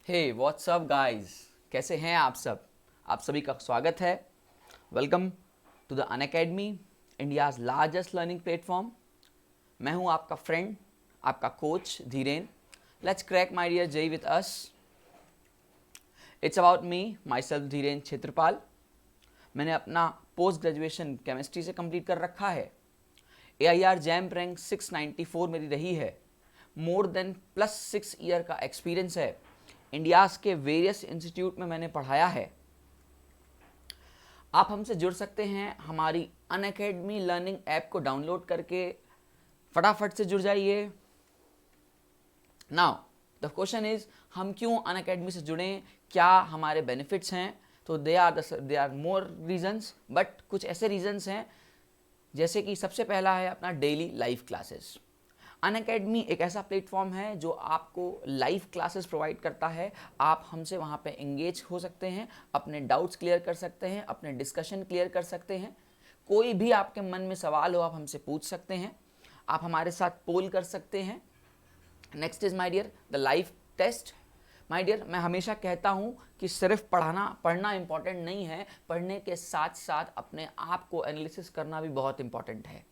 Hey what's up guys, कैसे हैं आप सब। आप सभी का स्वागत है। Welcome to the Unacademy, India's largest learning platform. मैं हूं आपका फ्रेंड, आपका coach Dhiren. Let's crack my dear JEE with us. It's about me, myself Dhiren Kshetrapal. मैंने अपना पोस्ट ग्रेजुएशन केमिस्ट्री से कंप्लीट कर रखा है। AIR जैम रैंक 694 मेरी रही है। मोर देन प्लस 6 ईयर का एक्सपीरियंस है। इंडियाज़ के वेरियस इंस्टीट्यूट में मैंने पढ़ाया है। आप हमसे जुड़ सकते हैं हमारी अनअकैडमी लर्निंग ऐप को डाउनलोड करके। फटाफट से जुड़ जाइए। नाउ द क्वेश्चन इज, हम क्यों अनअकैडमी से जुड़ें, क्या हमारे बेनिफिट्स हैं। तो they are more reasons, but कुछ ऐसे रीजंस हैं जैसे कि सबसे पहला है अपना डेली लाइव क्लासेस। अनअकैडमी एक ऐसा प्लेटफॉर्म है जो आपको लाइव क्लासेस प्रोवाइड करता है। आप हमसे वहाँ पे एंगेज हो सकते हैं, अपने डाउट्स क्लियर कर सकते हैं, अपने डिस्कशन क्लियर कर सकते हैं। कोई भी आपके मन में सवाल हो आप हमसे पूछ सकते हैं। आप हमारे साथ पोल कर सकते हैं। Next is my dear the live test. My dear, मैं हमेशा कहता हूँ कि सिर्फ पढ़ना इंपॉर्टेंट नहीं है, पढ़ने के साथ साथ अपने आप को एनालिसिस करना भी बहुत इंपॉर्टेंट है।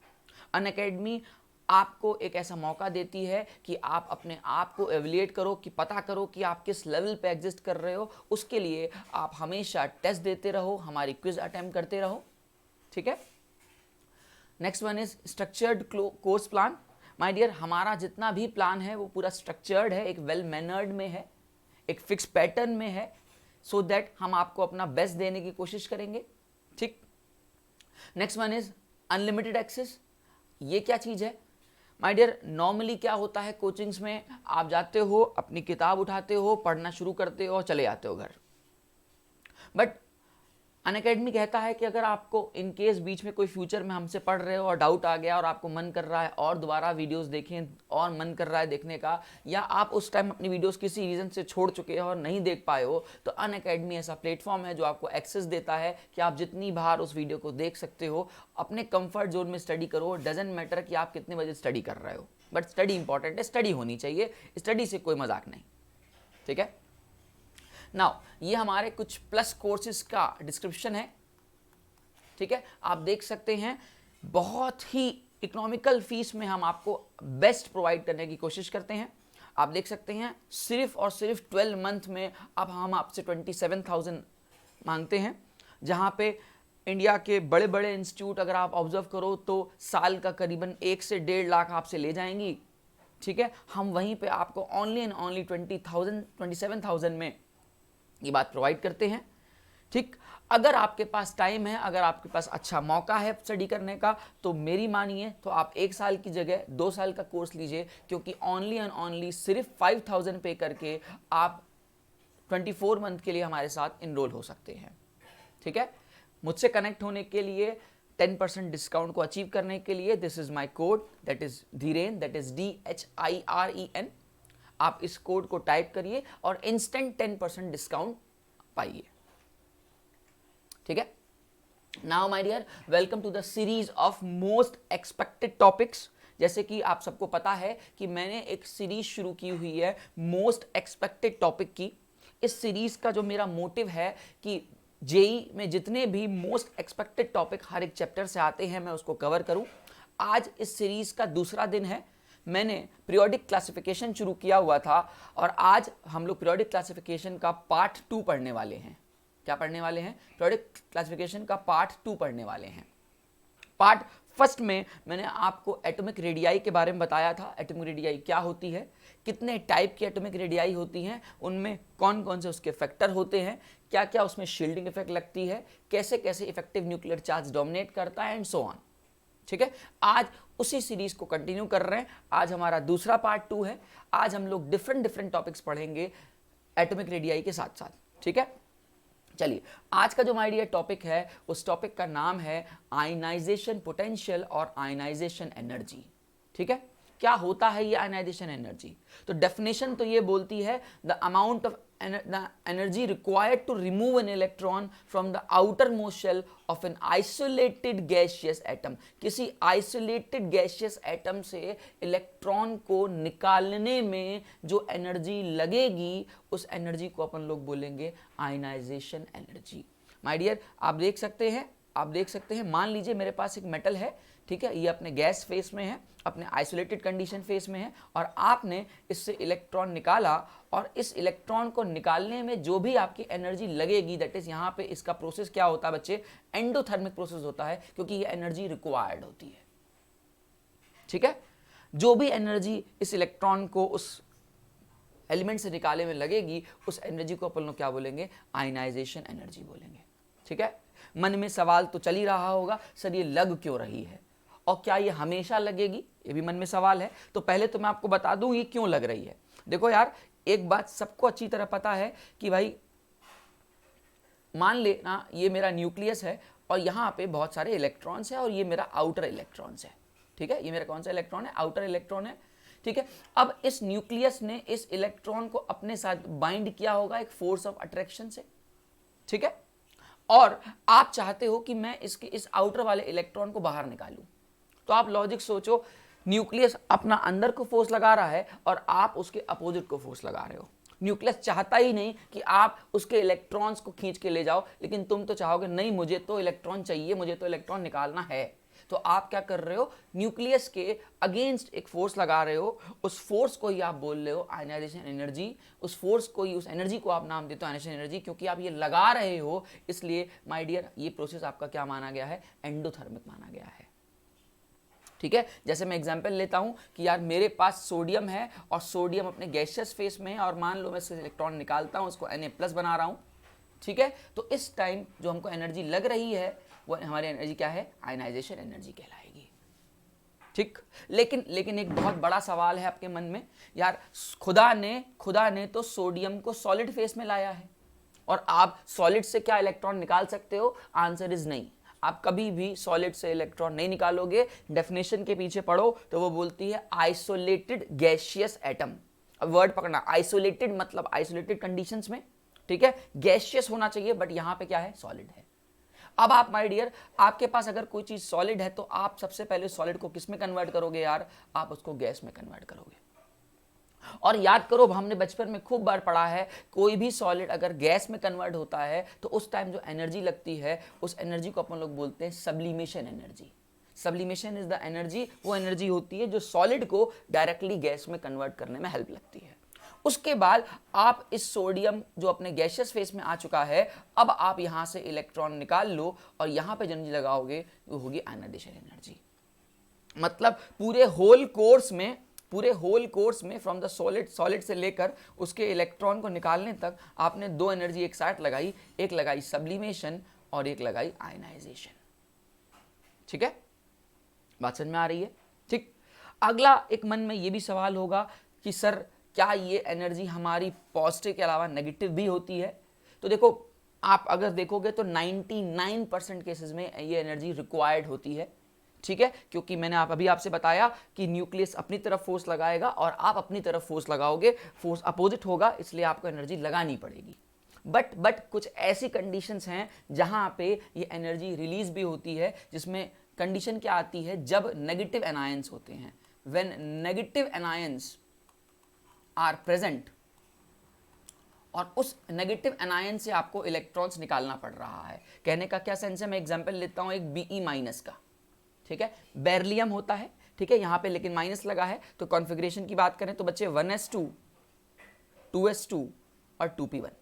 अनअकैडमी आपको एक ऐसा मौका देती है कि आप अपने आप को एवेल्यूएट करो, कि पता करो कि आप किस लेवल पे एग्जिस्ट कर रहे हो। उसके लिए आप हमेशा टेस्ट देते रहो, हमारी क्विज अटेम्प्ट करते रहो। ठीक है। Next one is structured course plan. My dear, हमारा जितना भी प्लान है वो पूरा स्ट्रक्चर्ड है, एक वेल मैनर्ड में है, एक फिक्स पैटर्न में है, सो दैट हम आपको अपना बेस्ट देने की कोशिश करेंगे। ठीक। Next one is unlimited access. ये क्या चीज़ है माय डियर? नॉर्मली क्या होता है कोचिंग्स में, आप जाते हो, अपनी किताब उठाते हो, पढ़ना शुरू करते हो और चले जाते हो घर। बट अनअकैडमी कहता है कि अगर आपको इन केस बीच में कोई फ्यूचर में हमसे पढ़ रहे हो और डाउट आ गया और आपको मन कर रहा है और दोबारा वीडियोस देखें और मन कर रहा है देखने का, या आप उस टाइम अपनी वीडियोस किसी रीज़न से छोड़ चुके हो और नहीं देख पाए हो, तो अनअकैडमी ऐसा प्लेटफॉर्म है जो आपको एक्सेस देता है कि आप जितनी बार उस वीडियो को देख सकते हो। अपने कंफर्ट जोन में स्टडी करो। डजेंट मैटर कि आप कितने बजे स्टडी कर रहे हो, बट स्टडी इंपॉर्टेंट है, स्टडी होनी चाहिए, स्टडी से कोई मजाक नहीं। ठीक है। नाउ ये हमारे कुछ प्लस कोर्सेज का डिस्क्रिप्शन है। ठीक है, आप देख सकते हैं बहुत ही इकोनॉमिकल फीस में हम आपको बेस्ट प्रोवाइड करने की कोशिश करते हैं। आप देख सकते हैं सिर्फ और सिर्फ 12 मंथ में अब हम आपसे 27,000 मांगते हैं, जहां पे इंडिया के बड़े बड़े इंस्टीट्यूट अगर आप ऑब्जर्व करो तो साल का करीबन 1 से 1.5 लाख आपसे ले जाएंगी। ठीक है, हम वहीं पे आपको ओनली एंड ओनली 27,000 में ये बात प्रोवाइड करते हैं। ठीक। अगर आपके पास टाइम है, अगर आपके पास अच्छा मौका है स्टडी करने का, तो मेरी मानिए तो आप 1 साल की जगह 2 साल का कोर्स लीजिए, क्योंकि ओनली एंड ओनली सिर्फ 5,000 पे करके आप 24 मंथ के लिए हमारे साथ इनरोल हो सकते हैं। ठीक है। मुझसे कनेक्ट होने के लिए 10% डिस्काउंट को अचीव करने के लिए this is my code, that is Dhiren, that is DHIREN। आप इस कोड को टाइप करिए और इंस्टेंट 10% डिस्काउंट पाइए। ठीक है। Now my dear, welcome to the series of most expected topics. जैसे कि आप सबको पता है कि मैंने एक सीरीज शुरू की हुई है मोस्ट एक्सपेक्टेड टॉपिक की। इस सीरीज का जो मेरा मोटिव है कि जेई में जितने भी मोस्ट एक्सपेक्टेड टॉपिक हर एक चैप्टर से आते हैं मैं उसको कवर करूं। आज इस सीरीज का दूसरा दिन है। मैंने पीरियोडिक क्लासिफिकेशन शुरू किया हुआ था और आज हम लोग पीरियोडिक क्लासिफिकेशन का पार्ट 2 पढ़ने वाले हैं। क्या पढ़ने वाले हैं? पीरियोडिक क्लासिफिकेशन का पार्ट 2 पढ़ने वाले हैं। पार्ट फर्स्ट में मैंने आपको एटॉमिक रेडियाई के बारे में बताया था। एटॉमिक रेडियाई क्या होती है, कितने टाइप की एटॉमिक रेडियाई होती हैं, उनमें कौन कौन से उसके फैक्टर होते हैं, क्या क्या उसमें शील्डिंग इफेक्ट लगती है, कैसे कैसे इफेक्टिव न्यूक्लियर चार्ज डोमिनेट करता है, एंड सो ऑन। ठीक है, आज उसी सीरीज को कंटिन्यू कर रहे हैं। आज हमारा दूसरा पार्ट 2 है। आज हम लोग डिफरेंट टॉपिक्स पढ़ेंगे एटॉमिक रेडियाई के साथ साथ। ठीक है, चलिए आज का जो माय डियर टॉपिक है उस टॉपिक का नाम है आयनाइजेशन पोटेंशियल और आयनाइजेशन एनर्जी। ठीक है, क्या होता है ये आयनाइजेशन एनर्जी? तो डेफिनेशन तो ये बोलती है the amount of the energy required to remove an electron from the outermost shell of an isolated gaseous atom. किसी isolated gaseous atom से इलेक्ट्रॉन को निकालने में जो एनर्जी लगेगी उस एनर्जी को अपन लोग बोलेंगे आयनाइजेशन एनर्जी. माय डियर, आप देख सकते हैं, मान लीजिए मेरे पास एक मेटल है, ठीक है, ये अपने गैस फेस में है, अपने आइसोलेटेड कंडीशन फेस में है, और आपने इससे इलेक्ट्रॉन निकाला, और इस इलेक्ट्रॉन को निकालने में जो भी आपकी एनर्जी लगेगी, दैट इज यहाँ पे इसका प्रोसेस क्या होता है बच्चे, एंडोथर्मिक प्रोसेस होता है, क्योंकि ये एनर्जी रिक्वायर्ड होती है. ठीक है, जो भी एनर्जी इस इलेक्ट्रॉन को उस एलिमेंट से निकालने में लगेगी, उस एनर्जी को अपन लोग क्या बोलेंगे, आयनाइजेशन एनर्जी बोलेंगे. ठीक है, मन में सवाल तो चल ही रहा होगा, सर ये लग क्यों रही है और क्या ये हमेशा लगेगी, ये भी मन में सवाल है. तो पहले तो मैं आपको बता दूं ये क्यों लग रही है. देखो यार, एक बात सबको अच्छी तरह पता है कि भाई मान लेना ये मेरा न्यूक्लियस है और यहाँ पे बहुत सारे इलेक्ट्रॉन्स है और ये मेरा आउटर इलेक्ट्रॉन्स है. ठीक है, ये मेरा कौन सा इलेक्ट्रॉन है, आउटर इलेक्ट्रॉन है. ठीक है, अब इस न्यूक्लियस ने इस इलेक्ट्रॉन को अपने साथ बाइंड किया होगा एक फोर्स ऑफ अट्रैक्शन से. ठीक है, और आप चाहते हो कि मैं इसके इस आउटर वाले इलेक्ट्रॉन को बाहर निकालूं, तो आप लॉजिक सोचो, न्यूक्लियस अपना अंदर को फोर्स लगा रहा है और आप उसके अपोजिट को फोर्स लगा रहे हो. न्यूक्लियस चाहता ही नहीं कि आप उसके इलेक्ट्रॉन्स को खींच के ले जाओ, लेकिन तुम तो चाहोगे नहीं, मुझे तो इलेक्ट्रॉन चाहिए, मुझे तो इलेक्ट्रॉन निकालना है. तो आप क्या कर रहे हो, न्यूक्लियस के अगेंस्ट एक फोर्स लगा रहे हो. उस फोर्स को ही आप बोल रहे हो आयनाइजेशन एनर्जी. उस फोर्स को ही, उस एनर्जी को आप नाम देते हो आयनाइजेशन एनर्जी, क्योंकि आप ये लगा रहे हो. इसलिए माय डियर, ये प्रोसेस आपका क्या माना गया है, एंडोथर्मिक माना गया है. ठीक है, जैसे मैं एग्जांपल लेता हूं कि यार मेरे पास सोडियम है और सोडियम अपने गैसियस फेस में है, और मान लो मैं इससे इलेक्ट्रॉन निकालता हूं, उसको Na+ बना रहा हूं. ठीक है, तो इस टाइम जो हमको एनर्जी लग रही है वो हमारी एनर्जी क्या है, आयनाइजेशन एनर्जी कहलाएगी. ठीक, लेकिन एक बहुत बड़ा सवाल है आपके मन में, यार खुदा ने तो सोडियम को सॉलिड फेस में लाया है, और आप सॉलिड से क्या इलेक्ट्रॉन निकाल सकते हो, आंसर इज नहीं. आप कभी भी सॉलिड से इलेक्ट्रॉन नहीं निकालोगे. डेफिनेशन के पीछे पढ़ो तो वो बोलती है आइसोलेटेड गैसियस एटम. अब वर्ड पकड़ना, आइसोलेटेड मतलब आइसोलेटेड कंडीशंस में. ठीक है, गैसियस होना चाहिए, बट यहां पे क्या है, सॉलिड है. अब आप माय डियर, आपके पास अगर कोई चीज सॉलिड है तो आप सबसे पहले सॉलिड को किस में कन्वर्ट करोगे यार, आप उसको गैस में कन्वर्ट करोगे. और याद करो, हमने बचपन में खूब बार पढ़ा है, कोई भी सॉलिड अगर गैस में कन्वर्ट होता है तो उस टाइम जो एनर्जी लगती है, उस एनर्जी को अपन लोग बोलते हैं sublimation energy. Sublimation is the energy, वो एनर्जी होती है जो सॉलिड को डायरेक्टली गैस में कन्वर्ट करने में हेल्प लगती है. उसके बाद आप इस सोडियम जो अपने गैसियस फेस में आ चुका है, अब आप यहां से इलेक्ट्रॉन निकाल लो और यहां पे एनर्जी लगाओगे, वो होगी आयनाइजेशन एनर्जी. मतलब पूरे होल कोर्स में फ्रॉम द सॉलिड से लेकर उसके इलेक्ट्रॉन को निकालने तक आपने दो एनर्जी एक साथ लगाई, एक लगाई सब्लिमेशन और एक लगाई आयनाइजेशन. ठीक है, बात समझ में आ रही है. ठीक, अगला एक मन में ये भी सवाल होगा कि सर क्या ये एनर्जी हमारी पॉजिटिव के अलावा नेगेटिव भी होती है. तो देखो, आप अगर देखोगे तो 99% केसेस में ये एनर्जी रिक्वायर्ड होती है. ठीक है, क्योंकि मैंने अभी आपसे बताया कि न्यूक्लियस अपनी तरफ फोर्स लगाएगा और आप अपनी तरफ फोर्स लगाओगे, फोर्स अपोजिट होगा, इसलिए आपको एनर्जी लगानी पड़ेगी. बट कुछ ऐसी कंडीशंस हैं जहां पे ये एनर्जी रिलीज भी होती है, जिसमें कंडीशन क्या आती है, जब नेगेटिव एनायंस होते हैं. When negative anions are present, और उस नेगेटिव एनायन से आपको इलेक्ट्रॉन्स निकालना पड़ रहा है. कहने का क्या सेंस है, मैं एग्जांपल लेता हूं एक Be- का. ठीक है, बेरिलियम होता है. ठीक है, यहां पे लेकिन माइनस लगा है, तो कॉन्फ़िगरेशन की बात करें तो बच्चे 1s2 2s2 और 2p1.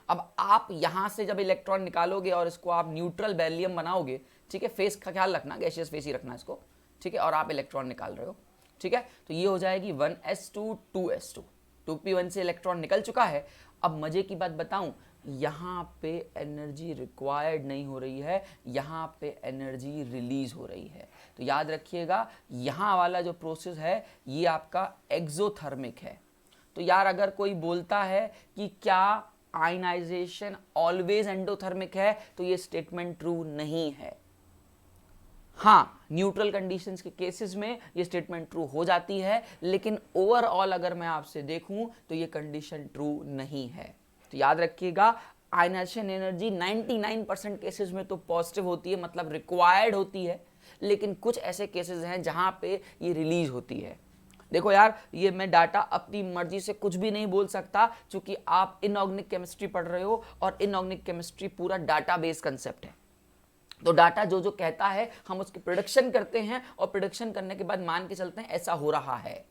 अब आप यहां से जब इलेक्ट्रॉन निकालोगे और इसको आप न्यूट्रल बेरिलियम बनाओगे, ठीक है, फेस का ख्याल रखना, गैसियस फेस ही रखना इसको. ठीक है, और आप इलेक्ट्रॉन निकाल रहे हो. ठीक है, तो ये हो जाएगी 1s2 2s2, 2p1 से इलेक्ट्रॉन निकल चुका है. अब मजे की बात बताऊं, यहां पे एनर्जी रिक्वायर्ड नहीं हो रही है, यहां पे एनर्जी रिलीज हो रही है. तो याद रखिएगा, यहां वाला जो प्रोसेस है ये आपका एक्सोथर्मिक है. तो यार अगर कोई बोलता है कि क्या आयनाइजेशन ऑलवेज एंडोथर्मिक है, तो ये स्टेटमेंट ट्रू नहीं है. हाँ, न्यूट्रल कंडीशंस के केसेस में ये स्टेटमेंट ट्रू हो जाती है, लेकिन ओवरऑल अगर मैं आपसे देखूं तो ये कंडीशन ट्रू नहीं है. तो याद रखिएगा आयनाइजेशन एनर्जी 99% केसेस में तो पॉजिटिव होती है, मतलब रिक्वायर्ड होती है, लेकिन कुछ ऐसे केसेस हैं जहां पे ये रिलीज होती है। देखो यार, ये मैं डाटा अपनी मर्जी से कुछ भी नहीं बोल सकता, क्योंकि आप इनऑर्गेनिक केमिस्ट्री पढ़ रहे हो और इनऑर्गेनिक केमिस्ट्री पूरा डाटाबेस कंसेप्ट है। तो डाटा जो जो कहता है हम उसकी प्रोडक्शन करते हैं और प्रोडक्शन करने के बाद मान के चलते हैं ऐसा हो रहा है।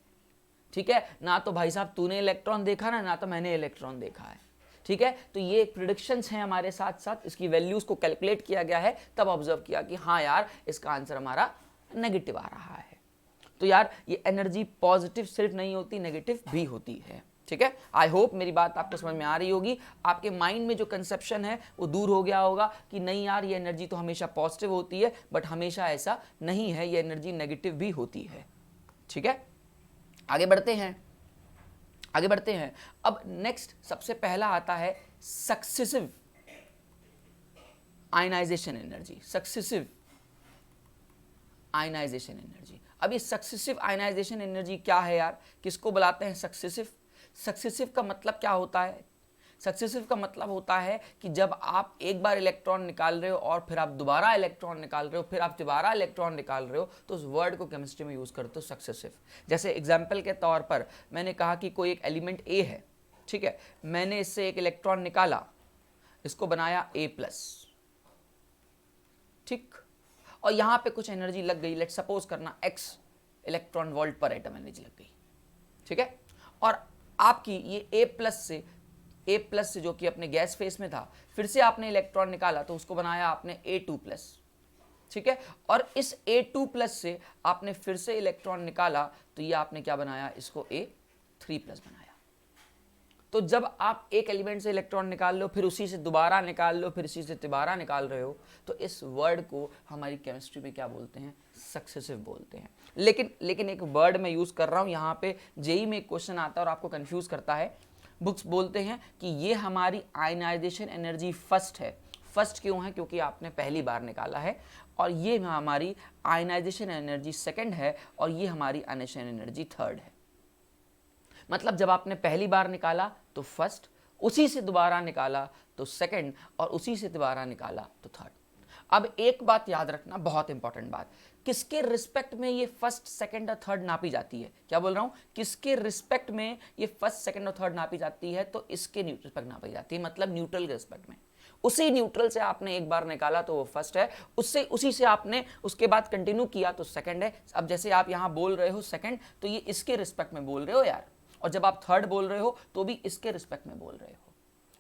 ठीक है, ना तो भाई साहब तूने इलेक्ट्रॉन देखा ना तो मैंने इलेक्ट्रॉन देखा है। ठीक है, तो ये प्रिडिक्शंस हैं हमारे साथ साथ, इसकी वैल्यूज को कैलकुलेट किया गया है, तब ऑब्जर्व किया कि हाँ यार इसका आंसर हमारा नेगेटिव आ रहा है। तो यार ये एनर्जी पॉजिटिव सिर्फ नहीं होती, नेगेटिव भी होती है। ठीक है, आई होप मेरी बात आपको समझ में आ रही होगी, आपके माइंड में जो कंसेप्शन है वो दूर हो गया होगा कि नहीं यार ये एनर्जी तो हमेशा पॉजिटिव होती है, बट हमेशा ऐसा नहीं है, ये एनर्जी नेगेटिव भी होती है। ठीक है, आगे बढ़ते हैं, आगे बढ़ते हैं। अब नेक्स्ट सबसे पहला आता है successive ionization energy. Successive ionization energy, अब ये सक्सेसिव आयनाइजेशन एनर्जी क्या है यार, किसको बुलाते हैं सक्सेसिव? सक्सेसिव का मतलब क्या होता है? सक्सेसिव का मतलब होता है कि जब आप एक बार इलेक्ट्रॉन निकाल रहे हो और फिर आप दोबारा इलेक्ट्रॉन निकाल रहे हो, फिर आप दोबारा इलेक्ट्रॉन निकाल रहे हो, तो उस वर्ड को केमिस्ट्री में यूज करते हो सक्सेसिव। जैसे एग्जांपल के तौर पर मैंने कहा कि कोई एक एलिमेंट ए है, ठीक है, मैंने इससे एक इलेक्ट्रॉन निकाला, इसको बनाया A+, ठीक, और यहां पे कुछ एनर्जी लग गई, लेट सपोज करना x इलेक्ट्रॉन वोल्ट पर एटम एनर्जी लग गई। ठीक है, और आपकी ये A+ से जो कि अपने गैस फेस में था, फिर से आपने इलेक्ट्रॉन निकाला तो उसको बनाया आपने A2+। ठीक है, और इस A2+ से आपने फिर से इलेक्ट्रॉन निकाला तो ये आपने क्या बनाया, इसको A3+ बनाया। तो जब आप एक एलिमेंट से इलेक्ट्रॉन निकाल लो, फिर उसी से दोबारा निकाल लो, फिर इसी से दोबारा निकाल रहे हो, तो इस वर्ड को हमारी केमिस्ट्री में क्या बोलते हैं, सक्सेसिव बोलते हैं। लेकिन एक वर्ड मैं यूज कर रहा हूं यहाँ पे, जेई में एक क्वेश्चन आता है और आपको कंफ्यूज करता है। बुक्स बोलते हैं कि ये हमारी आयनाइजेशन एनर्जी फर्स्ट है। फर्स्ट क्यों है? क्योंकि आपने पहली बार निकाला है, और ये हमारी आयनाइजेशन एनर्जी सेकंड है, और ये हमारी आयनाइजेशन एनर्जी थर्ड है। मतलब जब आपने पहली बार निकाला तो फर्स्ट, उसी से दोबारा निकाला तो सेकंड, और उसी से दोबारा निकाला तो थर्ड। अब एक बात याद रखना, बहुत इंपॉर्टेंट बात, किसके रिस्पेक्ट में ये फर्स्ट, सेकंड और थर्ड नापी जाती है? क्या बोल रहा हूं, किसके रिस्पेक्ट में ये फर्स्ट, सेकंड और थर्ड नापी जाती है? तो इसके रिस्पेक्ट नापी जाती है, मतलब न्यूट्रल के रिस्पेक्ट में। उसी न्यूट्रल से आपने एक बार निकाला तो वो फर्स्ट है, उसी से आपने उसके बाद कंटिन्यू किया तो सेकंड है। अब जैसे आप यहां बोल रहे हो सेकंड, तो ये इसके रिस्पेक्ट में बोल रहे हो यार, और जब आप थर्ड बोल रहे हो तो भी इसके रिस्पेक्ट में बोल रहे हो।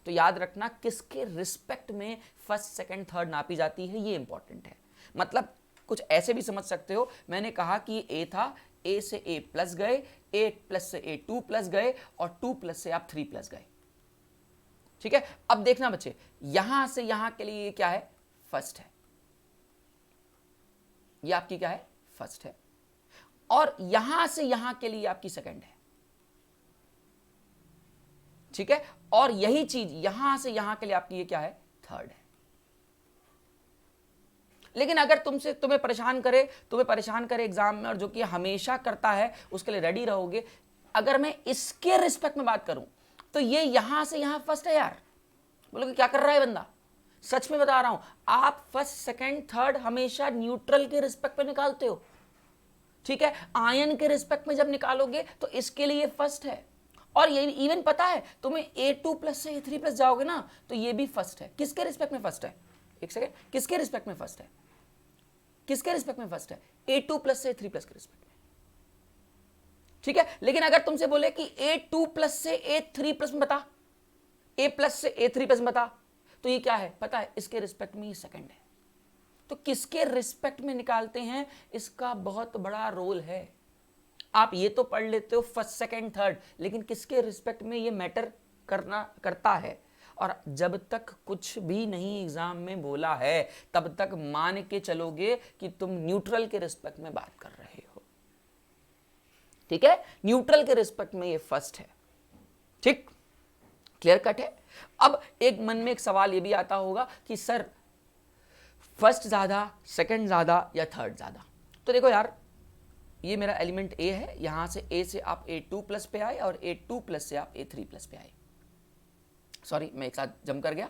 तो याद रखना किसके रिस्पेक्ट में फर्स्ट, सेकंड, थर्ड नापी जाती है, ये इंपॉर्टेंट है। मतलब कुछ ऐसे भी समझ सकते हो, मैंने कहा कि A था, A से A+ गए, A+ से A2+ गए, और 2+ से आप 3+ गए। ठीक है, अब देखना बच्चे, यहां से यहां के लिए ये क्या है, फर्स्ट है, ये आपकी क्या है, फर्स्ट है, और यहां से यहां के लिए आपकी सेकंड है। ठीक है, और यही चीज यहां से यहां के लिए आपकी ये क्या है, थर्ड है। लेकिन अगर तुम्हें परेशान करे एग्जाम में, और जो कि हमेशा करता है, उसके लिए रेडी रहोगे। अगर मैं इसके रिस्पेक्ट में बात करूं तो ये यहां से यहां फर्स्ट है यार। बोलोगे क्या कर रहा है बंदा? सच में बता रहा हूं, आप फर्स्ट, सेकंड, थर्ड हमेशा न्यूट्रल के रिस्पेक्ट में निकालते हो। ठीक है, आयन के रिस्पेक्ट में जब निकालोगे तो इसके लिए फर्स्ट है, और ये इवन पता है तुम्हें A2+ से A3+ जाओगे ना तो ये भी फर्स्ट है। किसके रिस्पेक्ट में फर्स्ट है? एक सेकेंड, किसके रिस्पेक्ट में फर्स्ट है? किसके रिस्पेक्ट में फर्स्ट है? A2+ से A3+ के रिस्पेक्ट में। ठीक है, लेकिन अगर तुमसे बोले कि A2+ से A3+ में बता, A+ से A3+ में बता, तो ये क्या है पता है? इसके रिस्पेक्ट में ये सेकंड है। तो किसके रिस्पेक्ट में निकालते हैं, इसका बहुत बड़ा रोल है। आप ये तो पढ़ लेते हो फर्स्ट, सेकंड, थर्ड, लेकिन किसके रिस्पेक्ट में ये मैटर करता है। और जब तक कुछ भी नहीं एग्जाम में बोला है, तब तक मान के चलोगे कि तुम न्यूट्रल के रिस्पेक्ट में बात कर रहे हो। ठीक है, न्यूट्रल के रिस्पेक्ट में ये फर्स्ट है। ठीक, क्लियर कट है। अब एक मन में एक सवाल ये भी आता होगा कि सर फर्स्ट ज्यादा, सेकंड ज्यादा या थर्ड ज्यादा? तो देखो यार, ये मेरा एलिमेंट A है, यहां से A से आप A2+ पे आए और A2+ से आप A3+ पे आए। सॉरी मैं एक साथ जम कर गया,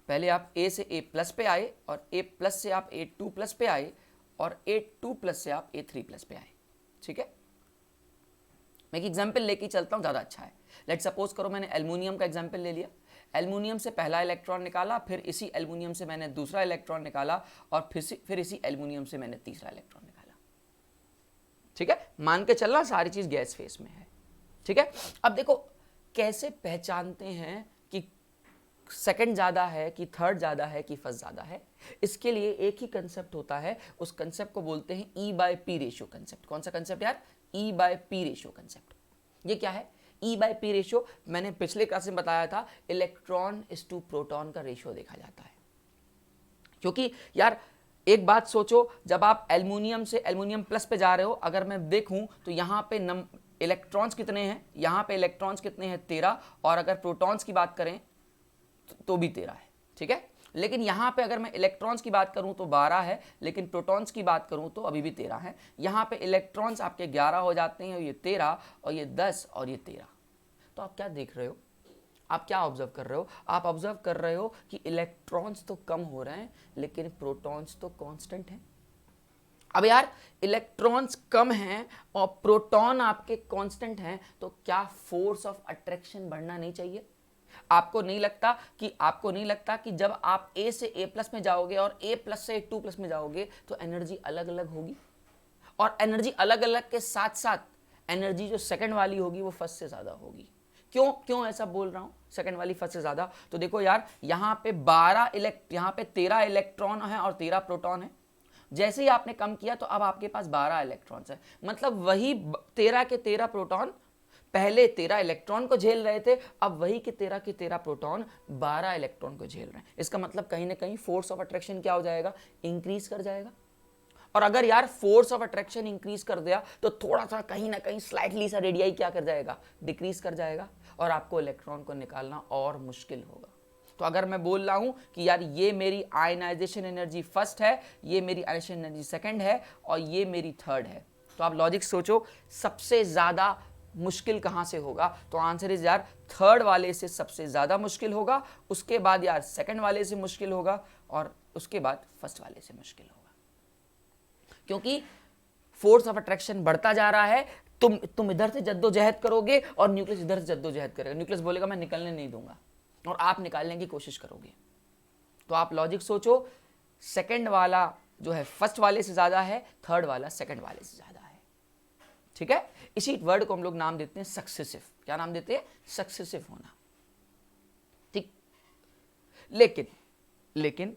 पहले आप A से A+ पे आए और A+ से आप A2+ पे आए और A2+ से आप A3+ पे आए, ठीक है। मैं एक एग्जाम्पल लेके चलता हूँ, ज़्यादा अच्छा है। लेट सपोज करो मैंने एल्युमिनियम का एग्जाम्पल ले लिया, एल्युमिनियम से पहला इलेक्ट्रॉन निकाला, फिर इसी एल्युमिनियम से मैंने दूसरा इलेक्ट्रॉन निकाला और फिर इसी एल्युमिनियम से मैंने तीसरा इलेक्ट्रॉन निकाला, ठीक है। मान के चलना सारी चीज़ गैस फेस में है, ठीक है। अब देखो कैसे पहचानते हैं कि सेकंड ज़्यादा है कि थर्ड ज़्यादा है कि फर्स्ट ज़्यादा है। इसके लिए एक ही कंसेप्ट होता है, उस कंसेप्ट को बोलते हैं E/P रेशियो कंसेप्ट। कौन सा कंसेप्ट यार? E/P ratio concept. ये क्या है E/P रेशियो? मैंने पिछले क्लास में बताया था, इलेक्ट्रॉन इज टू प्रोटॉन का रेशियो देखा जाता है। क्योंकि यार एक बात सोचो, जब आप एल्युमिनियम से एल्युमिनियम प्लस पे जा रहे हो, अगर मैं देखूं तो यहाँ पे इलेक्ट्रॉन्स कितने हैं, यहाँ पे इलेक्ट्रॉन्स कितने हैं 13, और अगर प्रोटॉन्स की बात करें तो भी 13 है, ठीक है। लेकिन यहाँ पे अगर मैं इलेक्ट्रॉन्स की बात करूँ तो 12 है, लेकिन प्रोटॉन्स की बात करूँ तो अभी भी 13 है। यहाँ पे इलेक्ट्रॉन्स आपके 11 हो जाते हैं, ये 13 और ये 10 और ये 13। तो आप क्या देख रहे हो, आप क्या ऑब्जर्व कर रहे हो? आप ऑब्जर्व कर रहे हो कि इलेक्ट्रॉन्स तो कम हो रहे हैं लेकिन प्रोटॉन्स तो कांस्टेंट हैं। अब यार इलेक्ट्रॉन्स कम हैं और प्रोटॉन आपके कांस्टेंट हैं, तो क्या फोर्स ऑफ अट्रैक्शन बढ़ना नहीं चाहिए? आपको नहीं लगता कि जब आप A से A+ में जाओगे और A+ से A2+ में जाओगे तो एनर्जी अलग अलग होगी, और एनर्जी अलग अलग के साथ साथ एनर्जी जो सेकंड वाली होगी वो फर्स्ट से ज्यादा होगी। क्यों ऐसा बोल रहा हूं, सेकंड वाली फर्स्ट से ज्यादा? तो देखो यार यहाँ पे 13 इलेक्ट्रॉन है और 13 प्रोटॉन है। जैसे ही आपने कम किया तो अब आपके पास 12 इलेक्ट्रॉन्स है, मतलब वही 13 के 13 प्रोटॉन पहले 13 इलेक्ट्रॉन को झेल रहे थे, अब वही के 13 प्रोटॉन 12 इलेक्ट्रॉन को झेल रहे हैं। इसका मतलब कहीं ना कहीं फोर्स ऑफ अट्रैक्शन क्या हो जाएगा? इंक्रीज कर जाएगा। और अगर यार फोर्स ऑफ अट्रैक्शन इंक्रीज कर दिया तो थोड़ा सा कहीं ना कहीं स्लाइटली सा रेडियाई क्या कर जाएगा? डिक्रीज कर जाएगा, और आपको इलेक्ट्रॉन को निकालना और मुश्किल होगा। तो अगर मैं बोल रहा हूं कि यार ये मेरी आयनाइजेशन एनर्जी फर्स्ट है, ये मेरी आयनाइजेशन एनर्जी सेकंड है और ये मेरी थर्ड है, तो आप लॉजिक सोचो सबसे ज्यादा मुश्किल कहां से होगा? तो आंसर इज यार थर्ड वाले से सबसे ज्यादा मुश्किल होगा, उसके बाद यार सेकंड वाले से मुश्किल होगा, और उसके बाद फर्स्ट वाले से मुश्किल होगा। क्योंकि फोर्स ऑफ अट्रैक्शन बढ़ता जा रहा है। तुम इधर से जद्दोजहद करोगे और न्यूक्लियस इधर से जद्दोजहद करेगा। न्यूक्लियस बोलेगा मैं निकलने नहीं दूंगा, और आप निकालने की कोशिश करोगे। तो आप लॉजिक सोचो, सेकंड वाला जो है फर्स्ट वाले से ज्यादा है, थर्ड वाला सेकंड वाले से ज्यादा है, ठीक है। इसी वर्ड को हम लोग नाम देते हैं सक्सेसिव। क्या नाम देते हैं? सक्सेसिव होना, ठीक। लेकिन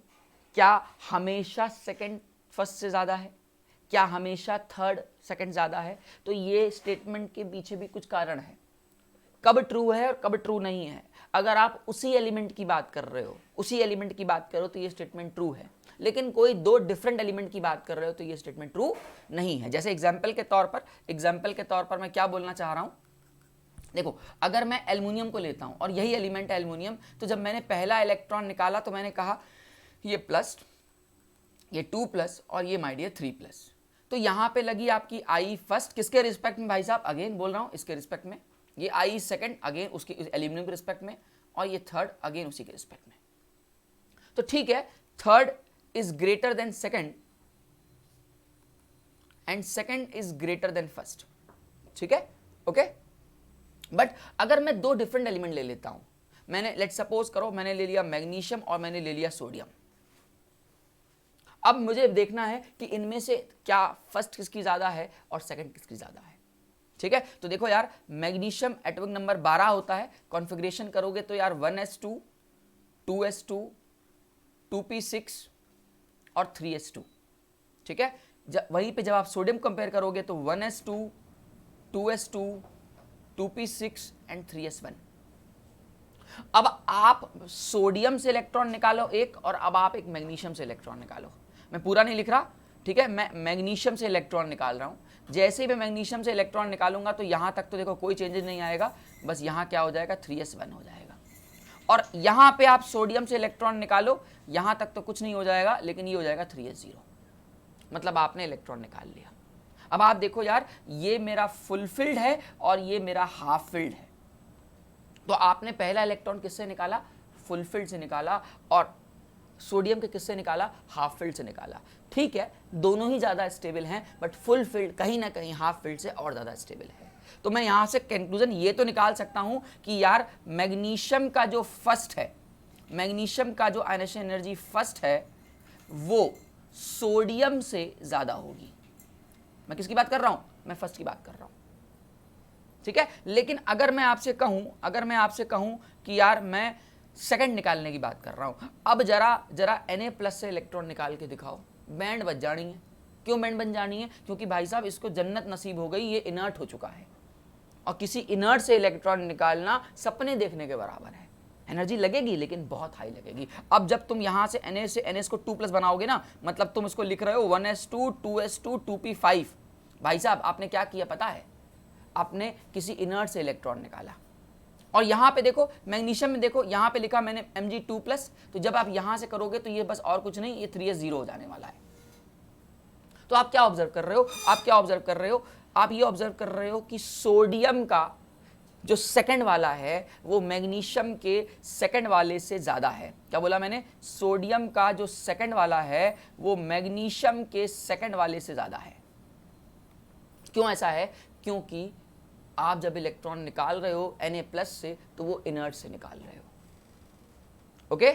क्या हमेशा सेकंड फर्स्ट से ज्यादा है? क्या हमेशा थर्ड सेकंड ज्यादा है? तो ये स्टेटमेंट के पीछे भी कुछ कारण है, कब ट्रू है और कब ट्रू नहीं है। अगर आप उसी एलिमेंट की बात कर रहे हो तो ये स्टेटमेंट ट्रू है, लेकिन कोई दो डिफरेंट एलिमेंट की बात कर रहे हो तो ये स्टेटमेंट ट्रू नहीं है। जैसे एग्जाम्पल के तौर पर मैं क्या बोलना चाह रहा हूं, देखो अगर मैं एल्युमिनियम को लेता हूं और यही एलिमेंट है एल्युमिनियम, तो जब मैंने पहला इलेक्ट्रॉन निकाला तो मैंने कहा ये प्लस, ये 2+ और ये माय डियर 3+। तो यहां पे लगी आपकी आई फर्स्ट, किसके रिस्पेक्ट में भाई साहब? अगेन बोल रहा हूं इसके रिस्पेक्ट में। ये आई सेकंड अगेन उसके एल्युमिनियम के रिस्पेक्ट में, और ये थर्ड अगेन उसी के रिस्पेक्ट में। तो ठीक है, third is greater than second and second is greater than first, ठीक है, ओके। बट अगर मैं दो डिफरेंट एलिमेंट ले लेता हूं, मैंने लेट सपोज करो मैंने ले लिया मैग्नीशियम और मैंने ले लिया सोडियम। अब मुझे देखना है कि इनमें से क्या फर्स्ट किसकी ज्यादा है और सेकंड किसकी ज्यादा है, ठीक है। तो देखो यार मैग्नीशियम एटॉमिक नंबर 12 होता है, कॉन्फ़िगरेशन करोगे तो यार 1s2 2s2 2p6 और 3s2, ठीक है। वहीं पे जब आप सोडियम कंपेयर करोगे तो 1s2 2s2 2p6 and 3s1। अब आप सोडियम से इलेक्ट्रॉन निकालो एक, और अब आप एक मैग्नीशियम से इलेक्ट्रॉन निकालो। मैं पूरा नहीं लिख रहा, ठीक है, मैं मैग्नीशियम से इलेक्ट्रॉन निकाल रहा हूं। जैसे ही मैं मैग्नीशियम से इलेक्ट्रॉन निकालूंगा तो यहां तक तो देखो कोई चेंजेस नहीं आएगा, बस यहां क्या हो जाएगा? 3s1 हो जाएगा। और यहां पे आप सोडियम से इलेक्ट्रॉन निकालो, यहां तक तो कुछ नहीं हो जाएगा, लेकिन ये हो जाएगा 3s0, मतलब आपने इलेक्ट्रॉन निकाल लिया। अब आप देखो यार ये मेरा फुलफिल्ड है और ये मेरा हाफ फिल्ड है, तो आपने पहला इलेक्ट्रॉन किससे निकाला? फुलफिल्ड से निकाला, और सोडियम के किससे निकाला? हाफ फिल्ड से निकाला। ठीक है, दोनों ही ज़्यादा स्टेबल हैं, बट फुल फिल्ड कहीं ना कहीं हाफ फिल्ड से और ज़्यादा स्टेबल है। तो मैं यहां से कंक्लूजन ये तो निकाल सकता हूं कि यार मैग्नीशियम का जो फर्स्ट है, मैग्नीशियम का जो आयनाइजेशन एनर्जी फर्स्ट है वो सोडियम से ज़्यादा होगी। मैं किसकी बात कर रहा हूं? मैं फर्स्ट की बात कर रहा हूं। ठीक है, लेकिन अगर मैं आपसे कहूं कि यार मैं सेकंड निकालने की बात कर रहा हूं, अब जरा Na+ से इलेक्ट्रॉन निकाल के दिखाओ, बैंड बच जानी है। क्यों बैंड बन जानी है? क्योंकि भाई साहब इसको जन्नत नसीब हो गई, ये इनर्ट हो चुका है, और किसी इनर्ट से इलेक्ट्रॉन निकालना सपने देखने के बराबर है। एनर्जी लगेगी लेकिन बहुत हाई लगेगी। अब जब तुम यहां से Na को 2+ बनाओगे ना, मतलब तुम इसको लिख रहे हो 1s2 2s2 2p5। भाई साहब आपने क्या किया पता है? आपने किसी इनर्ट से इलेक्ट्रॉन निकाला। और यहां पे देखो मैग्नीशियम में, देखो यहां पे लिखा मैंने Mg2+, तो जब आप यहां से करोगे तो ये बस और कुछ नहीं, ये 3s0 हो जाने वाला है। तो आप क्या ऑब्जर्व कर रहे हो? आप ये ऑब्जर्व कर रहे हो कि सोडियम का जो सेकंड वाला है वो मैग्नीशियम के सेकंड वाले से ज्यादा है। क्या बोला मैंने? सोडियम का जो सेकंड वाला है वो मैग्नीशियम के सेकंड वाले से ज्यादा है। क्यों ऐसा है? क्योंकि आप जब इलेक्ट्रॉन निकाल रहे हो Na+ से, तो वो इनर्ट से निकाल रहे हो। ओके,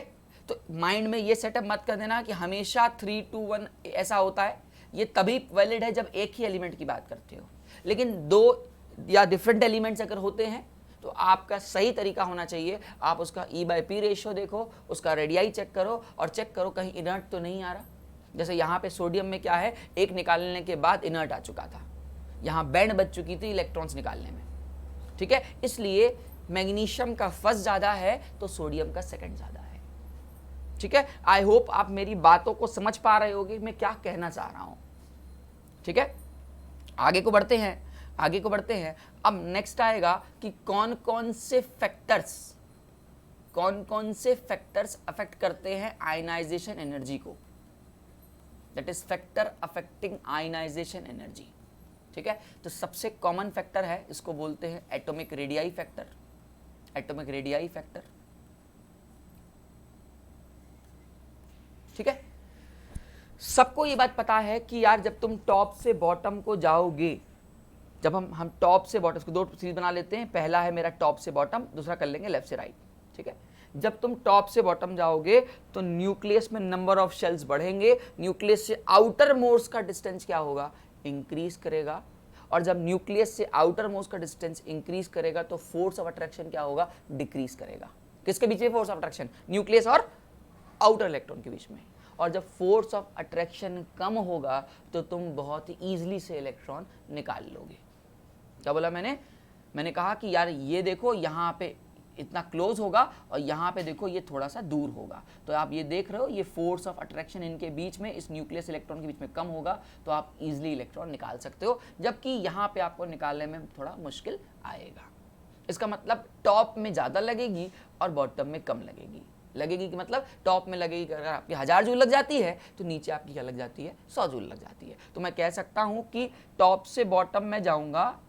तो माइंड में ये सेटअप मत कर देना कि हमेशा 3 to 1 ऐसा होता है। ये तभी वैलिड है जब एक ही एलिमेंट की बात करते हो, लेकिन 2 या डिफरेंट एलिमेंट्स अगर होते हैं तो आपका सही तरीका होना चाहिए, आप उसका E/P रेशियो देखो, उसका रेडियाई चेक करो, और चेक करो कहीं इनर्ट तो नहीं आ रहा। जैसे यहाँ पे सोडियम में क्या है, एक निकालने के बाद इनर्ट आ चुका था, यहाँ बैंड बच चुकी थी इलेक्ट्रॉन्स निकालने में। ठीक है, इसलिए मैग्नीशियम का फर्स्ट ज़्यादा है तो सोडियम का सेकंड ज़्यादा है। ठीक है, आई होप आप मेरी बातों को समझ पा रहे होगे मैं क्या कहना चाह रहा हूँ। ठीक है, आगे को बढ़ते हैं। अब नेक्स्ट आएगा कि कौन कौन से फैक्टर्स अफेक्ट करते हैं आयनाइजेशन एनर्जी को, that is factor affecting ionization energy. ठीक है, तो सबसे कॉमन फैक्टर है, इसको बोलते हैं एटॉमिक रेडियाई फैक्टर। ठीक है, सबको ये बात पता है कि यार जब तुम टॉप से बॉटम को जाओगे, जब हम टॉप से बॉटम, इसको 2 सीरीज बना लेते हैं, पहला है मेरा टॉप से बॉटम, दूसरा कर लेंगे लेफ्ट से राइट। ठीक है, जब तुम टॉप से बॉटम जाओगे तो न्यूक्लियस में नंबर ऑफ शेल्स बढ़ेंगे, न्यूक्लियस से आउटर मोस्ट का डिस्टेंस क्या होगा, इंक्रीज करेगा, और जब न्यूक्लियस से आउटर मोस्ट का डिस्टेंस इंक्रीज करेगा तो फोर्स ऑफ अट्रैक्शन क्या होगा, डिक्रीज करेगा। किसके बीच में फोर्स ऑफ अट्रैक्शन, न्यूक्लियस और आउटर इलेक्ट्रॉन के बीच में। और जब फोर्स ऑफ अट्रैक्शन कम होगा तो तुम बहुत ही ईजिली से इलेक्ट्रॉन निकाल लोगे। क्या बोला मैंने कहा कि यार ये देखो यहाँ पे इतना क्लोज होगा और यहाँ पे देखो ये थोड़ा सा दूर होगा, तो आप ये देख रहे हो ये फोर्स ऑफ अट्रैक्शन इनके बीच में, इस न्यूक्लियस इलेक्ट्रॉन के बीच में कम होगा, तो आप इजीली इलेक्ट्रॉन निकाल सकते हो, जबकि यहाँ पे आपको निकालने में थोड़ा मुश्किल आएगा। इसका मतलब टॉप में ज़्यादा लगेगी और बॉटम में कम लगेगी कि मतलब टॉप में लगेगी, अगर आपकी 1000 जूल लग जाती है तो नीचे आपकी क्या लग जाती है, 100 जूल लग जाती है। तो मैं कह सकता हूँ कि टॉप से बॉटम में जाऊँगा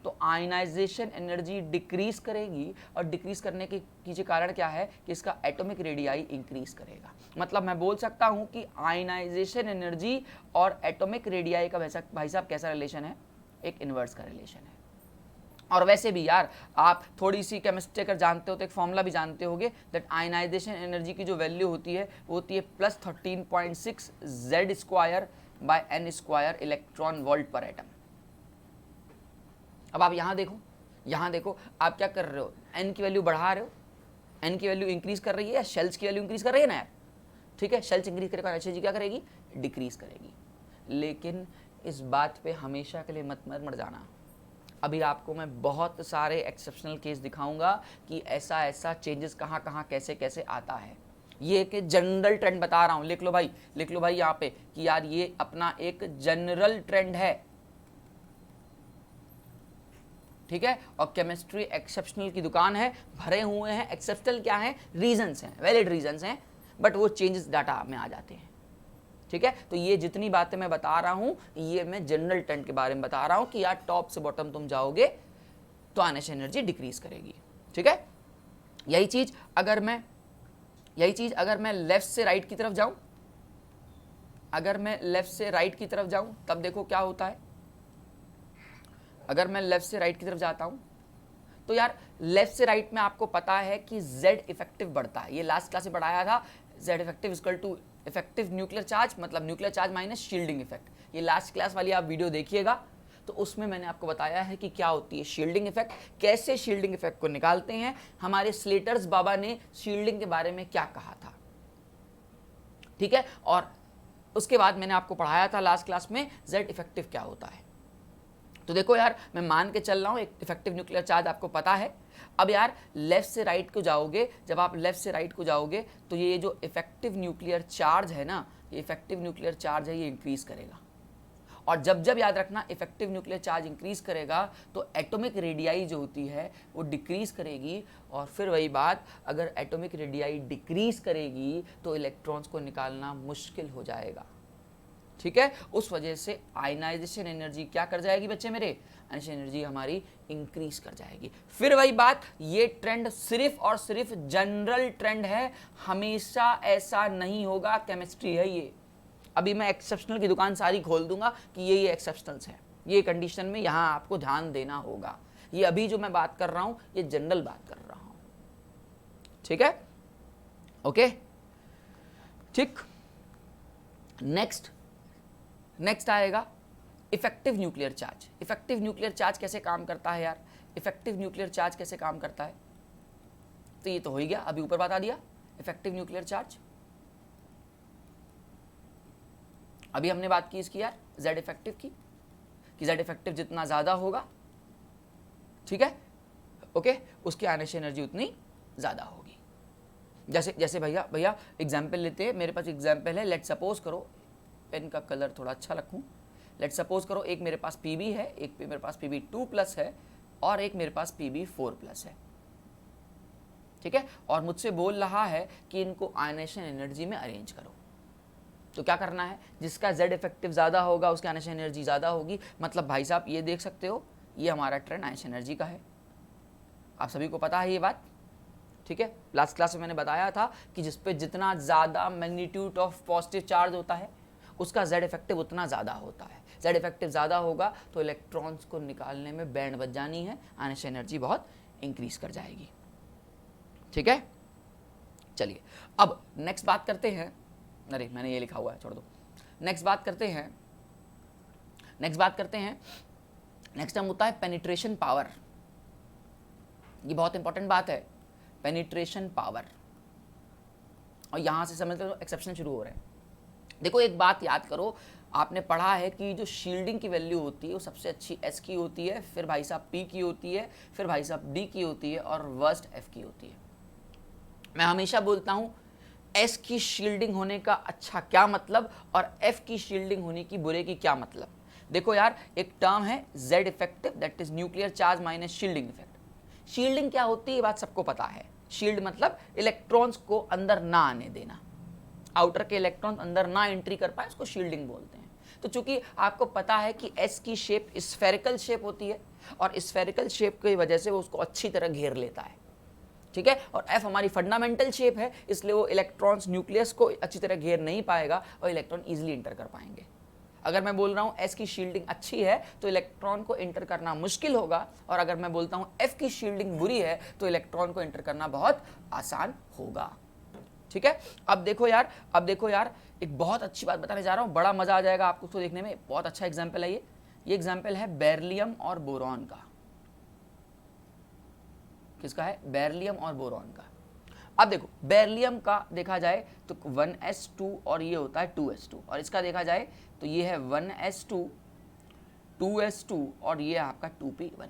तो आयनाइजेशन एनर्जी डिक्रीज करेगी, और डिक्रीज करने के पीछे कारण क्या है कि इसका एटॉमिक रेडियाई इंक्रीज करेगा। मतलब मैं बोल सकता हूं कि आयनाइजेशन एनर्जी और एटॉमिक रेडियाई का भाई साहब कैसा रिलेशन है, एक इनवर्स का रिलेशन है। और वैसे भी यार आप थोड़ी सी केमिस्ट्री अगर जानते हो तो एक फॉर्मूला भी जानते होगे, दैट आयनाइजेशन एनर्जी की जो वैल्यू होती है वो होती है +13.6 Z²/n² इलेक्ट्रॉन वोल्ट पर एटम। अब आप यहाँ देखो आप क्या कर रहे हो, n की वैल्यू बढ़ा रहे हो, n की वैल्यू इंक्रीज कर रही है, या शेल्स की वैल्यू इंक्रीज कर रही है ना यार। ठीक है, शेल्स इंक्रीज करेगा, एनर्जी क्या करेगी, डिक्रीज करेगी। लेकिन इस बात पे हमेशा के लिए मत जाना, अभी आपको मैं बहुत सारे एक्सेप्शनल केस दिखाऊंगा कि ऐसा चेंजेस कहाँ कैसे आता है। ये एक जनरल ट्रेंड बता रहा हूँ, लिख लो भाई यहाँ पे कि यार ये अपना एक जनरल ट्रेंड है। ठीक है, और केमिस्ट्री एक्सेप्शनल की दुकान है, भरे हुए हैं एक्सेप्शनल क्या है, रीजंस हैं, वैलिड रीजंस हैं, बट वो चेंजेस डाटा में आ जाते हैं। ठीक है, तो ये जितनी बातें मैं बता रहा हूं ये मैं जनरल ट्रेंड के बारे में बता रहा हूं कि यार टॉप से बॉटम तुम जाओगे तो आयनाइजेशन एनर्जी डिक्रीज करेगी। ठीक है। यही चीज अगर मैं लेफ्ट से राइट की तरफ जाऊं, अगर मैं लेफ्ट से राइट की तरफ जाऊं तब देखो क्या होता है। अगर मैं लेफ्ट से राइट की तरफ जाता हूं तो यार लेफ्ट से राइट में आपको पता है कि Z इफेक्टिव बढ़ता है। ये लास्ट क्लास में पढ़ाया था, Z effective equal to effective nuclear charge मतलब nuclear charge minus shielding effect. ये लास्ट क्लास वाली आप वीडियो देखिएगा तो उसमें मैंने आपको बताया है कि क्या होती है शील्डिंग इफेक्ट, कैसे शील्डिंग इफेक्ट को निकालते हैं। हमारे स्लेटर्स बाबा ने शील्डिंग के बारे में क्या कहा था, ठीक है। और उसके बाद मैंने आपको पढ़ाया था लास्ट क्लास में Z इफेक्टिव क्या होता है। तो देखो यार मैं मान के चल रहा हूं एक इफेक्टिव न्यूक्लियर चार्ज आपको पता है। अब यार लेफ्ट से राइट को जाओगे, जब आप लेफ्ट से राइट को जाओगे तो ये जो इफेक्टिव न्यूक्लियर चार्ज है ना, ये इफेक्टिव न्यूक्लियर चार्ज है, ये इंक्रीज करेगा। और जब याद रखना इफेक्टिव न्यूक्लियर चार्ज इंक्रीज करेगा तो एटॉमिक रेडियाई जो होती है वो डिक्रीज करेगी। और फिर वही बात, अगर एटॉमिक रेडियाई डिक्रीज करेगी तो इलेक्ट्रॉन्स को निकालना मुश्किल हो जाएगा, ठीक है। उस वजह से आयनाइजेशन एनर्जी क्या कर जाएगी बच्चे मेरे, आयनाइजेशन एनर्जी हमारी इंक्रीज कर जाएगी। फिर वही बात, ये ट्रेंड सिर्फ और सिर्फ जनरल ट्रेंड है, हमेशा ऐसा नहीं होगा, केमिस्ट्री है ये। अभी मैं एक्सेप्शनल की दुकान सारी खोल दूंगा कि ये एक्सेप्शनल्स है, ये कंडीशन में यहाँ आपको ध्यान देना होगा। ये अभी जो मैं बात कर रहा हूं ये जनरल बात कर रहा हूं, ठीक है, ओके, ठीक। नेक्स्ट आएगा effective nuclear charge. Effective nuclear charge कैसे काम करता है यार, इफेक्टिव न्यूक्लियर चार्ज कैसे काम करता है, तो ये तो हो ही गया, अभी ऊपर बता दिया इफेक्टिव न्यूक्लियर चार्ज। अभी हमने बात की इसकी यार Z इफेक्टिव की, कि Z इफेक्टिव जितना ज्यादा होगा, ठीक है, ओके, उसकी आयनाइजेशन एनर्जी उतनी ज्यादा होगी। जैसे भैया एग्जाम्पल लेते हैं, मेरे पास एग्जाम्पल है, लेट सपोज करो, पेन का कलर थोड़ा अच्छा रखूं, लेट सपोज करो एक मेरे पास Pb है, एक मेरे पास Pb2+ है और एक मेरे पास Pb4+ है, ठीक है। और मुझसे बोल रहा है कि इनको आयनाइजेशन एनर्जी में अरेंज करो। तो क्या करना है, जिसका Z इफेक्टिव ज़्यादा होगा उसकी आयनाइजेशन एनर्जी ज़्यादा होगी। मतलब भाई साहब ये देख सकते हो, ये हमारा ट्रेंड आयनाइजेशन एनर्जी का है, आप सभी को पता है ये बात, ठीक है। लास्ट क्लास में मैंने बताया था कि जिस पे जितना ज़्यादा मैग्नीट्यूड ऑफ पॉजिटिव चार्ज होता है उसका Z इफेक्टिव उतना ज़्यादा होता है। Z इफेक्टिव ज़्यादा होगा तो इलेक्ट्रॉन्स को निकालने में बैंड बज जानी है, आयनाइजेशन एनर्जी बहुत इंक्रीज कर जाएगी, ठीक है। चलिए अब नेक्स्ट बात करते हैं, अरे मैंने ये लिखा हुआ है छोड़ दो, नेक्स्ट बात करते हैं, नेक्स्ट टर्म होता है पेनिट्रेशन पावर। ये बहुत इंपॉर्टेंट बात है, पेनिट्रेशन पावर, और यहां से समझते हो एक्सेप्शन शुरू हो रहे हैं। देखो एक बात याद करो, आपने पढ़ा है कि जो शील्डिंग की वैल्यू होती है वो सबसे अच्छी S की होती है, फिर भाई साहब P की होती है, फिर भाई साहब D की होती है और वर्स्ट F की होती है। मैं हमेशा बोलता हूं S की शील्डिंग होने का अच्छा क्या मतलब और F की शील्डिंग होने की बुरे की क्या मतलब। देखो यार एक टर्म है Z effective, that is nuclear charge minus shielding effect. Shielding क्या होती है ये बात सबको पता है, शील्ड मतलब इलेक्ट्रॉन्स को अंदर ना आने देना, आउटर के इलेक्ट्रॉन अंदर ना एंट्री कर पाए, उसको शील्डिंग बोलते हैं। तो चूंकि आपको पता है कि S की शेप स्फेरिकल शेप होती है और स्फेरिकल शेप की वजह से वो उसको अच्छी तरह घेर लेता है, ठीक है। और F हमारी फंडामेंटल शेप है, इसलिए वो इलेक्ट्रॉन्स न्यूक्लियस को अच्छी तरह घेर नहीं पाएगा और इलेक्ट्रॉन इजीली इंटर कर पाएंगे। अगर मैं बोल रहा हूँ S की शील्डिंग अच्छी है तो इलेक्ट्रॉन को इंटर करना मुश्किल होगा, और अगर मैं बोलता हूँ F की शील्डिंग बुरी है तो इलेक्ट्रॉन को इंटर करना बहुत आसान होगा, ठीक है। अब देखो यार एक बहुत अच्छी बात बताने जा रहा हूँ, बड़ा मजा आ जाएगा आपको उसको देखने में। बहुत अच्छा एग्जाम्पल है ये एग्जाम्पल है बेरिलियम और बोरॉन का। किसका है, बेरिलियम और बोरॉन का। अब देखो बेरिलियम का देखा जाए तो 1s2 और ये होता है 2s2, और इसका देखा जाए तो ये है 1s2 2s2 और ये आपका 2p1।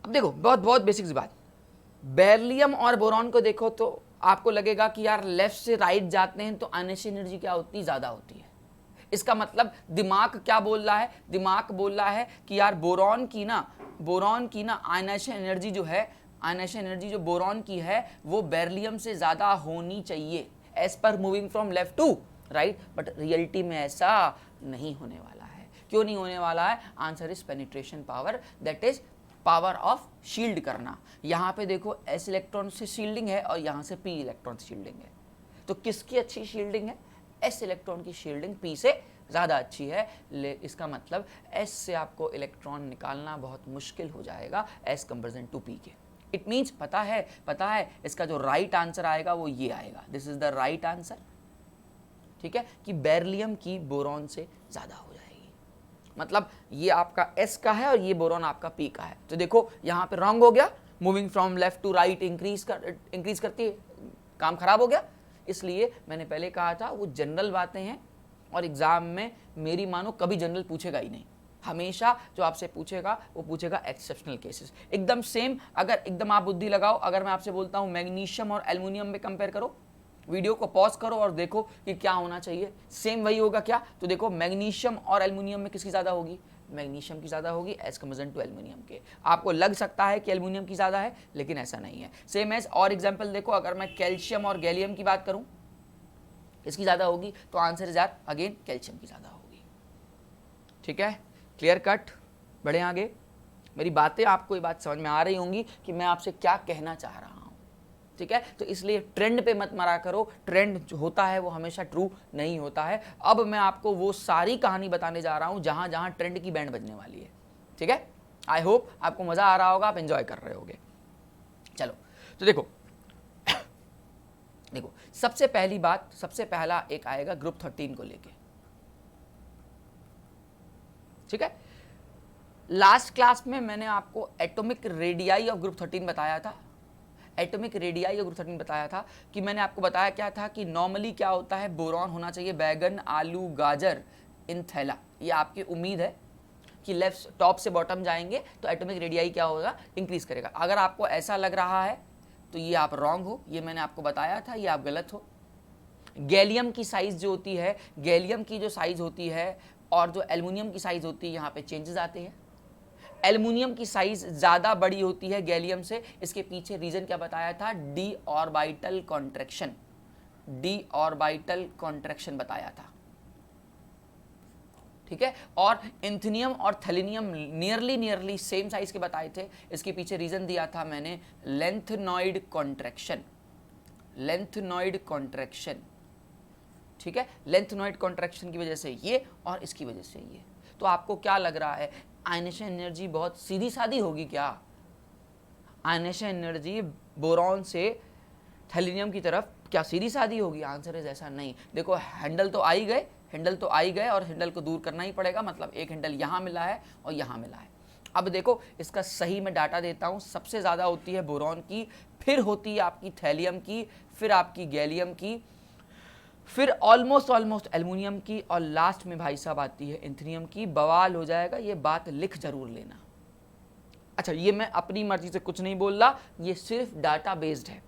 अब देखो बहुत बेसिक सी बात, बेरिलियम और बोरॉन को देखो तो आपको लगेगा कि यार लेफ्ट से राइट जाते हैं तो आयनाइजेशन एनर्जी क्या होती है, ज्यादा होती है। इसका मतलब दिमाग क्या बोल रहा है, दिमाग बोल रहा है कि यार बोरॉन की ना आयनाइजेशन एनर्जी जो है, आयनाइजेशन एनर्जी जो बोरॉन की है वो बेरिलियम से ज्यादा होनी चाहिए एज पर moving from left to right. But reality में ऐसा नहीं होने वाला है। क्यों नहीं होने वाला है, answer is penetration power, that is power of shield करना। यहाँ पे देखो s इलेक्ट्रॉन से शील्डिंग है और यहाँ से p इलेक्ट्रॉन से शील्डिंग है, तो किसकी अच्छी शील्डिंग है? s इलेक्ट्रॉन की शील्डिंग p से ज़्यादा अच्छी है। इसका मतलब s से आपको इलेक्ट्रॉन निकालना बहुत मुश्किल हो जाएगा एज कंपेरिजन टू p के। इट मीन्स पता है इसका जो राइट आंसर आएगा वो ये आएगा, this is the right answer. ठीक है, कि बेरिलियम की बोरॉन से ज़्यादा हो जाएगी, मतलब ये आपका s का है और ये बोरॉन आपका p का है। तो देखो यहाँ पे रॉन्ग हो गया, moving from left to right increase करती है, काम खराब हो गया। इसलिए मैंने पहले कहा था वो जनरल बातें हैं और एग्जाम में मेरी मानो कभी जनरल पूछेगा ही नहीं, हमेशा जो आपसे पूछेगा वो पूछेगा एक्सेप्शनल केसेस। एकदम सेम, अगर एकदम आप बुद्धि लगाओ, अगर मैं आपसे बोलता हूँ मैग्नीशियम और एल्युमिनियम में कंपेयर करो, वीडियो को पॉज करो और देखो कि क्या होना चाहिए, सेम वही होगा क्या? तो देखो मैग्नीशियम और एल्युमिनियम में किसकी ज़्यादा होगी? मैग्नीशियम की ज़्यादा होगी एज कंपेरिजन टू एल्युमिनियम के। आपको लग सकता है कि एल्युमिनियम की ज़्यादा है, लेकिन ऐसा नहीं है। सेम एज और एग्जाम्पल देखो, अगर मैं कैल्शियम और गैलियम की बात करूँ, इसकी ज़्यादा होगी, तो आंसर इज अगेन कैल्शियम की ज़्यादा होगी। ठीक है, क्लियर कट, बढ़े आगे। मेरी बातें आपको ये बात समझ में आ रही होंगी कि मैं आपसे क्या कहना चाह रहा हूँ। ठीक है, तो इसलिए ट्रेंड पे मत मरा करो, ट्रेंड जो होता है वो हमेशा ट्रू नहीं होता है। अब मैं आपको वो सारी कहानी बताने जा रहा हूँ जहाँ जहाँ ट्रेंड की बैंड बजने वाली है। ठीक है, आई होप आपको मज़ा आ रहा होगा, आप एंजॉय कर रहे होगे। चलो तो देखो सबसे पहली बात, सबसे पहला एक आएगा ग्रुप 13 को लेके। ठीक है, लास्ट क्लास में मैंने आपको एटॉमिक रेडियाई ऑफ ग्रुप 13 बताया था। एटॉमिक रेडियाई ऑफ ग्रुप 13 बताया था कि मैंने आपको बताया क्या था कि नॉर्मली क्या होता है, बोरॉन होना चाहिए बैगन, आलू, गाजर इन थैला। ये आपकी उम्मीद है कि लेफ्ट टॉप से बॉटम जाएंगे तो एटॉमिक रेडियाई क्या होगा, इंक्रीज करेगा। अगर आपको ऐसा लग रहा है तो ये आप रॉन्ग हो, ये मैंने आपको बताया था, ये आप गलत हो। गैलियम की साइज जो होती है, गैलियम की जो साइज होती है और जो एल्युमिनियम की साइज होती है, यहाँ पे चेंजेस आते हैं। एल्युमिनियम की साइज ज़्यादा बड़ी होती है गैलियम से, इसके पीछे रीज़न क्या बताया था? D orbital contraction, D orbital contraction बताया था। ठीक है, और इंथिनियम और थैलिनियम नियरली सेम साइज के बताए थे, इसके पीछे रीज़न दिया था मैंने लेंथनॉइड कॉन्ट्रैक्शन, लेंथनॉइड कॉन्ट्रैक्शन। ठीक है, लेंथनॉइड कॉन्ट्रैक्शन की वजह से ये और इसकी वजह से ये। तो आपको क्या लग रहा है, आयनेशन एनर्जी बहुत सीधी सादी होगी क्या? आयनेशन एनर्जी बोरॉन से थैलिनियम की तरफ क्या सीधी सादी होगी? आंसर इज ऐसा नहीं। देखो हैंडल तो आ ही गए, हैंडल तो आ ही गए और हैंडल को दूर करना ही पड़ेगा, मतलब एक हैंडल यहाँ मिला है और यहाँ मिला है। अब देखो इसका सही मैं डाटा देता हूँ, सबसे ज़्यादा होती है बोरॉन की, फिर होती है आपकी थैलियम की, फिर आपकी गैलियम की, फिर ऑलमोस्ट एल्युमिनियम की, और लास्ट में भाई साहब आती है इंथिनियम की। बवाल हो जाएगा, ये बात लिख जरूर लेना। अच्छा, ये मैं अपनी मर्जी से कुछ नहीं बोल रहा, ये सिर्फ डाटा बेस्ड है।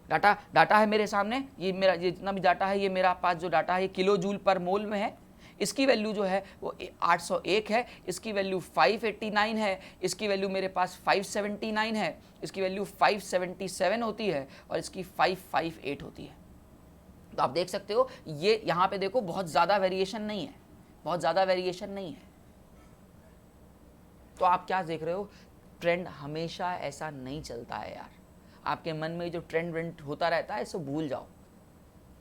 डाटा है मेरे सामने, ये मेरा जितना भी डाटा है, ये मेरा पास जो डाटा है ये किलो जूल पर मोल में है। इसकी वैल्यू जो है वो 801 है, इसकी वैल्यू 589 है, इसकी वैल्यू मेरे पास 579 है, इसकी वैल्यू 577 होती है और इसकी 558 होती है। तो आप देख सकते हो ये यहाँ पे देखो बहुत ज़्यादा वेरिएशन नहीं है, बहुत ज़्यादा वेरिएशन नहीं है। तो आप क्या देख रहे हो, ट्रेंड हमेशा ऐसा नहीं चलता है यार। आपके मन में जो ट्रेंड होता रहता है इसको भूल जाओ।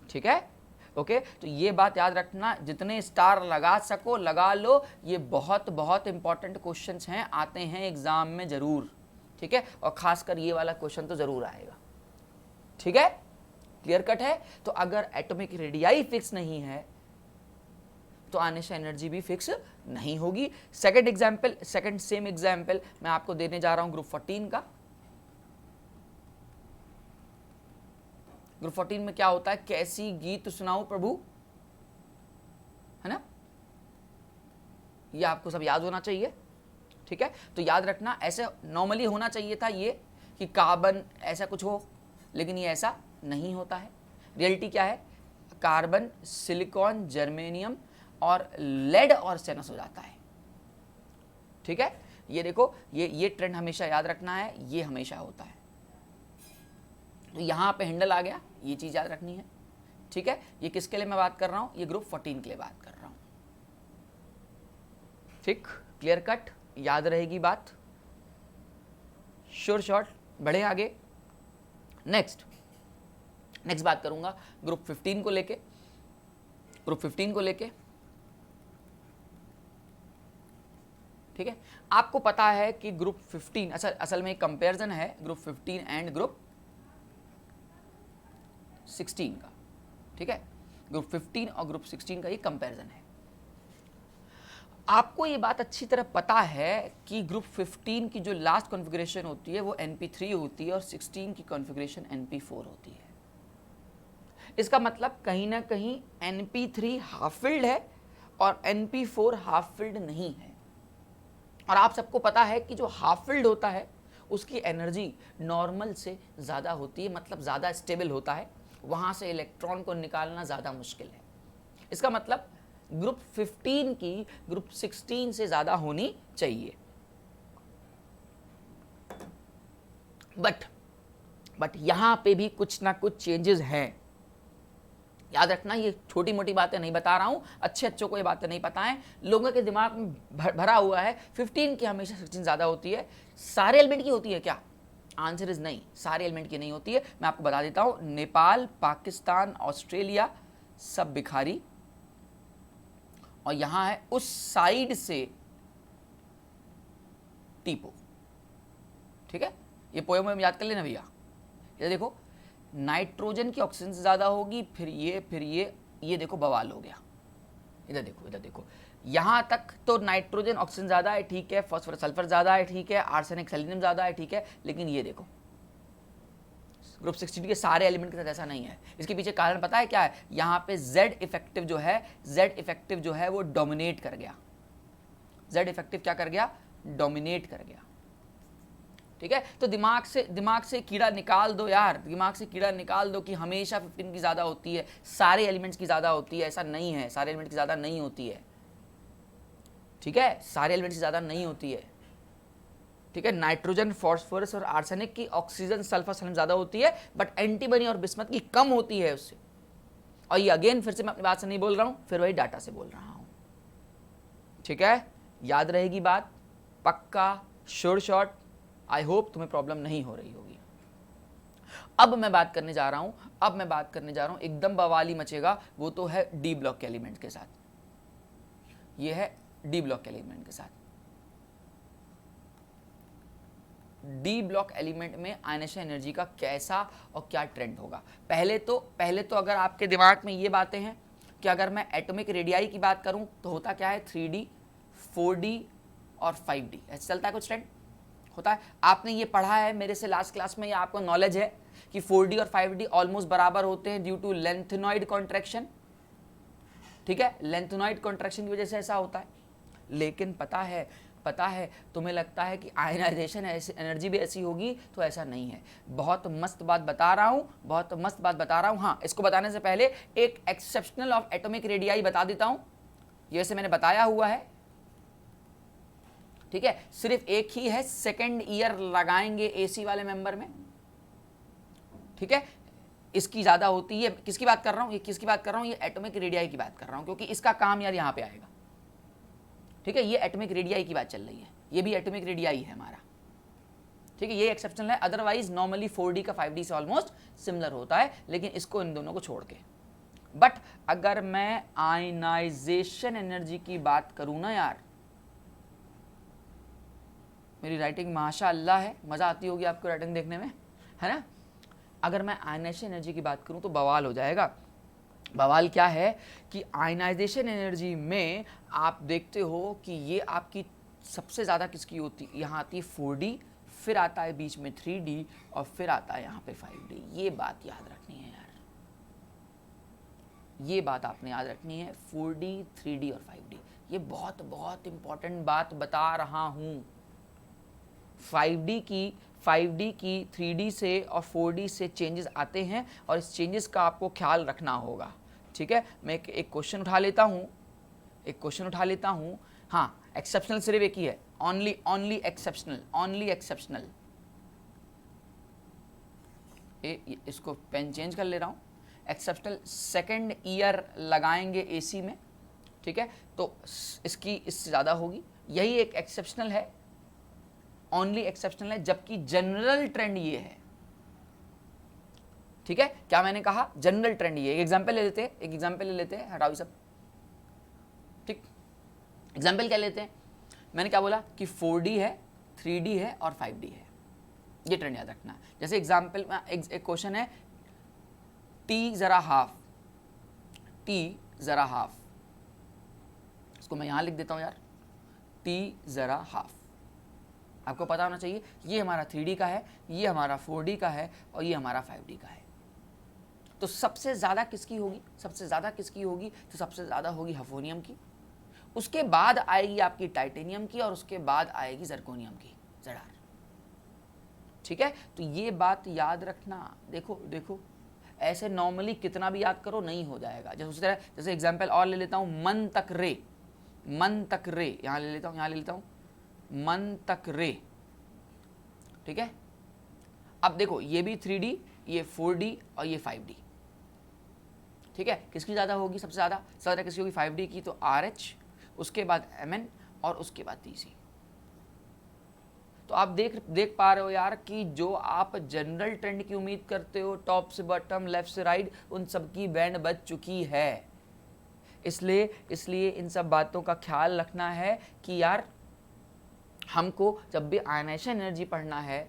ठीक है, ओके, तो ये बात याद रखना, जितने स्टार लगा सको लगा लो, ये बहुत बहुत इंपॉर्टेंट क्वेश्चंस हैं, आते हैं एग्जाम में ज़रूर। ठीक है, और खासकर ये वाला क्वेश्चन तो ज़रूर आएगा। ठीक है, क्लियर कट है। तो अगर एटॉमिक रेडियाई फिक्स नहीं है तो आयनेशन एनर्जी भी फिक्स नहीं होगी। सेकंड सेम एग्जाम्पल मैं आपको देने जा रहा हूं ग्रुप 14 का। ग्रुप 14 में क्या होता है, कैसी गीत सुनाऊं प्रभु, है ना, ये आपको सब याद होना चाहिए। ठीक है, तो याद रखना, ऐसे नॉर्मली होना चाहिए था ये कि कार्बन ऐसा कुछ हो, लेकिन ये ऐसा नहीं होता है। रियलिटी क्या है, कार्बन, सिलिकॉन, जर्मेनियम और लेड और स्टेनस हो जाता है। ठीक है, ये देखो, ये ट्रेंड हमेशा याद रखना है, ये हमेशा होता है। तो यहाँ पे हैंडल आ गया, ये चीज़ याद रखनी है। ठीक है, ये किसके लिए मैं बात कर रहा हूँ, ये ग्रुप 14 के लिए बात कर रहा हूँ। ठीक, क्लियर कट, याद रहेगी बात। Sure shot. बढ़े आगे। नेक्स्ट बात करूंगा ग्रुप 15 को लेके। ग्रुप 15 को लेके ठीक है, आपको पता है कि ग्रुप 15 असल में एक कंपैरिजन है ग्रुप 15 एंड ग्रुप 16 का। ठीक है, ग्रुप 15 और ग्रुप 16 का ये कंपैरिजन है। आपको ये बात अच्छी तरह पता है कि ग्रुप 15 की जो लास्ट कॉन्फ़िगरेशन होती है वो NP3 होती है और 16 की कॉन्फ़िगरेशन NP4 होती है। इसका मतलब कहीं ना कहीं NP3 हाफ फिल्ड है और NP4 हाफ फिल्ड नहीं है। और आप सबको पता है कि जो हाफ फिल्ड होता है उसकी एनर्जी नॉर्मल से ज़्यादा होती है, मतलब ज़्यादा स्टेबल होता है, वहाँ से इलेक्ट्रॉन को निकालना ज़्यादा मुश्किल है। इसका मतलब ग्रुप 15 की ग्रुप 16 से ज़्यादा होनी चाहिए। बट यहाँ पे भी कुछ ना कुछ चेंजेस हैं। याद रखना, ये छोटी मोटी बातें नहीं बता रहा हूँ, अच्छों को ये बातें नहीं पता है। लोगों के दिमाग में भरा हुआ है 15 की हमेशा 16 ज़्यादा होती है। सारे एलिमेंट की होती है क्या? आंसर इज नहीं, सारे एलिमेंट की नहीं होती है। मैं आपको बता देता हूँ, नेपाल, पाकिस्तान, ऑस्ट्रेलिया सब भिखारी, और यहाँ है उस साइड से टीपो। ठीक है, ये पोएम याद कर लेना भैया। ये देखो, नाइट्रोजन की ऑक्सीजन से ज़्यादा होगी, फिर ये देखो बवाल हो गया। इधर देखो, यहाँ तक तो नाइट्रोजन ऑक्सीजन ज़्यादा है, ठीक है, फॉस्फोरस सल्फर ज़्यादा है, ठीक है, आर्सेनिक सेलेनियम ज़्यादा है, ठीक है, लेकिन ये देखो ग्रुप 16 के सारे एलिमेंट के साथ ऐसा नहीं है। इसके पीछे कारण पता है क्या है? यहाँ पे Z इफेक्टिव जो है वो डोमिनेट कर गया। Z इफेक्टिव क्या कर गया? डोमिनेट कर गया। ठीक है, तो दिमाग से कीड़ा निकाल दो यार, दिमाग से कीड़ा निकाल दो कि हमेशा 15 की ज़्यादा होती है, सारे एलिमेंट्स की ज़्यादा होती है। ऐसा नहीं है, सारे एलिमेंट की ज़्यादा नहीं होती है। ठीक है, सारे एलिमेंट्स की ज़्यादा नहीं होती है। ठीक है, नाइट्रोजन, फॉस्फोरस और आर्सेनिक की ऑक्सीजन, सल्फर, सेलेनियम ज़्यादा होती है, बट एंटीमनी और बिस्मथ की कम होती है उससे। और ये अगेन फिर से मैं अपनी बात से नहीं बोल रहा हूँ, फिर वही डाटा से बोल रहा हूँ। ठीक है, याद रहेगी बात, पक्का, श्योर शॉट। आई होप तुम्हें प्रॉब्लम नहीं हो रही होगी। अब मैं बात करने जा रहा हूं, एकदम बवाली मचेगा, वो तो है डी ब्लॉक के एलिमेंट के साथ। ये है डी ब्लॉक एलिमेंट के साथ। डी ब्लॉक एलिमेंट में आयनेशन एनर्जी का कैसा और क्या ट्रेंड होगा। पहले तो अगर आपके दिमाग में ये बातें हैं कि अगर मैं एटॉमिक रेडियाई की बात करूं तो होता क्या है, 3D, 4D और 5D ऐसे चलता है कुछ ट्रेंड होता है। आपने ये पढ़ा है मेरे से लास्ट क्लास में, या आपको नॉलेज है कि 4D और 5D ऑलमोस्ट बराबर होते हैं ड्यू टू लेंथेनॉइड कॉन्ट्रैक्शन। ठीक है, लेंथेनॉइड कॉन्ट्रैक्शन की वजह से ऐसा होता है। लेकिन पता है तुम्हें लगता है कि आयनाइजेशन एनर्जी भी ऐसी होगी, तो ऐसा नहीं है। बहुत मस्त बात बता रहा हूं। हाँ, इसको बताने से पहले एक एक्सेप्शनल ऑफ एटॉमिक रेडियाई बता देता हूं। ये वैसे मैंने बताया हुआ है, ठीक है, सिर्फ एक ही है, सेकेंड ईयर लगाएंगे एसी वाले मेंबर में। ठीक है, इसकी ज्यादा होती है। किसकी बात कर रहा हूं? ये एटॉमिक रेडियाई की बात कर रहा हूं, क्योंकि इसका काम यार यहां पे आएगा। ठीक है, ये एटॉमिक रेडियाई की बात चल रही है, ये भी एटॉमिक रेडियाई है हमारा। ठीक है, ये एक्सेप्शनल है, अदरवाइज नॉर्मली 4D का 5D से ऑलमोस्ट सिमिलर होता है, लेकिन इसको इन दोनों को छोड़ के। बट अगर मैं आयनाइजेशन एनर्जी की बात करूं ना यार, मेरी राइटिंग माशाअल्लाह है, मज़ा आती होगी आपको राइटिंग देखने में, है ना। अगर मैं आयनाइजेशन एनर्जी की बात करूं तो बवाल हो जाएगा। बवाल क्या है कि आयनाइजेशन एनर्जी में आप देखते हो कि ये आपकी सबसे ज़्यादा किसकी होती है, यहाँ आती है 4D, फिर आता है बीच में 3D और फिर आता है यहाँ पे 5D। ये बात याद रखनी है यार, ये बात आपने याद रखनी है, 4D, 3D और 5D। ये बहुत बहुत इंपॉर्टेंट बात बता रहा हूँ। 5D की 3D से और 4D से चेंजेस आते हैं, और इस चेंजेस का आपको ख्याल रखना होगा। ठीक है, मैं एक क्वेश्चन उठा लेता हूँ। हाँ, एक्सेप्शनल सिर्फ एक ही है, ओनली एक्सेप्शनल। इसको पेन चेंज कर ले रहा हूँ। एक्सेप्शनल सेकेंड ईयर लगाएंगे एसी में, ठीक है, तो इसकी इससे ज़्यादा होगी। यही एक एक्सेप्शनल है, ओनली एक्सेप्शनल है, जबकि जनरल ट्रेंड ये है। ठीक है, क्या मैंने कहा, जनरल ट्रेंड ये। एक एग्जांपल ले लेते हैं, एक एग्जांपल ले लेते हैं, हटाओ सब। ठीक, एग्जांपल क्या लेते हैं, मैंने क्या बोला कि 4D है, 3D है और 5D है, ये ट्रेंड याद रखना है। जैसे एग्जांपल में एक क्वेश्चन है, टी जरा हाफ, टी जरा हाफ, इसको मैं यहां लिख देता हूं यार, टी जरा हाफ। आपको पता होना चाहिए ये हमारा 3D का है, ये हमारा 4D का है और ये हमारा 5D का है। तो सबसे ज़्यादा किसकी होगी, सबसे ज़्यादा किसकी होगी, तो सबसे ज़्यादा होगी हफोनियम की, उसके बाद आएगी आपकी टाइटेनियम की और उसके बाद आएगी जर्कोनियम की, ZR। ठीक है, तो ये बात याद रखना। देखो देखो, ऐसे नॉर्मली कितना भी याद करो नहीं हो जाएगा। जैसे उसी तरह, जैसे एग्जाम्पल और ले लेता हूँ, मन तक रे, मन तक रे, यहाँ ले लेता हूँ, यहाँ ले लेता हूँ, मन तक रे। ठीक है, अब देखो ये भी 3D, ये 4D और ये 5D। ठीक है, किसकी ज़्यादा होगी, सबसे ज़्यादा किसकी होगी, 5D की, तो RH, उसके बाद MN और उसके बाद TC। तो आप देख पा रहे हो यार कि जो आप जनरल ट्रेंड की उम्मीद करते हो, टॉप से बॉटम, लेफ्ट से राइट, उन सब की बैंड बज चुकी है। इसलिए इन सब बातों का ख्याल रखना है कि यार हमको जब भी आयनाइजेशन एनर्जी पढ़ना है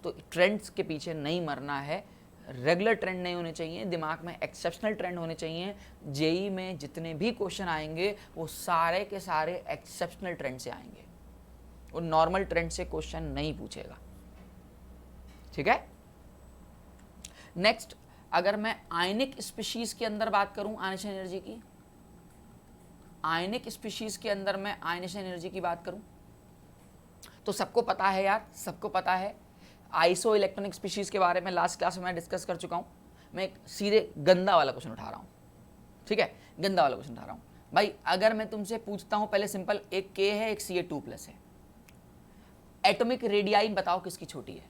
तो ट्रेंड्स के पीछे नहीं मरना है, रेगुलर ट्रेंड नहीं होने चाहिए, दिमाग में एक्सेप्शनल ट्रेंड होने चाहिए। जेई में जितने भी क्वेश्चन आएंगे वो सारे के सारे एक्सेप्शनल ट्रेंड से आएंगे, वो नॉर्मल ट्रेंड से क्वेश्चन नहीं पूछेगा। ठीक है, नेक्स्ट, अगर मैं आयनिक स्पीशीज के अंदर बात करूं आयनाइजेशन एनर्जी की, आयनिक स्पीशीज के अंदर मैं आयनाइजेशन एनर्जी की बात करूं तो सबको पता है यार, सबको पता है आइसो इलेक्ट्रॉनिक स्पीशीज के बारे में लास्ट क्लास में मैं डिस्कस कर चुका हूं। मैं एक सीधे गंदा वाला क्वेश्चन उठा रहा हूं। ठीक है, गंदा वाला क्वेश्चन उठा रहा हूं भाई। अगर मैं तुमसे पूछता हूं, पहले सिंपल, एक K है, एक Ca2+ है, एटॉमिक रेडियाई बताओ किसकी छोटी है,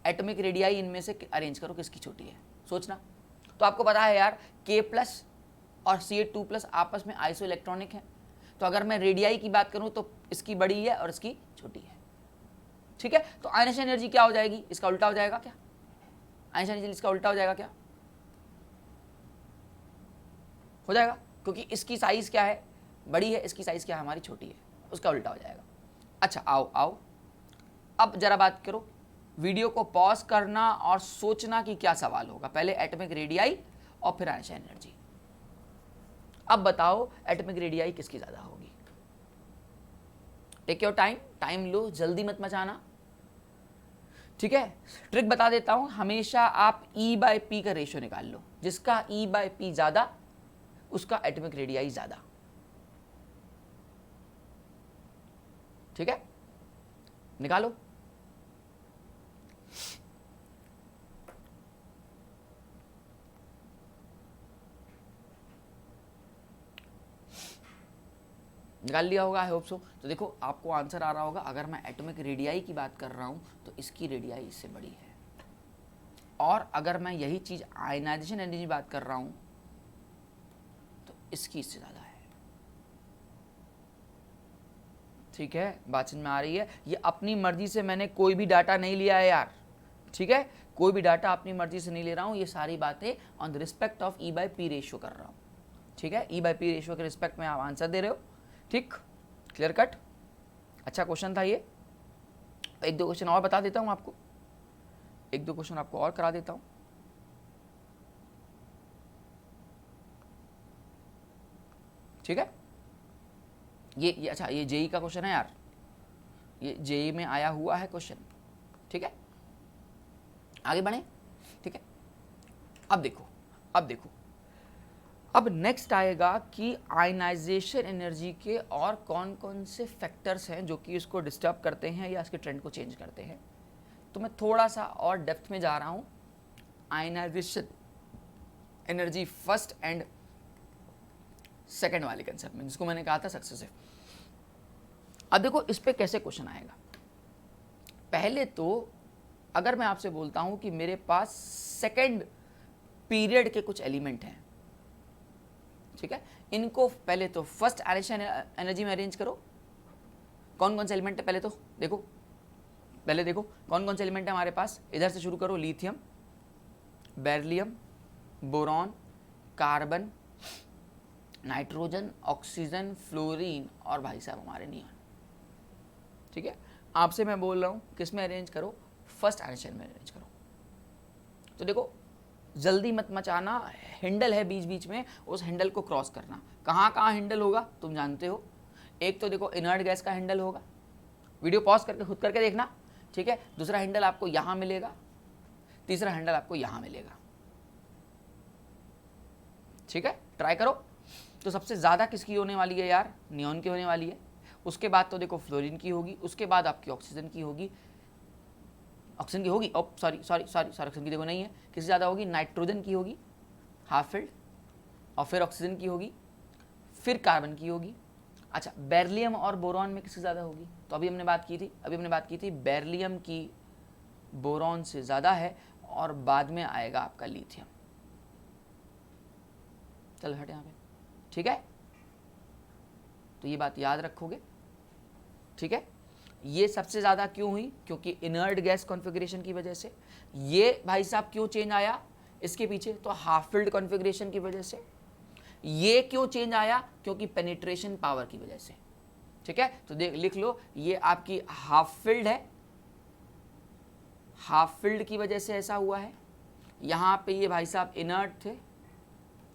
एटॉमिक रेडियाई इनमें से अरेंज करो किसकी छोटी है, सोचना। तो आपको पता है यार K+ और Ca2+ आपस में आइसो इलेक्ट्रॉनिक है, तो अगर मैं रेडियाई की बात करूं तो इसकी बड़ी है और इसकी छोटी है। ठीक है, तो आयनाइजेशन एनर्जी क्या हो जाएगी, इसका उल्टा हो जाएगा क्या, आयनाइजेशन एनर्जी इसका उल्टा हो जाएगा क्या, हो जाएगा, क्योंकि इसकी साइज क्या है, बड़ी है, इसकी साइज क्या है, हमारी छोटी है, उसका उल्टा हो जाएगा। अच्छा आओ अब जरा बात करो, वीडियो को पॉज करना और सोचना कि क्या सवाल होगा। पहले एटॉमिक रेडियाई और फिर आयनाइजेशन एनर्जी। अब बताओ एटॉमिक रेडियाई किसकी ज्यादा होगी। टेक योर टाइम, टाइम लो, जल्दी मत मचाना। ठीक है, ट्रिक बता देता हूं, हमेशा आप E/P का रेशियो निकाल लो, जिसका E/P ज्यादा उसका एटॉमिक रेडियाई ज्यादा। ठीक है, निकालो। निकाल लिया होगा, आई होप सो। तो देखो आपको आंसर आ रहा होगा, अगर मैं एटॉमिक रेडियाई की बात कर रहा हूं तो इसकी रेडियाई इससे बड़ी है, और अगर मैं यही चीज आयनाइजेशन एनर्जी की बात कर रहा हूं तो इसकी इससे ज्यादा है। ठीक है, बात समझ में आ रही है। ये अपनी मर्जी से मैंने कोई भी डाटा नहीं लिया है यार। ठीक है, कोई भी डाटा अपनी मर्जी से नहीं ले रहा हूं, ये सारी बातें on the respect of E/P ratio कर रहा हूं। ठीक है, E/P रेशियो के रिस्पेक्ट में आप आंसर दे रहे हो। ठीक, क्लियर कट, अच्छा क्वेश्चन था ये। एक दो क्वेश्चन और बता देता हूं आपको, एक दो क्वेश्चन आपको और करा देता हूं। ठीक है, ये अच्छा, ये जेई का क्वेश्चन है यार, ये जेई में आया हुआ है क्वेश्चन। ठीक है, आगे बढ़े। ठीक है, अब देखो अब नेक्स्ट आएगा कि आयनाइजेशन एनर्जी के और कौन कौन से फैक्टर्स हैं जो कि इसको डिस्टर्ब करते हैं या इसके ट्रेंड को चेंज करते हैं। तो मैं थोड़ा सा और डेप्थ में जा रहा हूं ionization energy first and second वाले कंसेप्ट में, जिसको मैंने कहा था सक्सेसिव। अब देखो इस पे कैसे क्वेश्चन आएगा। पहले तो अगर मैं आपसे बोलता हूं कि मेरे पास सेकेंड पीरियड के कुछ एलिमेंट हैं, ठीक है, इनको पहले तो फर्स्ट आयनाइजेशन एनर्जी में अरेंज करो। कौन कौन से एलिमेंट है पहले तो देखो, पहले देखो कौन कौन से एलिमेंट है हमारे पास, इधर से शुरू करो, lithium, beryllium, boron, carbon, nitrogen, oxygen, fluorine और भाई साहब हमारे नियॉन। ठीक है, आपसे मैं बोल रहा हूं किस में अरेंज करो, फर्स्ट आयन में अरेंज करो। तो देखो जल्दी मत मचाना, हैंडल है बीच बीच में, उस हैंडल को क्रॉस करना। कहाँ कहाँ हैंडल होगा तुम जानते हो, एक तो देखो इनर्ट गैस का हैंडल होगा, वीडियो पॉज करके खुद करके देखना, ठीक है। दूसरा हैंडल आपको यहां मिलेगा, तीसरा हैंडल आपको यहां मिलेगा, ठीक है, ट्राई करो। तो सबसे ज्यादा किसकी होने वाली है यार, नियॉन की होने वाली है। उसके बाद तो देखो फ्लोरीन की होगी, उसके बाद आपकी ऑक्सीजन की होगी, ऑक्सीजन की होगी, सॉरी ऑक्सीजन की देखो नहीं है, किससे ज़्यादा होगी, नाइट्रोजन की होगी हाफ फिल्ड, और फिर ऑक्सीजन की होगी, फिर कार्बन की होगी। अच्छा, बेरिलियम और बोरॉन में किससे ज़्यादा होगी, तो अभी हमने बात की थी बेरिलियम की बोरॉन से ज़्यादा है, और बाद में आएगा आपका लिथियम। चल हट यहाँ पे, ठीक है, तो ये बात याद रखोगे, ठीक है। ये सबसे ज़्यादा क्यों हुई, क्योंकि इनर्ट गैस कॉन्फ़िगरेशन की वजह से। ये भाई साहब क्यों चेंज आया इसके पीछे, तो हाफ फिल्ड कॉन्फ़िगरेशन की वजह से। ये क्यों चेंज आया, क्योंकि पेनिट्रेशन पावर की वजह से, ठीक है। तो देख लिख लो, ये आपकी हाफ फिल्ड है, हाफ फिल्ड की वजह से ऐसा हुआ है। यहाँ पे ये भाई साहब इनर्ट थे,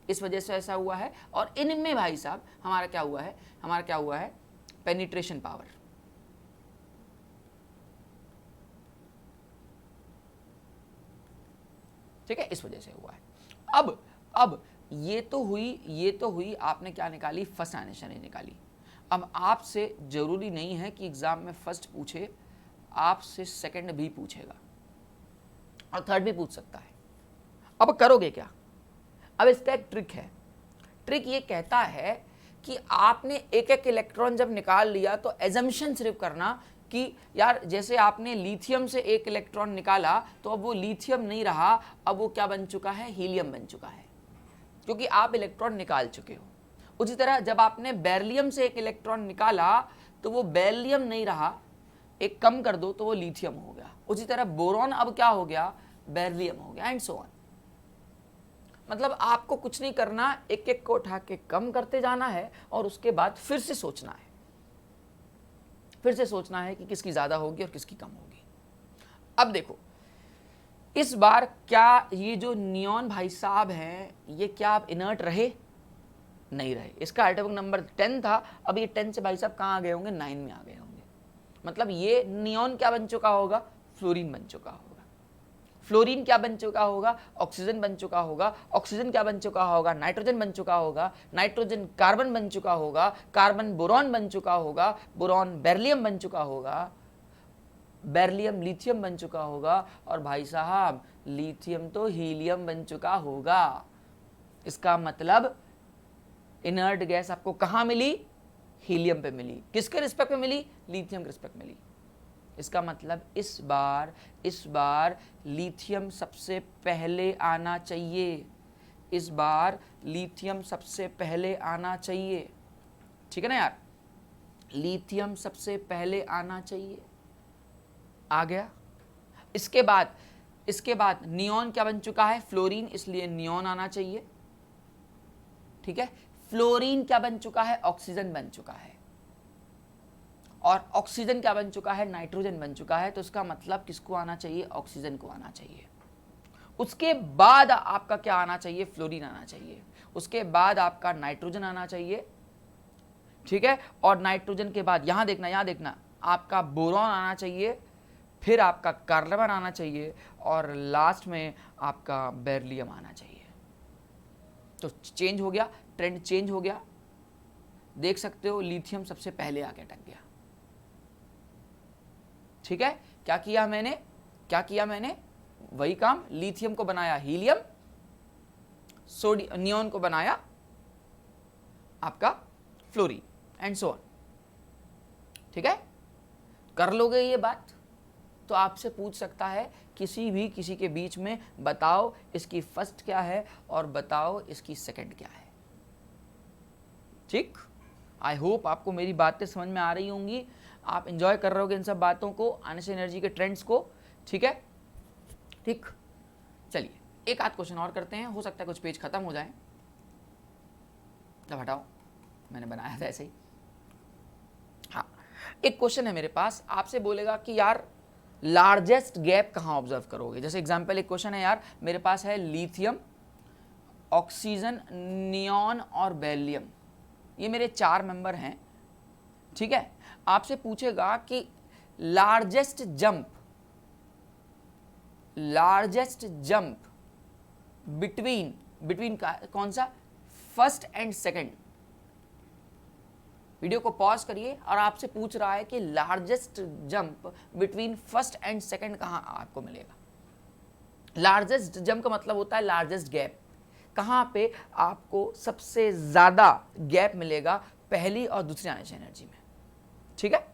इस वजह से ऐसा हुआ है। और इनमें भाई साहब हमारा क्या हुआ है, पेनिट्रेशन पावर। ठीक है, इस वजह से हुआ है। अब ये तो हुई आपने क्या निकाली, फर्स्ट आयनेशन निकाली। अब आपसे जरूरी नहीं है कि एग्जाम में फर्स्ट पूछे, आपसे सेकंड भी पूछेगा और थर्ड भी पूछ सकता है। अब करोगे क्या, अब इसका एक ट्रिक है। ट्रिक ये कहता है कि आपने एक एक इलेक्ट्रॉन जब निकाल लिया तो एजम्पशन सिर्फ करना कि यार जैसे आपने लिथियम से एक इलेक्ट्रॉन निकाला तो अब वो लिथियम नहीं रहा, अब वो क्या बन चुका है, हीलियम बन चुका है, क्योंकि आप इलेक्ट्रॉन निकाल चुके हो। उसी तरह जब आपने बेरिलियम से एक इलेक्ट्रॉन निकाला तो वो बेरिलियम नहीं रहा, एक कम कर दो तो वो लिथियम हो गया। उसी तरह बोरॉन अब क्या हो गया, बेरिलियम हो गया, एंड सो ऑन। मतलब आपको कुछ नहीं करना, एक एक को उठा के कम करते जाना है और उसके बाद फिर से सोचना है कि किसकी ज्यादा होगी और किसकी कम होगी। अब देखो इस बार क्या ये जो नियॉन भाई साहब हैं, ये क्या आप इनर्ट रहे, नहीं रहे। इसका एटॉमिक नंबर 10 था, अब ये 10 से भाई साहब कहाँ आ गए होंगे, 9 में आ गए होंगे। मतलब ये नियॉन क्या बन चुका होगा, फ्लोरीन बन चुका होगा। फ्लोरीन क्या बन चुका होगा, ऑक्सीजन बन चुका होगा। ऑक्सीजन क्या बन चुका होगा, नाइट्रोजन बन चुका होगा। नाइट्रोजन कार्बन बन चुका होगा। कार्बन बोरॉन बन चुका होगा। बोरॉन बेरिलियम बन चुका होगा। बेरिलियम लिथियम बन चुका होगा। और भाई साहब लिथियम तो हीलियम बन चुका होगा। इसका मतलब इनर्ट गैस आपको कहां मिली, हीलियम पे मिली। किसके रिस्पेक्ट में मिली, लिथियम के रिस्पेक्ट में मिली। इसका मतलब इस बार लिथियम सबसे पहले आना चाहिए। इस बार लिथियम सबसे पहले आना चाहिए, ठीक है ना यार, लिथियम सबसे पहले आना चाहिए। आ गया। इसके बाद नियॉन क्या बन चुका है, फ्लोरीन, इसलिए नियॉन आना चाहिए, ठीक है। फ्लोरीन क्या बन चुका है, ऑक्सीजन बन चुका है। और ऑक्सीजन क्या बन चुका है, नाइट्रोजन बन चुका है। तो इसका मतलब किसको आना चाहिए, ऑक्सीजन को आना चाहिए। उसके बाद आपका क्या आना चाहिए, फ्लोरीन आना चाहिए। उसके बाद आपका नाइट्रोजन आना चाहिए, ठीक है। और नाइट्रोजन के बाद यहां देखना आपका बोरॉन आना चाहिए, फिर आपका कार्बन आना चाहिए, और लास्ट में आपका बेरिलियम आना चाहिए। तो चेंज हो गया, ट्रेंड चेंज हो गया। देख सकते हो लिथियम सबसे पहले आके अटक गया, ठीक है। क्या किया मैंने, वही काम, लिथियम को बनाया हीलियम, नियॉन को बनाया आपका फ्लोरीन, एंड सो ऑन, ठीक है। कर लोगे ये बात तो आपसे पूछ सकता है किसी के बीच में, बताओ इसकी फर्स्ट क्या है और बताओ इसकी सेकंड क्या है, ठीक। आई होप आपको मेरी बातें समझ में आ रही होंगी। आप इंजॉय कर रहे होगे इन सब बातों को, आयनिश एनर्जी के ट्रेंड्स को, ठीक है। ठीक, चलिए एक आध क्वेश्चन और करते हैं, हो सकता है कुछ पेज खत्म हो जाए। जब हटाओ, मैंने बनाया था ऐसे ही। हाँ, एक क्वेश्चन है मेरे पास, आपसे बोलेगा कि यार लार्जेस्ट गैप कहाँ ऑब्जर्व करोगे। जैसे एग्जांपल एक क्वेश्चन है यार, मेरे पास है लिथियम, ऑक्सीजन, नियॉन और बेरिलियम, ये मेरे 4 मेंबर हैं, ठीक है। आपसे पूछेगा कि लार्जेस्ट जंप बिटवीन कौन सा, फर्स्ट एंड सेकंड। वीडियो को पॉज करिए, और आपसे पूछ रहा है कि largest jump between first and second कहां आपको मिलेगा। लार्जेस्ट जंप का मतलब होता है लार्जेस्ट गैप, कहां पे आपको सबसे ज्यादा गैप मिलेगा पहली और दूसरी आयनिश एनर्जी में, ठीक है।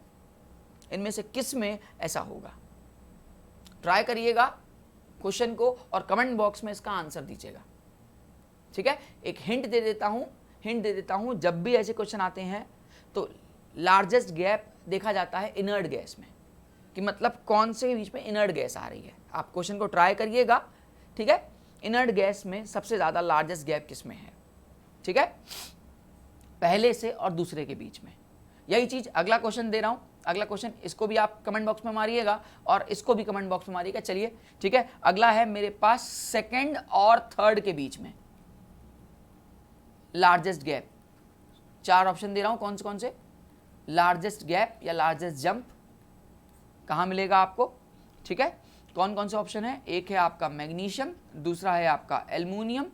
इनमें से किस में ऐसा होगा, ट्राई करिएगा क्वेश्चन को और कमेंट बॉक्स में इसका आंसर दीजिएगा, ठीक है। एक हिंट दे देता हूं, जब भी ऐसे क्वेश्चन आते हैं तो लार्जेस्ट गैप देखा जाता है इनर्ट गैस में, कि मतलब कौन से बीच में इनर्ट गैस आ रही है। आप क्वेश्चन को ट्राई करिएगा, ठीक है। इनर्ट गैस में सबसे ज्यादा लार्जेस्ट गैप किस में है, ठीक है, पहले से और दूसरे के बीच में। यही चीज अगला क्वेश्चन दे रहा हूं, अगला क्वेश्चन, इसको भी आप कमेंट बॉक्स में मारिएगा और इसको भी कमेंट बॉक्स में मारिएगा। चलिए ठीक है, अगला है मेरे पास सेकंड और थर्ड के बीच में लार्जेस्ट गैप। 4 ऑप्शन दे रहा हूं, कौन से लार्जेस्ट गैप या लार्जेस्ट जंप कहां मिलेगा आपको, ठीक है। कौन से ऑप्शन है, एक है आपका मैग्नीशियम, दूसरा है आपका एल्युमिनियम,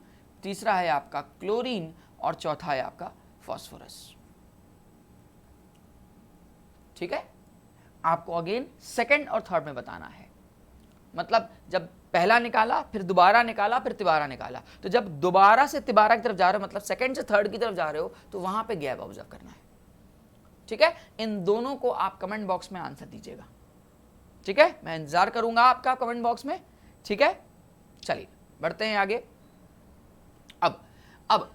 तीसरा है आपका क्लोरीन और चौथा है आपका फास्फोरस, ठीक है। आपको अगेन सेकंड और थर्ड में बताना है, मतलब जब पहला निकाला फिर दोबारा निकाला फिर तिबारा निकाला, तो जब दोबारा से तिबारा की तरफ जा रहे हो, मतलब सेकंड से थर्ड की तरफ जा रहे हो, तो वहां पे गैप ऑब्जर्व करना है, ठीक है। इन दोनों को आप कमेंट बॉक्स में आंसर दीजिएगा, ठीक है। मैं इंतजार करूंगा आपका कमेंट बॉक्स में, ठीक है। चलिए बढ़ते हैं आगे। अब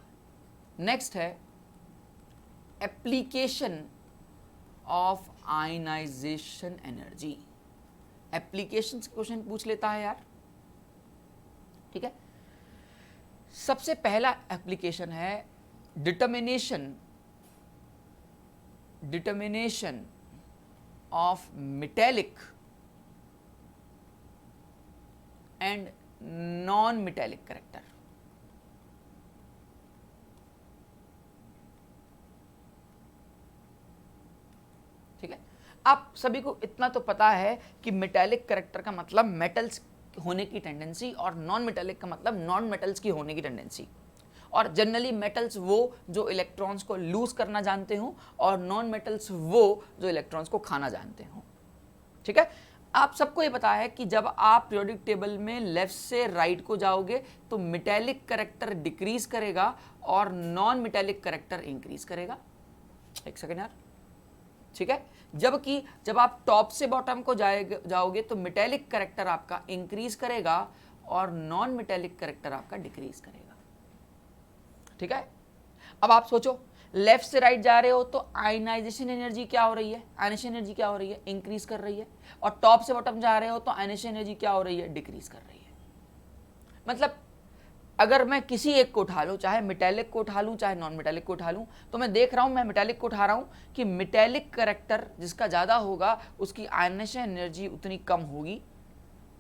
नेक्स्ट है application of ionization energy. Application question पूछ लेता है यार, ठीक है। सबसे पहला एप्लीकेशन है determination of metallic and non metallic character. ठीक है, आप सभी को इतना तो पता है कि मेटेलिक कैरेक्टर का मतलब मेटल्स होने की टेंडेंसी और नॉन मेटेलिक का मतलब नॉन मेटल्स की होने की टेंडेंसी। और जनरली मेटल्स वो जो इलेक्ट्रॉन्स को लूज करना जानते हो और नॉन मेटल्स वो जो इलेक्ट्रॉन्स को खाना जानते हो, ठीक है। आप सबको ये पता है कि जब आप पीरियोडिक टेबल में लेफ्ट से राइट को जाओगे तो मेटेलिक कैरेक्टर डिक्रीज करेगा और नॉन मेटेलिक कैरेक्टर इंक्रीज करेगा। एक सेकेंड यार, ठीक है। जबकि जब आप टॉप से बॉटम को जाओगे तो मेटेलिक कैरेक्टर आपका इंक्रीज करेगा और नॉन मेटेलिक कैरेक्टर आपका डिक्रीज करेगा, ठीक है। अब आप सोचो, लेफ्ट से राइट जा रहे हो तो आयनाइजेशन एनर्जी क्या हो रही है, आयनाइजेशन एनर्जी क्या हो रही है, इंक्रीज कर रही है। और टॉप से बॉटम जा रहे हो तो आयनाइजेशन एनर्जी क्या हो रही है, डिक्रीज कर रही है। मतलब अगर मैं किसी एक को उठा लूं, चाहे मेटेलिक को उठा लूं चाहे नॉन मेटेलिक को उठा लूं, तो मैं देख रहा हूं, मैं मेटेलिक को उठा रहा हूं कि मेटेलिक कैरेक्टर जिसका ज्यादा होगा उसकी आयनाइजेशन एनर्जी उतनी कम होगी।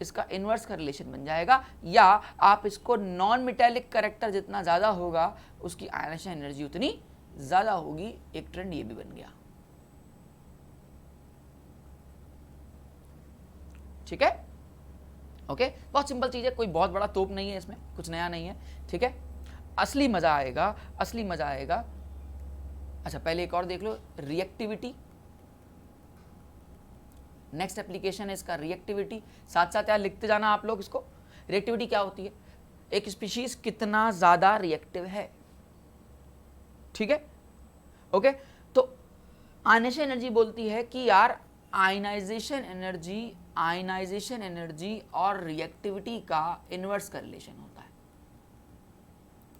इसका इनवर्स का रिलेशन बन जाएगा। या आप इसको नॉन मेटेलिक कैरेक्टर जितना ज्यादा होगा उसकी आयनाइजेशन एनर्जी उतनी ज्यादा होगी। एक ट्रेंड ये भी बन गया, ठीक है। ओके, बहुत सिंपल चीज है, कोई बहुत बड़ा तोप नहीं है, इसमें कुछ नया नहीं है, ठीक है। असली मजा आएगा, असली मजा आएगा। अच्छा पहले एक और देख लो, रिएक्टिविटी। नेक्स्ट एप्लीकेशन है इसका रिएक्टिविटी। साथ साथ यार लिखते जाना आप लोग इसको। रिएक्टिविटी क्या होती है, एक स्पीशीज कितना ज्यादा रिएक्टिव है, ठीक है। ओके, तो आयनाइजेशन एनर्जी बोलती है कि यार आयनाइजेशन एनर्जी और रिएक्टिविटी का इनवर्स का रिलेशन होता है।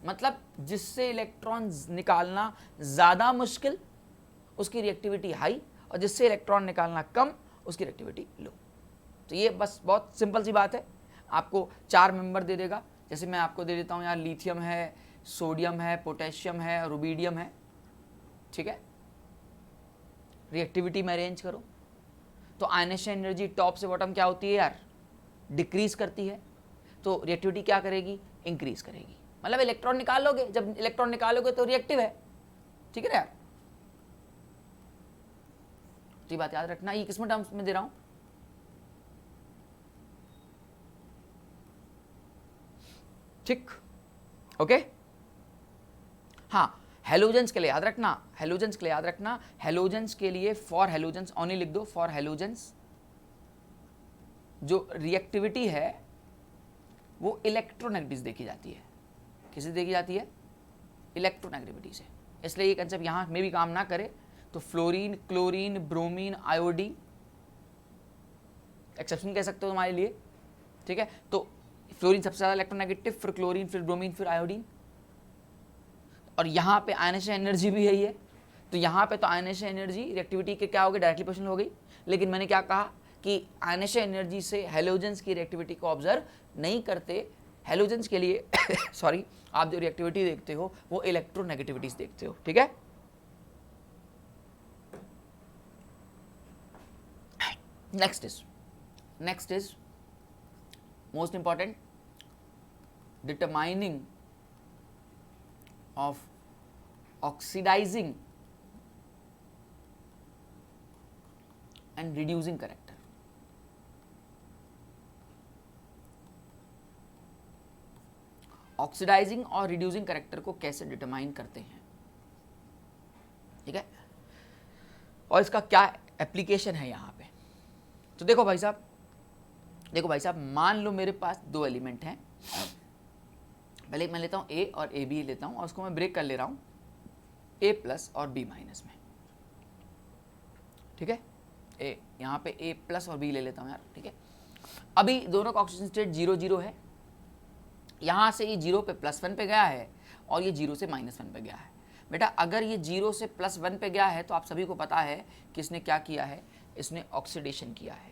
मतलब जिससे इलेक्ट्रॉन निकालना ज्यादा मुश्किल उसकी रिएक्टिविटी हाई, और जिससे इलेक्ट्रॉन निकालना कम उसकी रिएक्टिविटी लो। तो ये बस बहुत सिंपल सी बात है, आपको 4 मेंबर दे देगा। जैसे मैं आपको दे देता हूँ यार, लिथियम है, सोडियम है, पोटेशियम है, रुबिडियम है, ठीक है। रिएक्टिविटी में अरेंज करो तो आयनेशन एनर्जी टॉप से बॉटम क्या होती है यार, डिक्रीज करती है, तो रिएक्टिविटी क्या करेगी, इंक्रीज करेगी। मतलब इलेक्ट्रॉन निकाल लोगे, जब इलेक्ट्रॉन निकालोगे तो रिएक्टिव है, ठीक है ना यार। तो ये बात याद रखना, ये किसमें टर्म्स में दे रहा हूं, ठीक, ओके। हाँ, हेलोजेंस के लिए याद रखना, हेलोजेंस के लिए याद रखना, हेलोजेंस के लिए फॉर हेलोजेंस ओनली लिख दो, फॉर हेलोजेंस जो रिएक्टिविटी है वो इलेक्ट्रोनेगेटिव देखी जाती है। किससे देखी जाती है, इलेक्ट्रोनेगेटिविटी से। इसलिए ये कंसेप्ट यहां में भी काम ना करे तो fluorine, chlorine, bromine, iodine exception कह सकते हो तुम्हारे लिए, ठीक है। तो फ्लोरीन सबसे ज्यादा इलेक्ट्रोनेगेटिव, फिर क्लोरीन, फिर ब्रोमीन, फिर आयोडीन। और यहाँ पे आयनेशन एनर्जी भी यही है, तो यहाँ पे तो आयनेशन एनर्जी रिएक्टिविटी के क्या हो गई, डायरेक्टली प्रोपोर्शनल हो गई। लेकिन मैंने क्या कहा कि आयनेशन एनर्जी से हेलोजेंस की रिएक्टिविटी को ऑब्जर्व नहीं करते। हेलोजेंस के लिए सॉरी, आप जो रिएक्टिविटी देखते हो वो इलेक्ट्रोनेगेटिविटीज देखते हो, ठीक है। Next is most important, determining of oxidizing and reducing character। Oxidizing और रिड्यूसिंग कैरेक्टर को कैसे डिटरमाइन करते हैं, ठीक है, और इसका क्या एप्लीकेशन है यहाँ पे। तो देखो भाई साहब, मान लो मेरे पास 2 एलिमेंट हैं, पहले मैं लेता हूँ ए और ए बी लेता हूँ और उसको मैं ब्रेक कर ले रहा हूँ ए प्लस और बी माइनस में, ठीक है। ए यहाँ पे ए प्लस और बी ले लेता हूँ यार, ठीक है। अभी दोनों का ऑक्सीजन स्टेट 0-0 है, यहाँ से ये 0 पे +1 पे गया है और ये 0 से -1 पे गया है। बेटा अगर ये 0 से +1 पे गया है तो आप सभी को पता है कि इसने क्या किया है, इसने ऑक्सीडेशन किया है,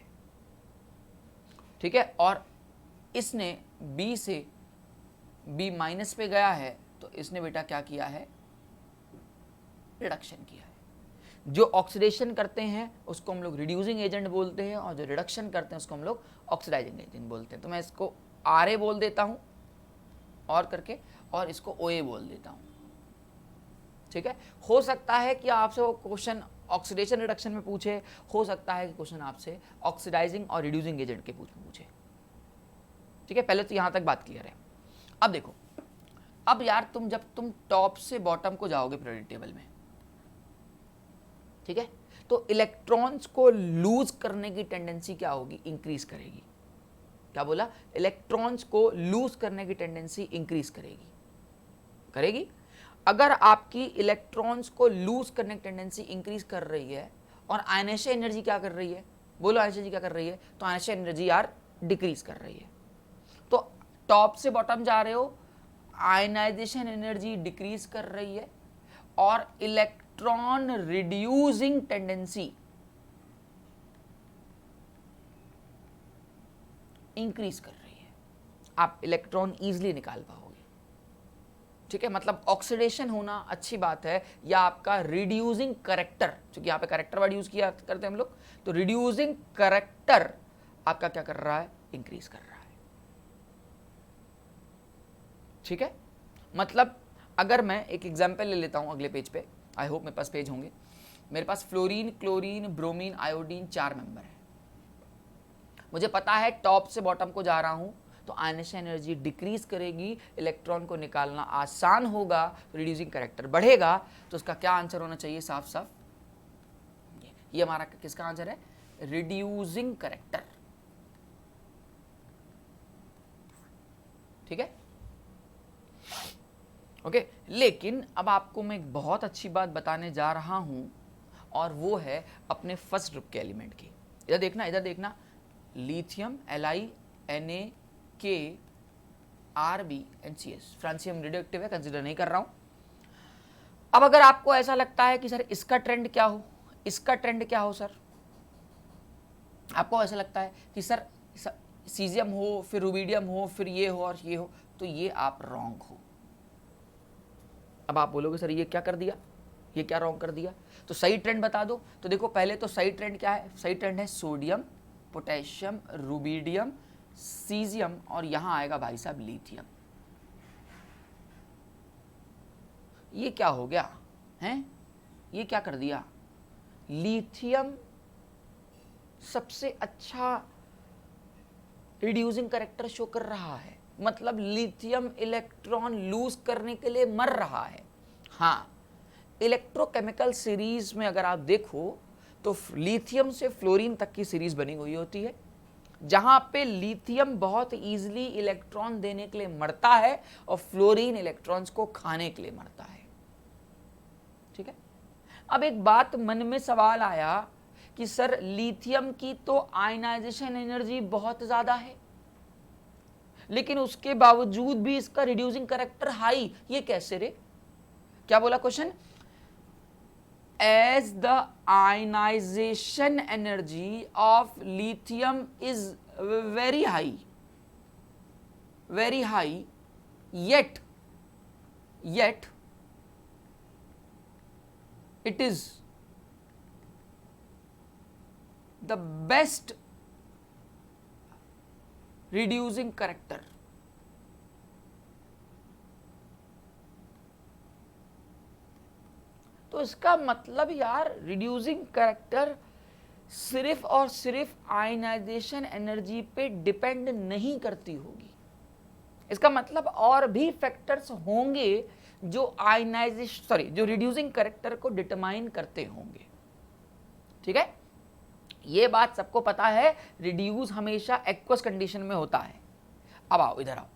ठीक है। और इसने बी से बी माइनस पे गया है तो इसने बेटा क्या किया है, रिडक्शन किया है। जो ऑक्सीडेशन करते हैं उसको हम लोग रिड्यूसिंग एजेंट बोलते हैं और जो रिडक्शन करते हैं उसको हम लोग ऑक्सीडाइजिंग एजेंट बोलते हैं। तो मैं इसको आर ए बोल देता हूं और करके, और इसको ओ ए बोल देता हूं, ठीक है। हो सकता है कि आपसे वो क्वेश्चन ऑक्सीडेशन रिडक्शन में पूछे, हो सकता है कि क्वेश्चन आपसे ऑक्सीडाइजिंग और रिड्यूसिंग एजेंट के पूछे, ठीक है। पहले तो यहां तक बात क्लियर है। अब देखो, अब यार जब तुम टॉप से बॉटम को जाओगे पीरियोडिक टेबल में, ठीक है, तो इलेक्ट्रॉन्स को लूज करने की टेंडेंसी क्या होगी, इंक्रीज करेगी। क्या बोला, इलेक्ट्रॉन्स को लूज करने की टेंडेंसी इंक्रीज करेगी। अगर आपकी इलेक्ट्रॉन्स को लूज करने की टेंडेंसी इंक्रीज कर रही है और आयनेशन एनर्जी क्या कर रही है, बोलो आयनेशन एनर्जी क्या कर रही है, तो आयनेशन एनर्जी यार डिक्रीज कर रही है। तो टॉप से बॉटम जा रहे हो, आयनाइजेशन एनर्जी डिक्रीज कर रही है और इलेक्ट्रॉन रिड्यूसिंग टेंडेंसी इंक्रीज कर रही है। आप इलेक्ट्रॉन इजीली निकाल पाओगे, ठीक है। मतलब ऑक्सीडेशन होना अच्छी बात है, या आपका रिड्यूसिंग कैरेक्टर, क्योंकि यहाँ पे कैरेक्टर वर्ड यूज किया करते हैं हम लोग, तो रिड्यूसिंग कैरेक्टर आपका क्या कर रहा है, इंक्रीज कर रहा है, ठीक है। मतलब अगर मैं एक एग्जांपल ले लेता हूं अगले पेज पे, आई होप मेरे पास पेज होंगे। मेरे पास fluorine, chlorine, bromine, iodine 4 member है। मुझे पता है टॉप से बॉटम को जा रहा हूं तो आयनेशन एनर्जी डिक्रीज करेगी, इलेक्ट्रॉन को निकालना आसान होगा, रिड्यूसिंग कैरेक्टर बढ़ेगा। तो उसका क्या आंसर होना चाहिए, साफ साफ ये हमारा किसका आंसर है, रिड्यूसिंग कैरेक्टर, ठीक है, ओके। लेकिन अब आपको मैं एक बहुत अच्छी बात बताने जा रहा हूं और वो है अपने फर्स्ट ग्रुप के एलिमेंट की। इधर देखना, lithium Li Na K Rb NCS, francium radioactive है, कंसीडर नहीं कर रहा हूं। अब अगर आपको ऐसा लगता है कि सर इसका ट्रेंड क्या हो, इसका ट्रेंड क्या हो सर? आपको ऐसा लगता है कि सर सीजियम हो, फिर रुबिडियम हो, फिर ये हो और ये हो, तो ये आप रॉन्ग हो। अब आप बोलोगे सर ये क्या कर दिया, ये क्या रॉन्ग कर दिया? तो सही ट्रेंड बता दो। तो देखो पहले तो सही ट्रेंड क्या है? सही ट्रेंड है सोडियम, पोटेशियम, रुबिडियम, सीजियम और यहां आएगा भाई साहब लिथियम। ये क्या हो गया हैं? ये क्या कर दिया? लिथियम सबसे अच्छा रिड्यूसिंग कैरेक्टर शो कर रहा है, मतलब लिथियम इलेक्ट्रॉन लूज करने के लिए मर रहा है। हाँ, इलेक्ट्रोकेमिकल सीरीज में अगर आप देखो तो लिथियम से फ्लोरीन तक की सीरीज बनी हुई होती है, जहां पे लिथियम बहुत इजीली इलेक्ट्रॉन देने के लिए मरता है और फ्लोरीन इलेक्ट्रॉन्स को खाने के लिए मरता है। ठीक है, अब एक बात मन में सवाल आया कि सर लिथियम की तो आयनाइजेशन एनर्जी बहुत ज्यादा है, लेकिन उसके बावजूद भी इसका रिड्यूसिंग कैरेक्टर हाई, ये कैसे रे? क्या बोला question? as the ionization energy of lithium is very high, yet it is the best reducing character. तो इसका मतलब यार रिड्यूसिंग कैरेक्टर सिर्फ और सिर्फ आयनाइजेशन एनर्जी पे डिपेंड नहीं करती होगी। इसका मतलब और भी फैक्टर्स होंगे जो जो रिड्यूसिंग कैरेक्टर को डिटरमाइन करते होंगे। ठीक है, ये बात सबको पता है, रिड्यूस हमेशा एक्वस कंडीशन में होता है। अब आओ इधर आओ,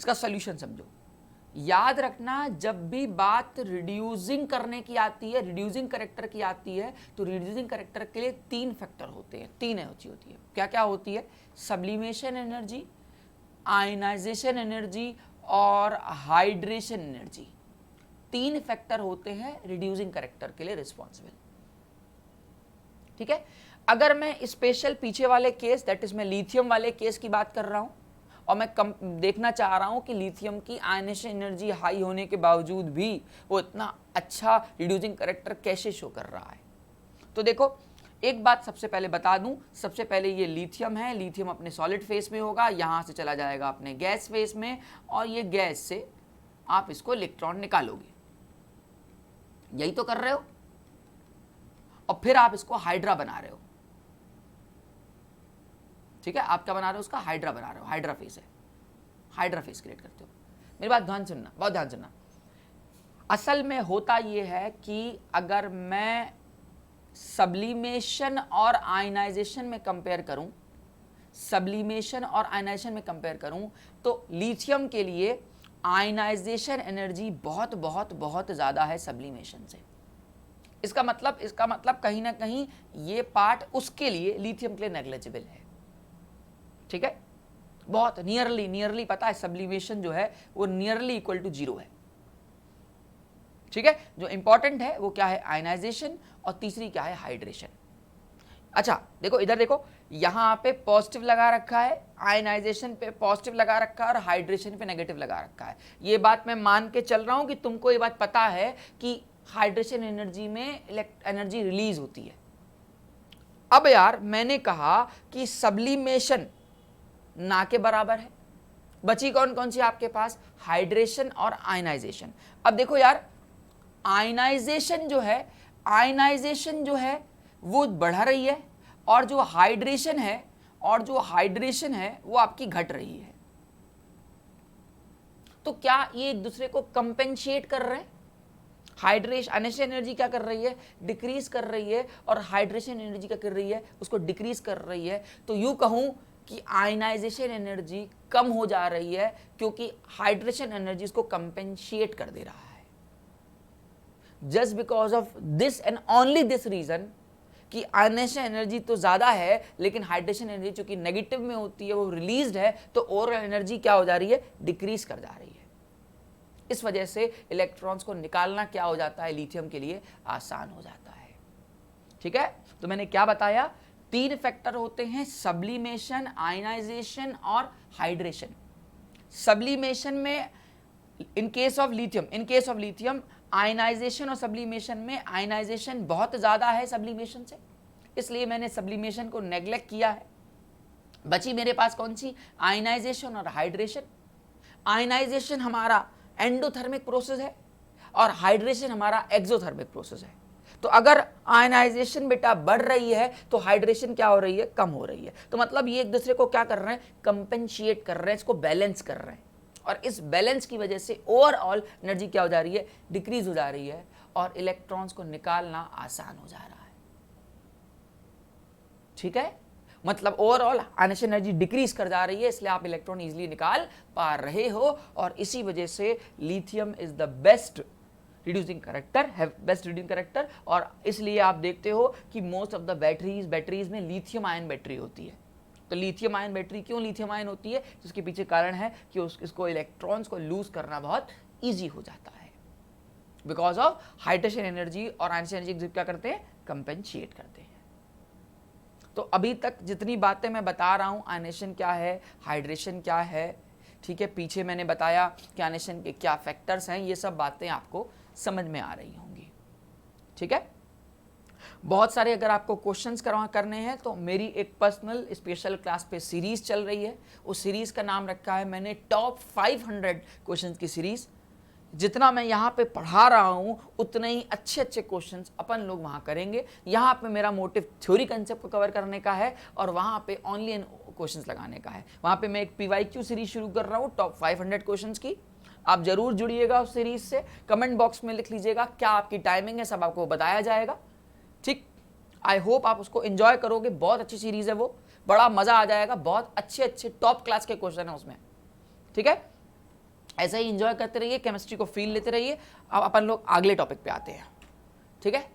इसका सॉल्यूशन समझो। याद रखना, जब भी बात रिड्यूसिंग करने की आती है, रिड्यूसिंग कैरेक्टर की आती है, तो रिड्यूसिंग कैरेक्टर के लिए तीन फैक्टर होते हैं, तीन एनर्जी होती है। क्या क्या होती है? सब्लिमेशन एनर्जी, आयनाइजेशन एनर्जी और हाइड्रेशन एनर्जी। तीन फैक्टर होते हैं रिड्यूसिंग कैरेक्टर के लिए रिस्पॉन्सिबल। ठीक है, अगर मैं स्पेशल पीछे वाले केस, दैट इज मैं लिथियम वाले केस की बात कर रहा हूं और मैं देखना चाह रहा हूं कि लिथियम की आयनाइजेशन एनर्जी हाई होने के बावजूद भी वो इतना अच्छा रिड्यूसिंग कैरेक्टर कैसे शो कर रहा है। तो देखो, एक बात सबसे पहले बता दूं, सबसे पहले ये लिथियम है, लिथियम अपने सॉलिड फेस में होगा, यहां से चला जाएगा अपने गैस फेस में और ये गैस से आप इसको इलेक्ट्रॉन निकालोगे, यही तो कर रहे हो, और फिर आप इसको हाइड्रा बना रहे हो। ठीक है, आप क्या बना रहे हो? उसका हाइड्रा बना रहे हो, हाइड्रा फेस है, हाइड्रा फेस क्रिएट करते हो। मेरी बात ध्यान सुनना, बहुत ध्यान सुनना। असल में होता यह है कि अगर मैं सब्लिमेशन और आयनाइजेशन में कंपेयर करूं, सब्लिमेशन और आयनाइजेशन में कंपेयर करूं, तो लिथियम के लिए आयनाइजेशन एनर्जी बहुत बहुत बहुत ज्यादा है सब्लिमेशन से। इसका मतलब कहीं ना कहीं ये पार्ट उसके लिए, लिथियम के लिए नेग्लिजिबल है। ठीक है, बहुत नियरली पता है, सब्लिमेशन जो है वो नियरली इक्वल टू 0 है। ठीक है, जो इंपॉर्टेंट है वो क्या है? आयनाइजेशन, और तीसरी क्या है? हाइड्रेशन। अच्छा देखो, इधर देखो, यहां पे पॉजिटिव लगा रखा है, आयनाइजेशन पे पॉजिटिव लगा रखा है और हाइड्रेशन पे नेगेटिव लगा रखा है। ये बात मैं मान के चल रहा हूं कि तुमको ये बात पता है कि हाइड्रेशन एनर्जी में एनर्जी रिलीज होती है। अब यार मैंने कहा कि सब्लिमेशन ना के बराबर है, बची कौन कौन सी आपके पास? हाइड्रेशन और आयनाइजेशन। अब देखो यार, आयनाइजेशन जो है वो बढ़ रही है, और जो हाइड्रेशन है वो आपकी घट रही है। तो क्या ये एक दूसरे को कंपेंसेट कर रहे हैं? आयनाइजेशन एनर्जी क्या कर रही है? डिक्रीज कर रही है, और हाइड्रेशन एनर्जी क्या कर रही है? उसको डिक्रीज कर रही है। तो यूं कहूं कि आयनाइजेशन एनर्जी कम हो जा रही है क्योंकि हाइड्रेशन एनर्जी उसको कंपेंसेट कर दे रहा है। Just because of this and only this reason कि आयनाइजेशन एनर्जी तो ज्यादा है, लेकिन हाइड्रेशन एनर्जी चूंकि नेगेटिव में होती है, वो रिलीज्ड है, तो ओवरऑल एनर्जी क्या हो जा रही है? डिक्रीज कर जा रही है। इस वजह से इलेक्ट्रॉन्स को निकालना क्या हो जाता है, लिथियम के लिए आसान हो जाता है। ठीक है, तो मैंने क्या बताया, 3 फैक्टर होते हैं, सब्लिमेशन, आयनाइजेशन और हाइड्रेशन। सब्लिमेशन में in case of lithium ionization और सब्लिमेशन में आयनाइजेशन बहुत ज़्यादा है सब्लिमेशन से, इसलिए मैंने सब्लिमेशन को नेग्लेक्ट किया है। बची मेरे पास कौन सी, आयनाइजेशन और हाइड्रेशन। आयनाइजेशन हमारा एंडोथर्मिक प्रोसेस है और हाइड्रेशन हमारा एक्सोथर्मिक प्रोसेस है। तो अगर आयनाइजेशन बेटा बढ़ रही है तो हाइड्रेशन क्या हो रही है, कम हो रही है। तो मतलब ये एक दूसरे को क्या कर रहे हैं, कंपेंशिएट कर रहे हैं, इसको बैलेंस कर रहे हैं, और इस बैलेंस की वजह से ओवरऑल एनर्जी क्या हो जा रही है, डिक्रीज हो जा रही है, और इलेक्ट्रॉन्स को निकालना आसान हो जा रहा है। ठीक है, मतलब ओवरऑल आयनेशन एनर्जी डिक्रीज कर जा रही है, इसलिए आप इलेक्ट्रॉन इजीली निकाल पा रहे हो, और इसी वजह से lithium is the best reducing character, और इसलिए आप देखते हो कि मोस्ट ऑफ द बैटरीज में लिथियम आयन बैटरी होती है। तो लिथियम आयन बैटरी क्यों लिथियम आयन होती है, जिसके पीछे कारण है कि इसको इलेक्ट्रॉन्स को लूज करना बहुत ईजी हो जाता है, बिकॉज ऑफ हाइड्रेशन एनर्जी, और आयनेशन एनर्जी क्या करते हैं, कंपेंशिएट करते हैं। तो अभी तक जितनी बातें मैं बता रहा हूं, आयनेशन क्या है, हाइड्रेशन क्या है, ठीक है, पीछे मैंने बताया कि आयनेशन के क्या फैक्टर्स हैं, ये सब बातें आपको समझ में आ रही होंगी। ठीक है, बहुत सारे अगर आपको क्वेश्चंस करने हैं तो मेरी एक पर्सनल स्पेशल क्लास पे सीरीज चल रही है, उस सीरीज का नाम रखा है मैंने टॉप 500 क्वेश्चंस की सीरीज। जितना मैं यहाँ पे पढ़ा रहा हूँ उतने ही अच्छे अच्छे क्वेश्चंस अपन लोग वहाँ करेंगे। यहाँ पे मेरा मोटिव थ्योरी कंसेप्ट को कवर करने का है और वहाँ पे ओनली एन क्वेश्चंस लगाने का है। वहाँ पे मैं एक PYQ सीरीज शुरू कर रहा हूँ टॉप 500 क्वेश्चंस की। आप जरूर जुड़िएगा उस सीरीज से, कमेंट बॉक्स में लिख लीजिएगा क्या आपकी टाइमिंग है, सब आपको बताया जाएगा। ठीक, आई होप आप उसको एंजॉय करोगे, बहुत अच्छी सीरीज है वो, बड़ा मजा आ जाएगा, बहुत अच्छे अच्छे टॉप क्लास के क्वेश्चन है उसमें। ठीक है, ऐसा ही एंजॉय करते रहिए, केमिस्ट्री को फील लेते रहिए। अब अपन लोग अगले टॉपिक पे आते हैं। ठीक है,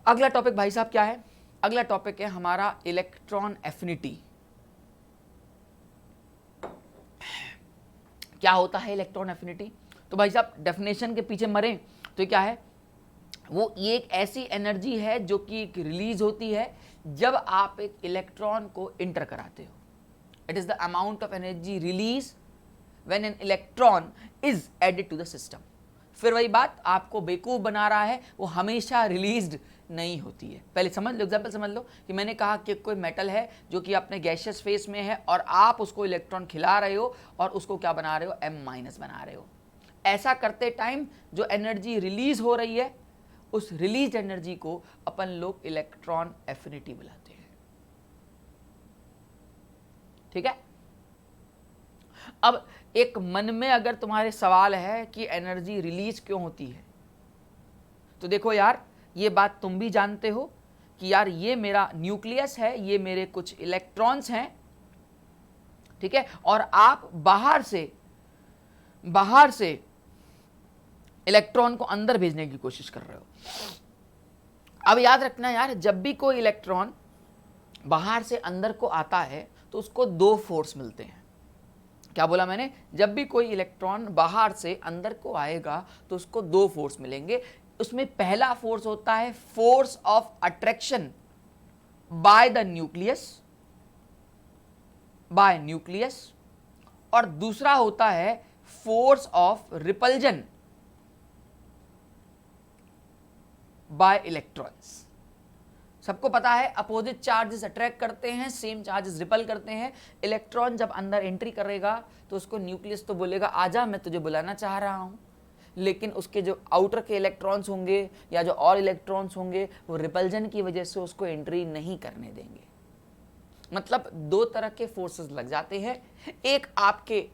अगला टॉपिक भाई साहब क्या है, अगला टॉपिक है हमारा इलेक्ट्रॉन एफिनिटी। क्या होता है इलेक्ट्रॉन एफिनिटी, तो भाई साहब डेफिनेशन के पीछे मरे तो ये क्या है, वो ये एक ऐसी एनर्जी है जो कि रिलीज होती है जब आप एक इलेक्ट्रॉन को इंटर कराते हो। It is the amount of energy release when an electron is added to the system. फिर वही बात, आपको बेवकूफ बना रहा है, वो हमेशा रिलीज्ड नहीं होती है। पहले समझ लो, एग्जांपल समझ लो कि मैंने कहा कि कोई मेटल है जो कि अपने गैसियस फेस में है और आप उसको इलेक्ट्रॉन खिला रहे हो और उसको क्या बना रहे हो, M- बना रहे हो। ऐसा करते टाइम जो एनर्जी रिलीज हो रही है उस रिलीज एनर्जी को अपन लोग इलेक्ट्रॉन एफिनिटी बुलाते हैं। ठीक है, अब एक मन में अगर तुम्हारे सवाल है कि एनर्जी रिलीज क्यों होती है, तो देखो यार, ये बात तुम भी जानते हो कि यार ये मेरा न्यूक्लियस है, ये मेरे कुछ इलेक्ट्रॉन्स हैं, ठीक है, और आप बाहर से इलेक्ट्रॉन को अंदर भेजने की कोशिश कर रहे हो। अब याद रखना यार, जब भी कोई इलेक्ट्रॉन बाहर से अंदर को आता है तो उसको 2 फोर्स मिलते हैं। क्या बोला मैंने, जब भी कोई इलेक्ट्रॉन बाहर से अंदर को आएगा तो उसको 2 फोर्स मिलेंगे। उसमें पहला फोर्स होता है force of attraction by the nucleus, और दूसरा होता है force of repulsion bye electrons. सबको पता है अपोजिट चार्जेस अट्रैक्ट करते हैं, सेम चार्जेस रिपल करते हैं। इलेक्ट्रॉन जब अंदर एंट्री करेगा तो उसको न्यूक्लियस तो बोलेगा आजा, मैं तुझे बुलाना चाह रहा हूं, लेकिन उसके जो आउटर के इलेक्ट्रॉन्स होंगे या जो और इलेक्ट्रॉन्स होंगे वो रिपल्जन की वजह से उसको एंट्री नहीं करने देंगे। मतलब 2 तरह के फोर्सेस लग जाते हैं, एक आपके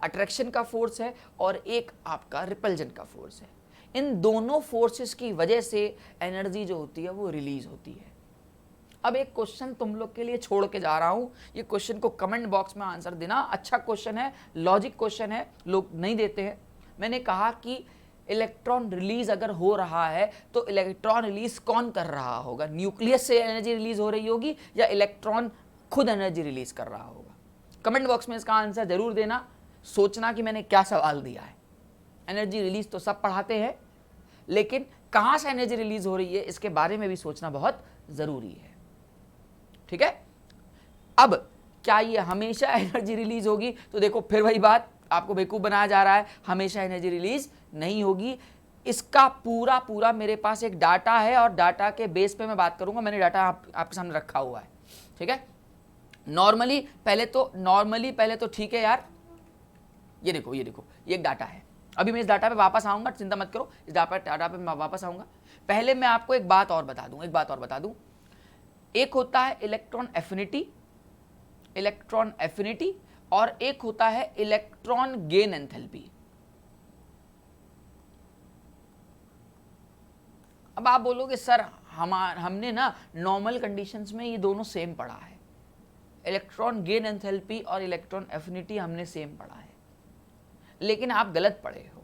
अट्रैक्शन का फोर्स है और एक आपका रिपल्जन का फोर्स है। इन दोनों फोर्सेस की वजह से एनर्जी जो होती है वो रिलीज होती है। अब एक क्वेश्चन तुम लोग के लिए छोड़ के जा रहा हूं, ये क्वेश्चन को कमेंट बॉक्स में आंसर देना। अच्छा क्वेश्चन है, लॉजिक क्वेश्चन है, लोग नहीं देते हैं। मैंने कहा कि इलेक्ट्रॉन रिलीज अगर हो रहा है तो इलेक्ट्रॉन रिलीज कौन कर रहा होगा, न्यूक्लियस से एनर्जी रिलीज हो रही होगी या इलेक्ट्रॉन खुद एनर्जी रिलीज कर रहा होगा। कमेंट बॉक्स में इसका आंसर जरूर देना, सोचना कि मैंने क्या सवाल दिया है। एनर्जी रिलीज तो सब पढ़ाते हैं, लेकिन कहां से एनर्जी रिलीज हो रही है इसके बारे में भी सोचना बहुत जरूरी है। ठीक है, अब क्या ये हमेशा एनर्जी रिलीज होगी? तो देखो फिर वही बात, आपको बेवकूफ बनाया जा रहा है, हमेशा एनर्जी रिलीज नहीं होगी। इसका पूरा पूरा मेरे पास एक डाटा है और डाटा के बेस पे मैं बात करूंगा। मैंने डाटा आपके सामने रखा हुआ है। ठीक है, नॉर्मली पहले तो ठीक है यार, ये देखो ये एक डाटा है। अभी मैं इस डाटा पे वापस आऊंगा, चिंता मत करो, इस डाटा पे मैं वापस आऊंगा। पहले मैं आपको एक बात और बता दूं, एक होता है इलेक्ट्रॉन एफिनिटी और एक होता है इलेक्ट्रॉन गेन एंथैल्पी। अब आप बोलोगे सर हमने ना नॉर्मल कंडीशंस में ये दोनों सेम पढ़ा है, इलेक्ट्रॉन गेन एंथैल्पी और इलेक्ट्रॉन एफिनिटी हमने सेम पढ़ा है, लेकिन आप गलत पढ़े हो।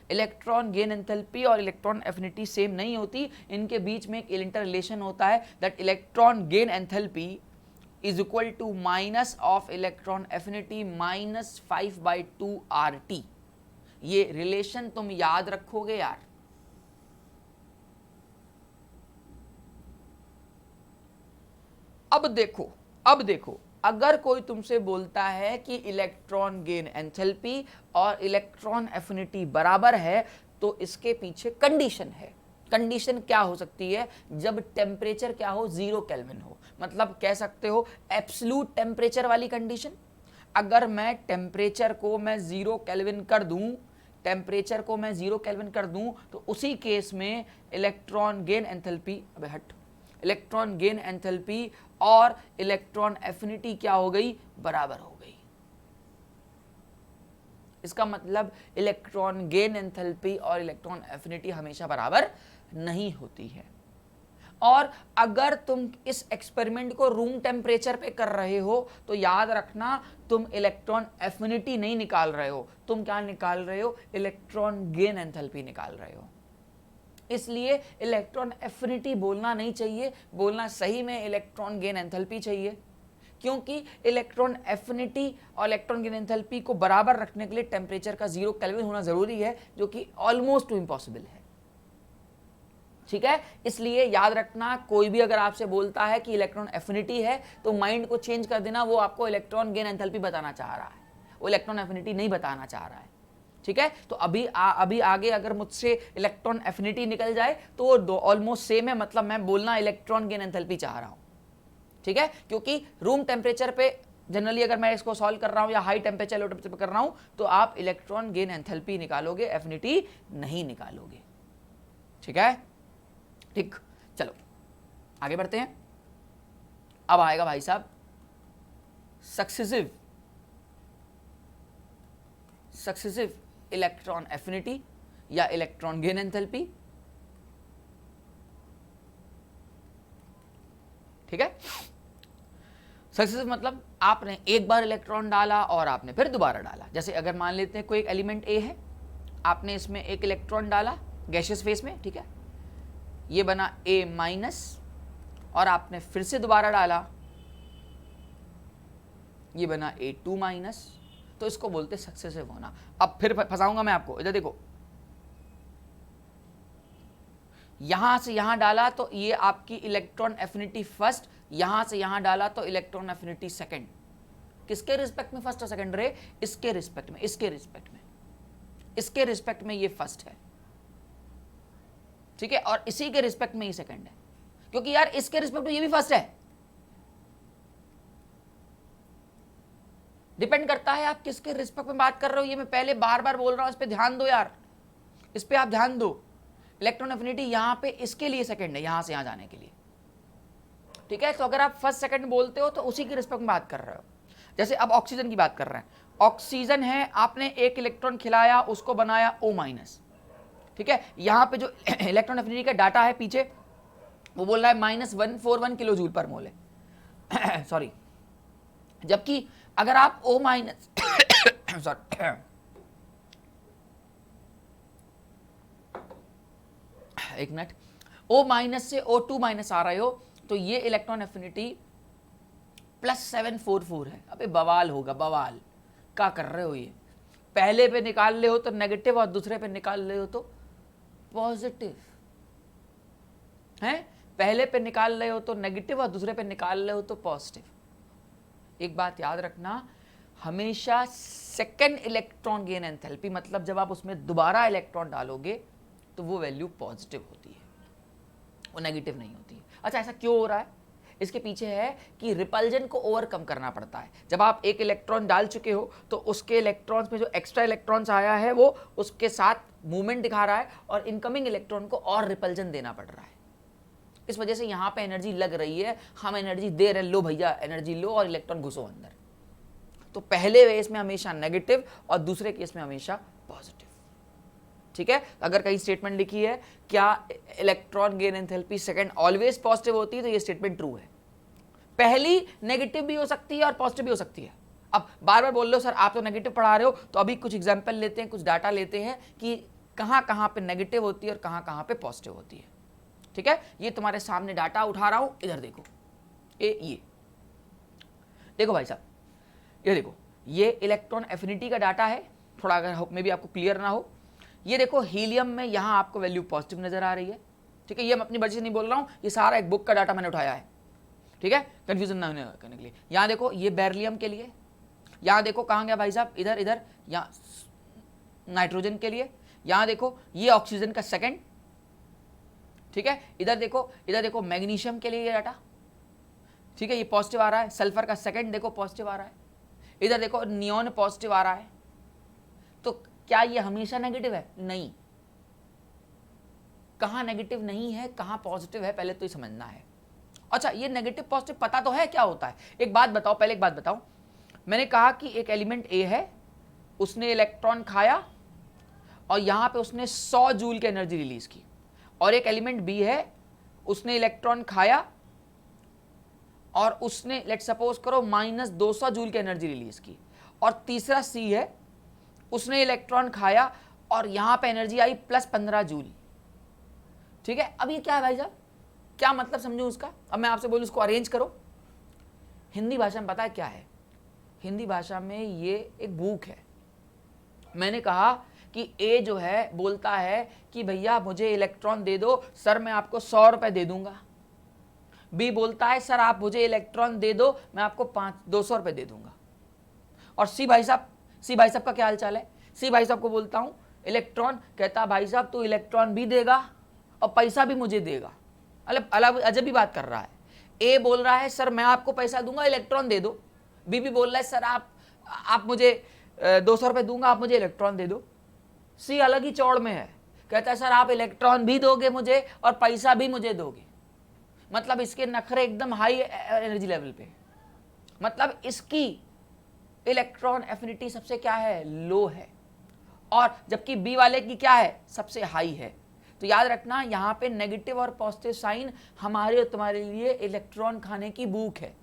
इलेक्ट्रॉन गेन एंथैल्पी और इलेक्ट्रॉन एफिनिटी सेम नहीं होती, इनके बीच में एक इंटर रिलेशन होता है, that electron gain enthalpy is equal to minus of electron affinity minus 5/2 RT। ये रिलेशन तुम याद रखोगे यार। अब देखो अगर कोई तुमसे बोलता है कि इलेक्ट्रॉन गेन एंथैल्पी और इलेक्ट्रॉन एफिनिटी बराबर है, तो इसके पीछे कंडीशन है। कंडीशन क्या हो सकती है? जब टेम्परेचर क्या हो, 0 केल्विन हो, मतलब कह सकते हो एब्सोल्यूट टेम्परेचर वाली कंडीशन। अगर मैं टेम्परेचर को मैं 0 केल्विन कर दूं, तो उसी केस में इलेक्ट्रॉन गेन एंथैल्पी और इलेक्ट्रॉन एफिनिटी क्या हो गई? बराबर हो गई। इसका मतलब इलेक्ट्रॉन गेन एंथैल्पी और इलेक्ट्रॉन एफिनिटी हमेशा बराबर नहीं होती है। और अगर तुम इस एक्सपेरिमेंट को रूम टेम्परेचर पे कर रहे हो, तो याद रखना तुम इलेक्ट्रॉन एफिनिटी नहीं निकाल रहे हो, तुम क्या निकाल रहे हो? इलेक्ट्रॉन गेन एंथैल्पी निकाल रहे हो। इसलिए इलेक्ट्रॉन एफिनिटी बोलना नहीं चाहिए, बोलना सही में इलेक्ट्रॉन गेन एंथैल्पी चाहिए, क्योंकि इलेक्ट्रॉन एफिनिटी और इलेक्ट्रॉन गेन एंथैल्पी को बराबर रखने के लिए टेम्परेचर का 0 केल्विन होना जरूरी है, जो कि ऑलमोस्ट इम्पॉसिबल है। ठीक है, इसलिए याद रखना, कोई भी अगर आपसे बोलता है कि इलेक्ट्रॉन एफिनिटी है, तो माइंड को चेंज कर देना, वो आपको इलेक्ट्रॉन गेन एंथैल्पी बताना चाह रहा है, वो इलेक्ट्रॉन एफिनिटी नहीं बताना चाह रहा है। ठीक है, तो अभी आगे अगर मुझसे इलेक्ट्रॉन एफिनिटी निकल जाए तो वो ऑलमोस्ट सेम है, मतलब मैं बोलना इलेक्ट्रॉन गेन एंथैल्पी चाह रहा हूं। ठीक है, क्योंकि रूम टेम्परेचर पे जनरली अगर मैं इसको सॉल्व कर रहा हूं या हाई टेम्परेचर लो टेम्परेचर पे कर रहा हूं, तो आप इलेक्ट्रॉन गेन एंथैल्पी निकालोगे, एफिनिटी नहीं निकालोगे। ठीक है, ठीक, चलो आगे बढ़ते हैं। अब आएगा भाई साहब सक्सेसिव इलेक्ट्रॉन एफिनिटी या इलेक्ट्रॉन गेन एंथैल्पी। ठीक है, सक्सेसिव मतलब आपने एक बार इलेक्ट्रॉन डाला और आपने फिर दोबारा डाला। जैसे अगर मान लेते हैं कोई एक एलिमेंट ए है, आपने इसमें एक इलेक्ट्रॉन डाला गैसियस फेस में, ठीक है, ये बना ए माइनस, और आपने फिर से दोबारा डाला, ये बना A2 माइनस, तो इसको बोलते सक्सेसिव होना। अब फिर फंसाऊंगा मैं आपको, इधर देखो, यहां से यहां डाला तो ये आपकी इलेक्ट्रॉन एफिनिटी फर्स्ट, यहां से यहां डाला तो इलेक्ट्रॉन एफिनिटी सेकंड। किसके रिस्पेक्ट में फर्स्ट और सेकंड रहे? इसके रिस्पेक्ट में, इसके रिस्पेक्ट में ये फर्स्ट है, ठीक है, और इसी के रिस्पेक्ट में ये सेकंड है, क्योंकि यार इसके रिस्पेक्ट में ये भी फर्स्ट है। डिपेंड करता है आप किसके रिस्पेक्ट में बात कर रहे हो, ये मैं पहले बार बार बोल रहा हूं, इस पे ध्यान दो यार, इस पे आप ध्यान दो। इलेक्ट्रॉन एफिनिटी यहां पे इसके लिए सेकंड है, यहां से यहां जाने के लिए, ठीक है। तो अगर आप फर्स्ट सेकंड बोलते हो तो उसी के रिस्पेक्ट में बात कर रहे हो। जैसे अब ऑक्सीजन की बात कर रहे हैं, ऑक्सीजन है, आपने एक इलेक्ट्रॉन खिलाया, उसको बनाया O माइनस, ठीक है। यहां पे जो इलेक्ट्रॉन एफिनिटी का डाटा है पीछे, वो बोल रहा है -141 किलो जूल पर मोल है सॉरी, जबकि अगर आप O माइनस सॉरी एक मिनट, O माइनस से O2 माइनस आ रहे हो, तो ये इलेक्ट्रॉन एफिनिटी +744 है। अबे बवाल होगा, बवाल क्या कर रहे हो ये, पहले पे निकाल ले हो तो नेगेटिव और दूसरे पे निकाल ले हो तो पॉजिटिव है। पहले पे निकाल रहे हो तो नेगेटिव और दूसरे पे निकाल रहे हो तो पॉजिटिव। एक बात याद रखना, हमेशा सेकेंड इलेक्ट्रॉन गेन एंथैल्पी मतलब जब आप उसमें दोबारा इलेक्ट्रॉन डालोगे तो वो वैल्यू पॉजिटिव होती है, वो नेगेटिव नहीं होती है। अच्छा, ऐसा क्यों हो रहा है? इसके पीछे है कि रिपल्जन को ओवरकम करना पड़ता है। जब आप एक इलेक्ट्रॉन डाल चुके हो तो उसके इलेक्ट्रॉन्स में जो एक्स्ट्रा इलेक्ट्रॉन्स आया है वो उसके साथ मूवमेंट दिखा रहा है और इनकमिंग इलेक्ट्रॉन को और रिपल्जन देना पड़ रहा है। इस वजह से यहाँ पे एनर्जी लग रही है, हम एनर्जी दे रहे, लो भैया एनर्जी लो और इलेक्ट्रॉन घुसो अंदर। तो पहले केस में हमेशा नेगेटिव और दूसरे केस में हमेशा पॉजिटिव। ठीक है, अगर कहीं स्टेटमेंट लिखी है क्या electron gain enthalpy second always positive होती है तो ये स्टेटमेंट ट्रू है। पहली नेगेटिव भी हो सकती है और पॉजिटिव भी हो सकती है। अब बार बार बोल लो सर आप तो नेगेटिव पढ़ा रहे हो, तो अभी कुछ एग्जांपल लेते हैं, कुछ डाटा लेते हैं कि कहां कहां पे नेगेटिव होती है और कहां कहां पे पॉजिटिव होती है। ठीक है, ये तुम्हारे सामने डाटा उठा रहा हूं, इधर देखो। ये देखो भाई साहब, ये देखो, ये इलेक्ट्रॉन एफिनिटी का डाटा है। थोड़ा अगर मे भी आपको क्लियर ना हो, ये देखो हीलियम में यहां आपको वैल्यू पॉजिटिव नजर आ रही है। ठीक है, ये मैं अपनी मर्जी से नहीं बोल रहा हूं, ये सारा एक बुक का डाटा मैंने उठाया है। ठीक है, कंफ्यूजन ना करने के लिए। यहां देखो ये बेरिलियम के लिए, यहां देखो कहां गया भाई साहब, इधर इधर, यहां नाइट्रोजन के लिए, यहां देखो ये ऑक्सीजन का सेकंड। ठीक है, इधर देखो मैग्नीशियम के लिए ये डाटा। ठीक है, ये पॉजिटिव आ रहा है। सल्फर का सेकंड देखो पॉजिटिव आ रहा है। इधर देखो नियॉन पॉजिटिव आ रहा है। तो क्या ये हमेशा नेगेटिव है? नहीं। कहां नेगेटिव नहीं है, कहां पॉजिटिव है, पहले तो ये समझना है। अच्छा, ये नेगेटिव पॉजिटिव पता तो है क्या होता है? एक बात बताओ, पहले एक बात बताओ। मैंने कहा कि एक एलिमेंट ए है, उसने इलेक्ट्रॉन खाया और यहां पे उसने 100 जूल की एनर्जी रिलीज की। और एक एलिमेंट बी है, उसने इलेक्ट्रॉन खाया और उसने लेट सपोज करो -200 जूल की एनर्जी रिलीज की। और तीसरा सी है, उसने इलेक्ट्रॉन खाया और यहां पे एनर्जी आई +15 जूल। ठीक है, अब ये क्या है भाई साहब, क्या मतलब समझूं उसका? अब मैं आपसे बोलूं उसको अरेंज करो। हिंदी भाषा में पता है क्या है? हिंदी भाषा में ये एक बुक है। मैंने कहा कि ए जो है बोलता है कि भैया मुझे इलेक्ट्रॉन दे दो सर, मैं आपको 100 रुपए दे दूंगा। बी बोलता है सर आप मुझे इलेक्ट्रॉन दे दो, मैं आपको 200 रुपए दे दूंगा। और सी भाई साहब का क्या हाल चाल है? सी भाई साहब को बोलता हूं इलेक्ट्रॉन, कहता भाई साहब तू इलेक्ट्रॉन भी देगा और पैसा भी मुझे देगा। अलग अजब ही बात कर रहा है। ए बोल रहा है सर मैं आपको पैसा दूंगा, इलेक्ट्रॉन दे दो। बी भी बोल रहा है सर आप मुझे 200 रुपए दूंगा, आप मुझे इलेक्ट्रॉन दे दो। सी अलग ही चौड़ में है, कहता है सर आप इलेक्ट्रॉन भी दोगे मुझे और पैसा भी मुझे दोगे। मतलब इसके नखरे एकदम हाई एनर्जी लेवल पे, मतलब इसकी इलेक्ट्रॉन एफिनिटी सबसे क्या है, लो है, और जबकि बी वाले की क्या है, सबसे हाई है। तो याद रखना यहां पे नेगेटिव और पॉजिटिव साइन हमारे और तुम्हारे लिए इलेक्ट्रॉन खाने की बुक है।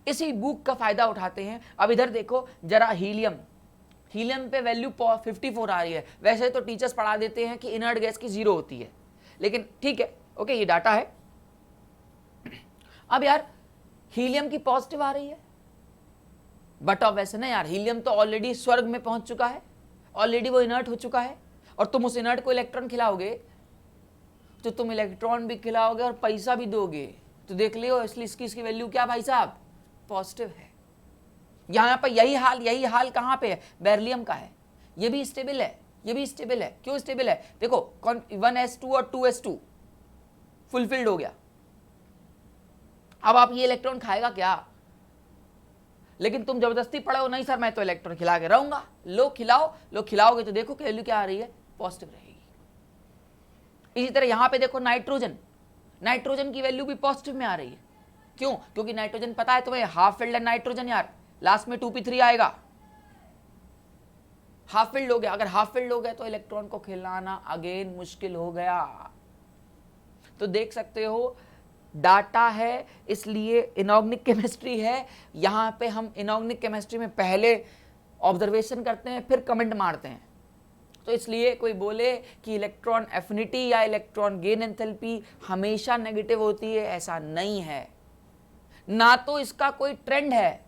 इसी बुक का फायदा उठाते हैं। अब इधर देखो जरा, हीलियम पे वैल्यू 54 आ रही है। वैसे तो टीचर्स पढ़ा देते हैं कि इनर्ट गैस की 0 होती है, लेकिन ठीक है, ओके, ये डाटा है। अब यार हीलियम की पॉजिटिव आ रही है, बट अब वैसे ना यार, हीलियम तो ऑलरेडी स्वर्ग में पहुंच चुका है, ऑलरेडी वो इनर्ट हो चुका है, और तुम उस इनर्ट को इलेक्ट्रॉन खिलाओगे तो तुम इलेक्ट्रॉन भी खिलाओगे और पैसा भी दोगे। तो देख लियो, इसलिए इसकी वैल्यू क्या भाई साहब, पॉजिटिव है। यहां पर यही हाल कहां पे है, बेरिलियम का है। ये भी स्टेबल है, ये भी स्टेबल है। क्यों स्टेबल है? देखो 1s2 और 2s2 फुलफिल्ड हो गया। अब आप ये इलेक्ट्रॉन खाएगा क्या? लेकिन तुम जबरदस्ती पढ़ो, नहीं सर मैं तो इलेक्ट्रॉन खिला के रहूंगा। लो खिलाओगे तो देखो वैल्यू क्या आ रही है, पॉजिटिव रहेगी। इसी तरह यहां पे देखो नाइट्रोजन की वैल्यू भी पॉजिटिव में आ रही है। क्यों? क्योंकि नाइट्रोजन पता है तुम्हें, हाफ फिल्ड है नाइट्रोजन यार, लास्ट में 2p3 आएगा, हाफ फिल्ड हो गया। अगर हाफ फिल्ड हो गया तो इलेक्ट्रॉन को खिलाना अगेन मुश्किल हो गया। तो देख सकते हो डाटा है, इसलिए इनऑर्गेनिक केमिस्ट्री है। यहां पे हम इनऑर्गेनिक केमिस्ट्री में पहले ऑब्जर्वेशन करते हैं, फिर कमेंट मारते हैं। तो इसलिए कोई बोले कि इलेक्ट्रॉन एफिनिटी या इलेक्ट्रॉन गेन एंथैल्पी हमेशा नेगेटिव होती है, ऐसा नहीं है। ना तो इसका कोई ट्रेंड है,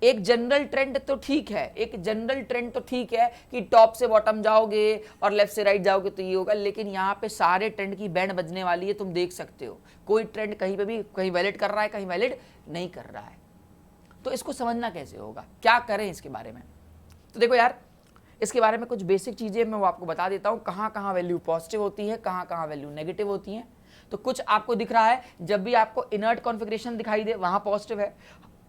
एक जनरल ट्रेंड तो ठीक है, एक जनरल ट्रेंड तो ठीक है कि टॉप से बॉटम जाओगे और लेफ्ट से राइट जाओगे तो ये होगा, लेकिन यहाँ पे सारे ट्रेंड की बैंड बजने वाली है, तुम देख सकते हो कोई ट्रेंड कहीं पे भी कहीं वैलिड कर रहा है, कहीं वैलिड नहीं कर रहा है। तो इसको समझना कैसे होगा, क्या करें इसके बारे में। तो देखो यार, इसके बारे में कुछ बेसिक चीज़ें मैं वो आपको बता देता हूँ, कहाँ कहाँ वैल्यू पॉजिटिव होती है, कहाँ कहाँ वैल्यू नेगेटिव होती है। तो कुछ आपको दिख रहा है, जब भी आपको इनर्ट कॉन्फ़िगरेशन दिखाई दे वहाँ पॉजिटिव है,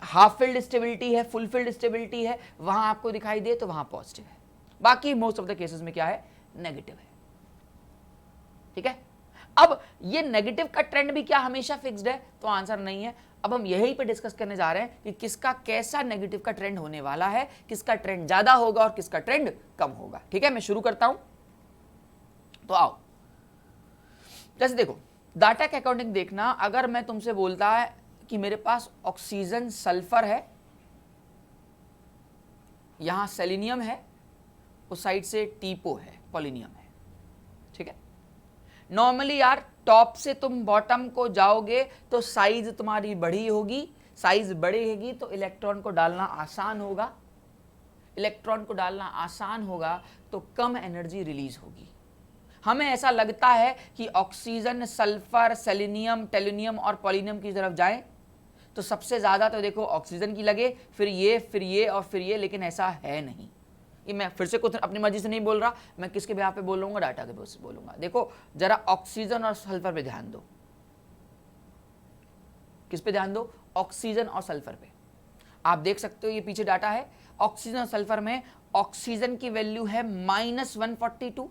हाफ फील्ड स्टेबिलिटी है, फुल फील्ड स्टेबिलिटी है, वहाँ आपको दिखाई दे तो वहाँ पॉजिटिव है। बाकी मोस्ट ऑफ द केसेस में क्या है, नेगेटिव है। ठीक है, अब ये नेगेटिव का ट्रेंड भी क्या हमेशा फिक्स्ड है, तो आंसर नहीं है। अब हम यही पे डिस्कस करने जा रहे हैं कि किसका कैसा नेगेटिव का ट्रेंड होने वाला है, किसका ट्रेंड ज्यादा होगा और किसका ट्रेंड कम होगा। ठीक है, मैं शुरू करता हूं। तो आओ, जैसे देखो डाटा के अकॉर्डिंग देखना, अगर मैं तुमसे बोलता है कि मेरे पास ऑक्सीजन सल्फर है, यहां सेलेनियम है, उस साइड से टीपो है, पोलिनियम है। ठीक है, नॉर्मली यार टॉप से तुम बॉटम को जाओगे तो साइज तुम्हारी बड़ी होगी, साइज बढ़ेगी तो इलेक्ट्रॉन को डालना आसान होगा, इलेक्ट्रॉन को डालना आसान होगा तो कम एनर्जी रिलीज होगी। हमें ऐसा लगता है कि ऑक्सीजन सल्फर सेलेनियम टेलुनियम और पोलिनियम की तरफ जाएं तो सबसे ज़्यादा तो देखो ऑक्सीजन की लगे, फिर ये और फिर ये, लेकिन ऐसा है नहीं। ये मैं फिर से कुछ अपनी मर्जी से नहीं बोल रहा, मैं किसके बिहाफ पे बोलूंगा, डाटा के बेस पे बोलूंगा। देखो जरा ऑक्सीजन और सल्फर पे ध्यान दो, किस पे ध्यान दो, ऑक्सीजन और सल्फर पे। आप देख सकते हो ये पीछे डाटा है, ऑक्सीजन और सल्फर में ऑक्सीजन की वैल्यू है -142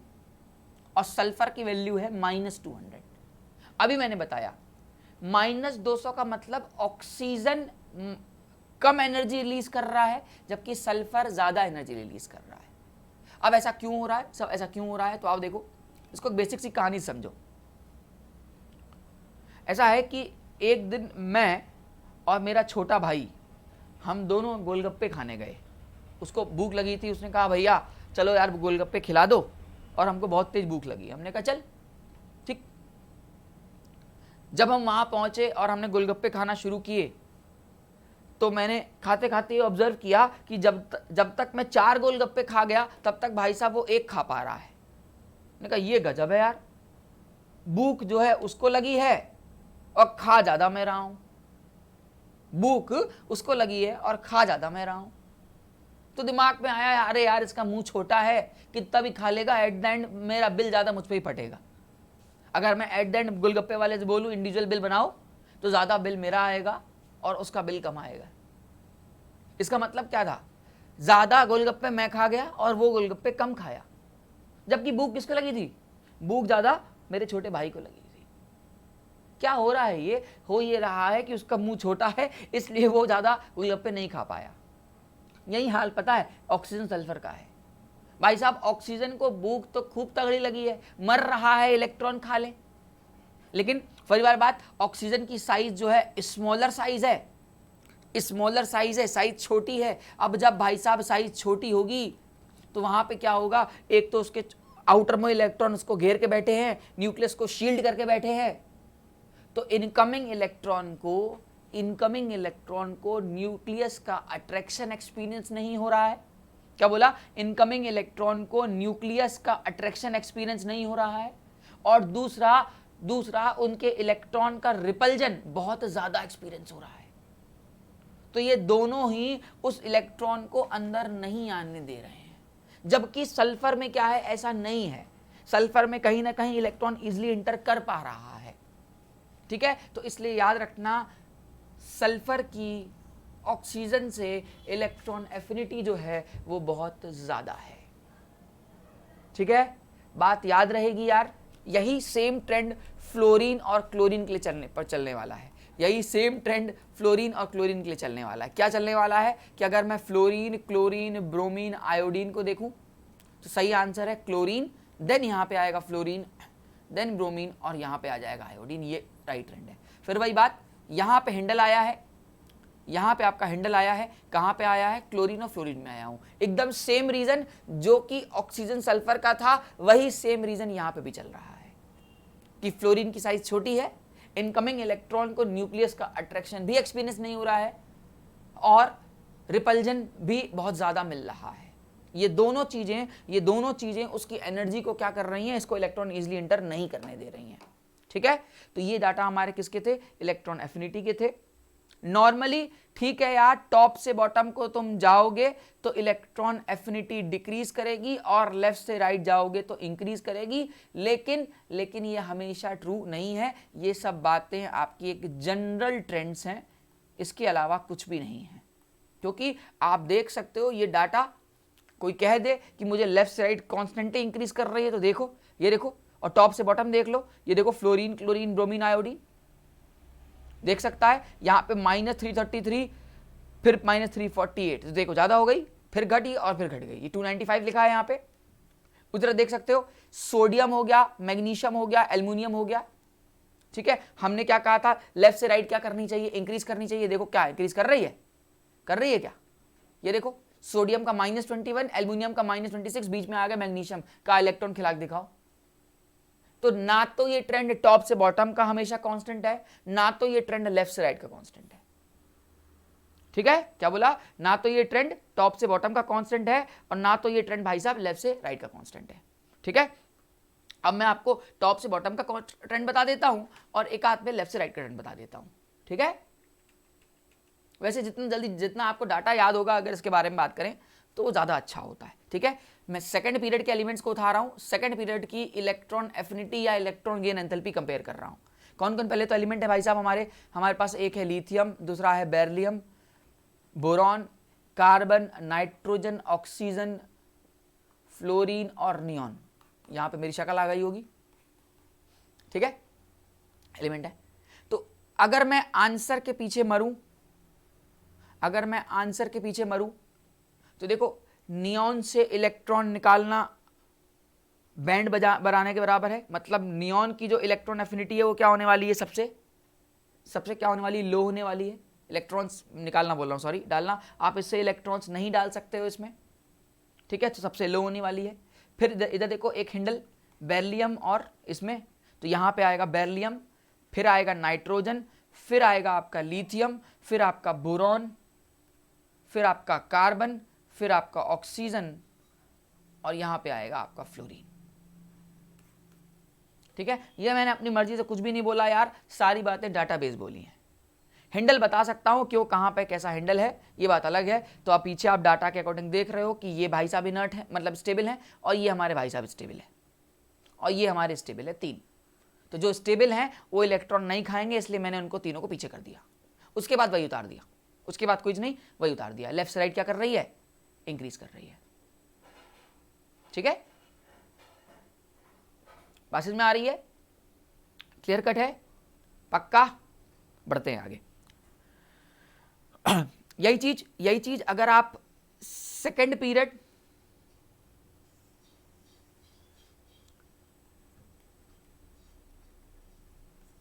और सल्फर की वैल्यू है -200। अभी मैंने बताया -200 का मतलब ऑक्सीजन कम एनर्जी रिलीज कर रहा है जबकि सल्फर ज्यादा एनर्जी रिलीज कर रहा है। अब ऐसा क्यों हो रहा है, सब ऐसा क्यों हो रहा है, तो आप देखो इसको बेसिक सी कहानी समझो। ऐसा है कि एक दिन मैं और मेरा छोटा भाई, हम दोनों गोलगप्पे खाने गए। उसको भूख लगी थी, उसने कहा भैया चलो यार गोलगप्पे खिला दो, और हमको बहुत तेज भूख लगी। हमने कहा चल ठीक। जब हम वहां पहुंचे और हमने गोलगप्पे खाना शुरू किए तो मैंने खाते खाते ये ऑब्जर्व किया कि जब तक मैं 4 गोलगप्पे खा गया तब तक भाई साहब वो 1 खा पा रहा है। मैंने कहा ये गजब है यार, भूख जो है उसको लगी है और खा ज्यादा मैं रहा हूं, भूख उसको लगी है और खा ज्यादा मैं रहा हूं। तो दिमाग में आया अरे यार इसका मुंह छोटा है, कितना भी खा लेगा, एट द एंड मेरा बिल ज्यादा मुझ पर ही फटेगा। अगर मैं एट द एंड गोलगप्पे वाले से बोलूं इंडिविजुअल बिल बनाओ तो ज्यादा बिल मेरा आएगा और उसका बिल कम आएगा। इसका मतलब क्या था, ज्यादा गोलगप्पे मैं खा गया और वो गोलगप्पे कम खाया, जबकि भूख किसको लगी थी, भूख ज्यादा मेरे छोटे भाई को लगी थी। क्या हो रहा है, ये हो ये रहा है कि उसका मुंह छोटा है इसलिए वो ज्यादा गोलगप्पे नहीं खा पाया। यही हाल पता है ऑक्सीजन सल्फर का है। भाई साहब ऑक्सीजन को भूख तो खूब तगड़ी लगी है, मर रहा है, इलेक्ट्रॉन खा ले, लेकिन फरी बार बात ऑक्सीजन की साइज जो है स्मॉलर साइज है, स्मॉलर साइज है, साइज छोटी है। अब जब भाई साहब साइज छोटी होगी तो वहां पे क्या होगा, एक तो उसके आउटर मोस्ट इलेक्ट्रॉन उसको घेर के बैठे हैं, न्यूक्लियस को शील्ड करके बैठे हैं, तो इनकमिंग इलेक्ट्रॉन को न्यूक्लियस का अट्रैक्शन एक्सपीरियंस नहीं हो रहा है। क्या बोला, इनकमिंग इलेक्ट्रॉन को न्यूक्लियस का अट्रैक्शन एक्सपीरियंस नहीं हो रहा है, और दूसरा उनके इलेक्ट्रॉन का रिपल्जन बहुत ज्यादा एक्सपीरियंस हो रहा है। तो ये दोनों ही उस इलेक्ट्रॉन को अंदर नहीं आने दे रहे हैं, जबकि सल्फर में क्या है, ऐसा नहीं है। सल्फर में कहीं ना कहीं इलेक्ट्रॉन इजिली इंटर कर पा रहा है। ठीक है, तो इसलिए याद रखना सल्फर की ऑक्सीजन से इलेक्ट्रॉन एफिनिटी जो है वो बहुत ज्यादा है। ठीक है, बात याद रहेगी यार। यही सेम ट्रेंड फ्लोरीन और क्लोरीन के लिए चलने वाला है। यही सेम ट्रेंड फ्लोरीन और क्लोरीन के लिए चलने वाला है। क्या चलने वाला है कि अगर मैं फ्लोरीन, क्लोरीन, ब्रोमीन, आयोडीन को देखूं तो सही आंसर है क्लोरीन, देन यहाँ पे आएगा फ्लोरीन, देन ब्रोमीन और यहाँ पे आ जाएगा आयोडीन। ये राइट ट्रेंड है। फिर वही बात, यहाँ पे हैंडल आया है, यहाँ पे आपका हैंडल आया है, कहाँ पे आया है, क्लोरीन और फ्लोरीन में आया हूँ। एकदम सेम रीजन जो कि ऑक्सीजन सल्फर का था, वही सेम रीजन यहाँ पे भी चल रहा है कि फ्लोरीन की साइज छोटी है, इनकमिंग इलेक्ट्रॉन को न्यूक्लियस का अट्रैक्शन भी एक्सपीरियंस नहीं हो रहा है, और रिपल्जन भी बहुत ज़्यादा मिल रहा है। ये दोनों चीज़ें उसकी एनर्जी को क्या कर रही हैं, इसको इलेक्ट्रॉन इजीली एंटर नहीं करने दे रही हैं। ठीक है, तो ये डाटा हमारे किसके थे, इलेक्ट्रॉन एफिनिटी के थे। नॉर्मली ठीक है यार, टॉप से बॉटम को तुम जाओगे तो इलेक्ट्रॉन एफिनिटी डिक्रीज करेगी और लेफ्ट से राइट जाओगे तो इंक्रीज करेगी, लेकिन ये हमेशा ट्रू नहीं है। ये सब बातें आपकी एक जनरल ट्रेंड्स हैं, इसके अलावा कुछ भी नहीं है। क्योंकि आप देख सकते हो ये डाटा, कोई कह दे कि मुझे लेफ्ट से राइट कॉन्स्टेंटली इंक्रीज कर रही है, तो देखो ये देखो, और टॉप से बॉटम देख लो, ये देखो फ्लोरीन, क्लोरीन, ब्रोमीन, आयोडीन देख सकता है, यहाँ पे -333, फिर -348, तो देखो ज्यादा हो गई, फिर घटी और फिर घट गई, ये 295 लिखा है यहाँ पे। उधर देख सकते हो सोडियम हो गया, मैग्नीशियम हो गया, एल्युमिनियम हो गया। ठीक है, हमने क्या कहा था, लेफ्ट से राइट क्या करनी चाहिए, इंक्रीज करनी चाहिए। देखो क्या इंक्रीज कर रही है क्या, ये देखो सोडियम का -21, एल्युमिनियम का -26, बीच में आ गया मैग्नीशियम का, इलेक्ट्रॉन खिला के दिखाओ। तो ना तो ये ट्रेंड टॉप से बॉटम का हमेशा कांस्टेंट है, ना तो ये ट्रेंड लेफ्ट से राइट का कांस्टेंट है। ठीक है, क्या बोला, ना तो ये ट्रेंड टॉप से बॉटम का कांस्टेंट है और ना तो ये ट्रेंड भाई साहब लेफ्ट से राइट का कांस्टेंट है। ठीक है, अब मैं आपको टॉप से बॉटम का ट्रेंड बता देता हूं और एक हाथ में लेफ्ट से राइट का ट्रेंड बता देता हूं। ठीक है, वैसे जितना आपको डाटा याद होगा अगर इसके बारे में बात करें तो वो ज्यादा अच्छा होता है। ठीक है, मैं सेकंड पीरियड के एलिमेंट्स को उठा रहा हूं, सेकंड पीरियड की इलेक्ट्रॉन एफिनिटी या इलेक्ट्रॉन गेन एंथैल्पी कंपेयर कर रहा हूं। कौन कौन पहले तो एलिमेंट है भाई साहब हमारे पास, एक है लिथियम, दूसरा है beryllium, boron, carbon, nitrogen, oxygen, fluorine और नियॉन। यहां पे मेरी शक्ल आ गई होगी। ठीक है, एलिमेंट है। तो अगर मैं आंसर के पीछे मरूं, तो देखो नियॉन से इलेक्ट्रॉन निकालना बैंड बनाने के बराबर है। मतलब नियॉन की जो इलेक्ट्रॉन एफिनिटी है वो क्या होने वाली है, सबसे क्या होने वाली है, लो होने वाली है। इलेक्ट्रॉन्स निकालना बोल रहा हूँ, सॉरी, डालना, आप इससे इलेक्ट्रॉन्स नहीं डाल सकते हो इसमें। ठीक है, तो सबसे लो होने वाली है। फिर इधर देखो एक हिंडल बेरिलियम और इसमें, तो यहाँ पे आएगा बेरिलियम, फिर आएगा नाइट्रोजन, फिर आएगा आपका लिथियम, फिर आपका बोरॉन, फिर आपका कार्बन, फिर आपका ऑक्सीजन और यहां पे आएगा आपका फ्लोरीन। ठीक है, ये मैंने अपनी मर्जी से कुछ भी नहीं बोला यार, सारी बातें डाटाबेस बोली हैं। हैंडल बता सकता हूं क्यों, कहां पे कैसा हैंडल है ये बात अलग है। तो आप पीछे आप डाटा के अकॉर्डिंग देख रहे हो कि ये भाई साहब इनर्ट है, मतलब स्टेबल है, और ये हमारे भाई साहब स्टेबल है, और ये हमारे स्टेबल है 3। तो जो स्टेबल हैं वो इलेक्ट्रॉन नहीं खाएंगे, इसलिए मैंने उनको तीनों को पीछे कर दिया। उसके बाद वही उतार दिया, उसके बाद कुछ नहीं, वही उतार दिया। लेफ्ट से राइट क्या कर रही है, इंक्रीज कर रही है। ठीक है, बात समझ में आ रही है, क्लियर कट है, पक्का। बढ़ते हैं आगे। यही चीज अगर आप सेकेंड पीरियड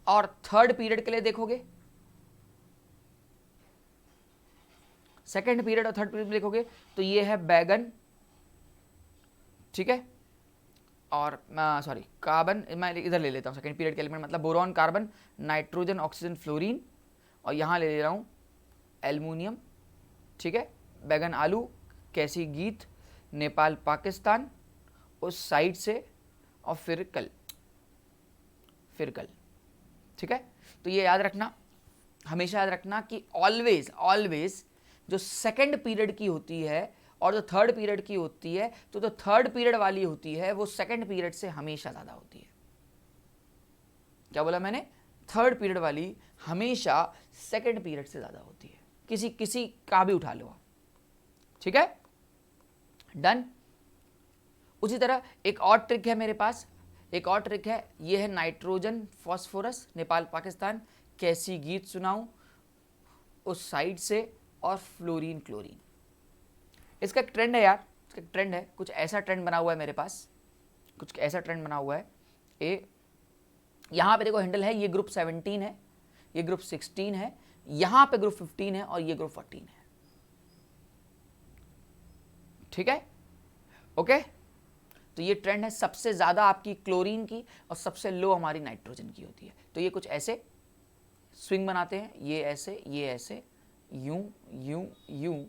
और थर्ड पीरियड के लिए देखोगे, सेकेंड पीरियड और थर्ड पीरियड देखोगे तो ये है बैगन, ठीक है, और सॉरी कार्बन, मैं इधर ले लेता हूँ सेकेंड पीरियड के एलिमेंट, मतलब boron, carbon, nitrogen, oxygen, fluorine, और यहाँ ले रहा हूँ एल्युमिनियम। ठीक है, बैगन आलू, कैसी गीत, नेपाल पाकिस्तान, उस साइड से, और फिर कल। ठीक है, तो ये याद रखना, हमेशा याद रखना कि ऑलवेज जो सेकेंड पीरियड की होती है और जो थर्ड पीरियड की होती है, तो जो थर्ड पीरियड वाली होती है वो सेकेंड पीरियड से हमेशा ज़्यादा होती है। क्या बोला मैंने, थर्ड पीरियड वाली हमेशा सेकेंड पीरियड से ज़्यादा होती है, किसी का भी उठा लो आप। ठीक है, डन। उसी तरह एक और ट्रिक है मेरे पास, ये है नाइट्रोजन फॉस्फोरस, नेपाल पाकिस्तान, कैसी गीत सुनाऊं, उस साइड से, और फ्लोरीन क्लोरीन। इसका एक ट्रेंड है यार, कुछ ऐसा ट्रेंड बना हुआ है मेरे पास, यहाँ पे देखो हैंडल है, ये ग्रुप 17 है, ये ग्रुप 16 है, यहाँ पे ग्रुप 15 है और ये ग्रुप 14 है। ठीक है, ओके। तो ये ट्रेंड है, सबसे ज़्यादा आपकी क्लोरीन की और सबसे लो हमारी नाइट्रोजन की होती है। तो ये कुछ ऐसे स्विंग बनाते हैं, ये ऐसे, यूं,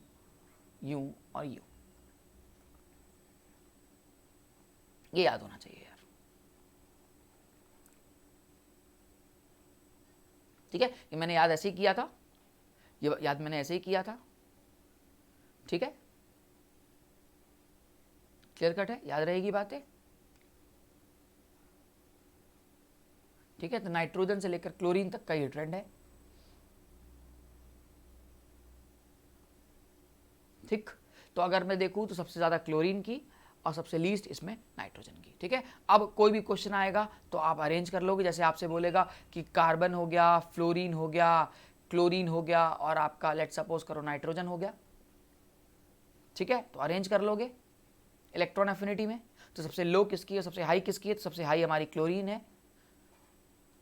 यूं और यूं। ये याद होना चाहिए यार, ठीक है। ये मैंने याद ऐसे ही किया था, ये याद मैंने ऐसे ही किया था, ठीक है। क्लियर कट है, याद रहेगी बातें, ठीक है। तो नाइट्रोजन से लेकर क्लोरीन तक का ये ट्रेंड है, ठीक। तो अगर मैं देखूं तो सबसे ज्यादा क्लोरीन की और सबसे लीस्ट इसमें नाइट्रोजन की, ठीक है। अब कोई भी क्वेश्चन आएगा तो आप अरेंज कर लोगे, जैसे आपसे बोलेगा कि कार्बन हो गया, फ्लोरीन हो गया, क्लोरीन हो गया और आपका लेट सपोज करो नाइट्रोजन हो गया, ठीक है। तो अरेंज कर लोगे इलेक्ट्रॉन एफिनिटी में। तो सबसे लो किसकी है, सबसे हाई किसकी है, तो सबसे हाई हमारी क्लोरीन है,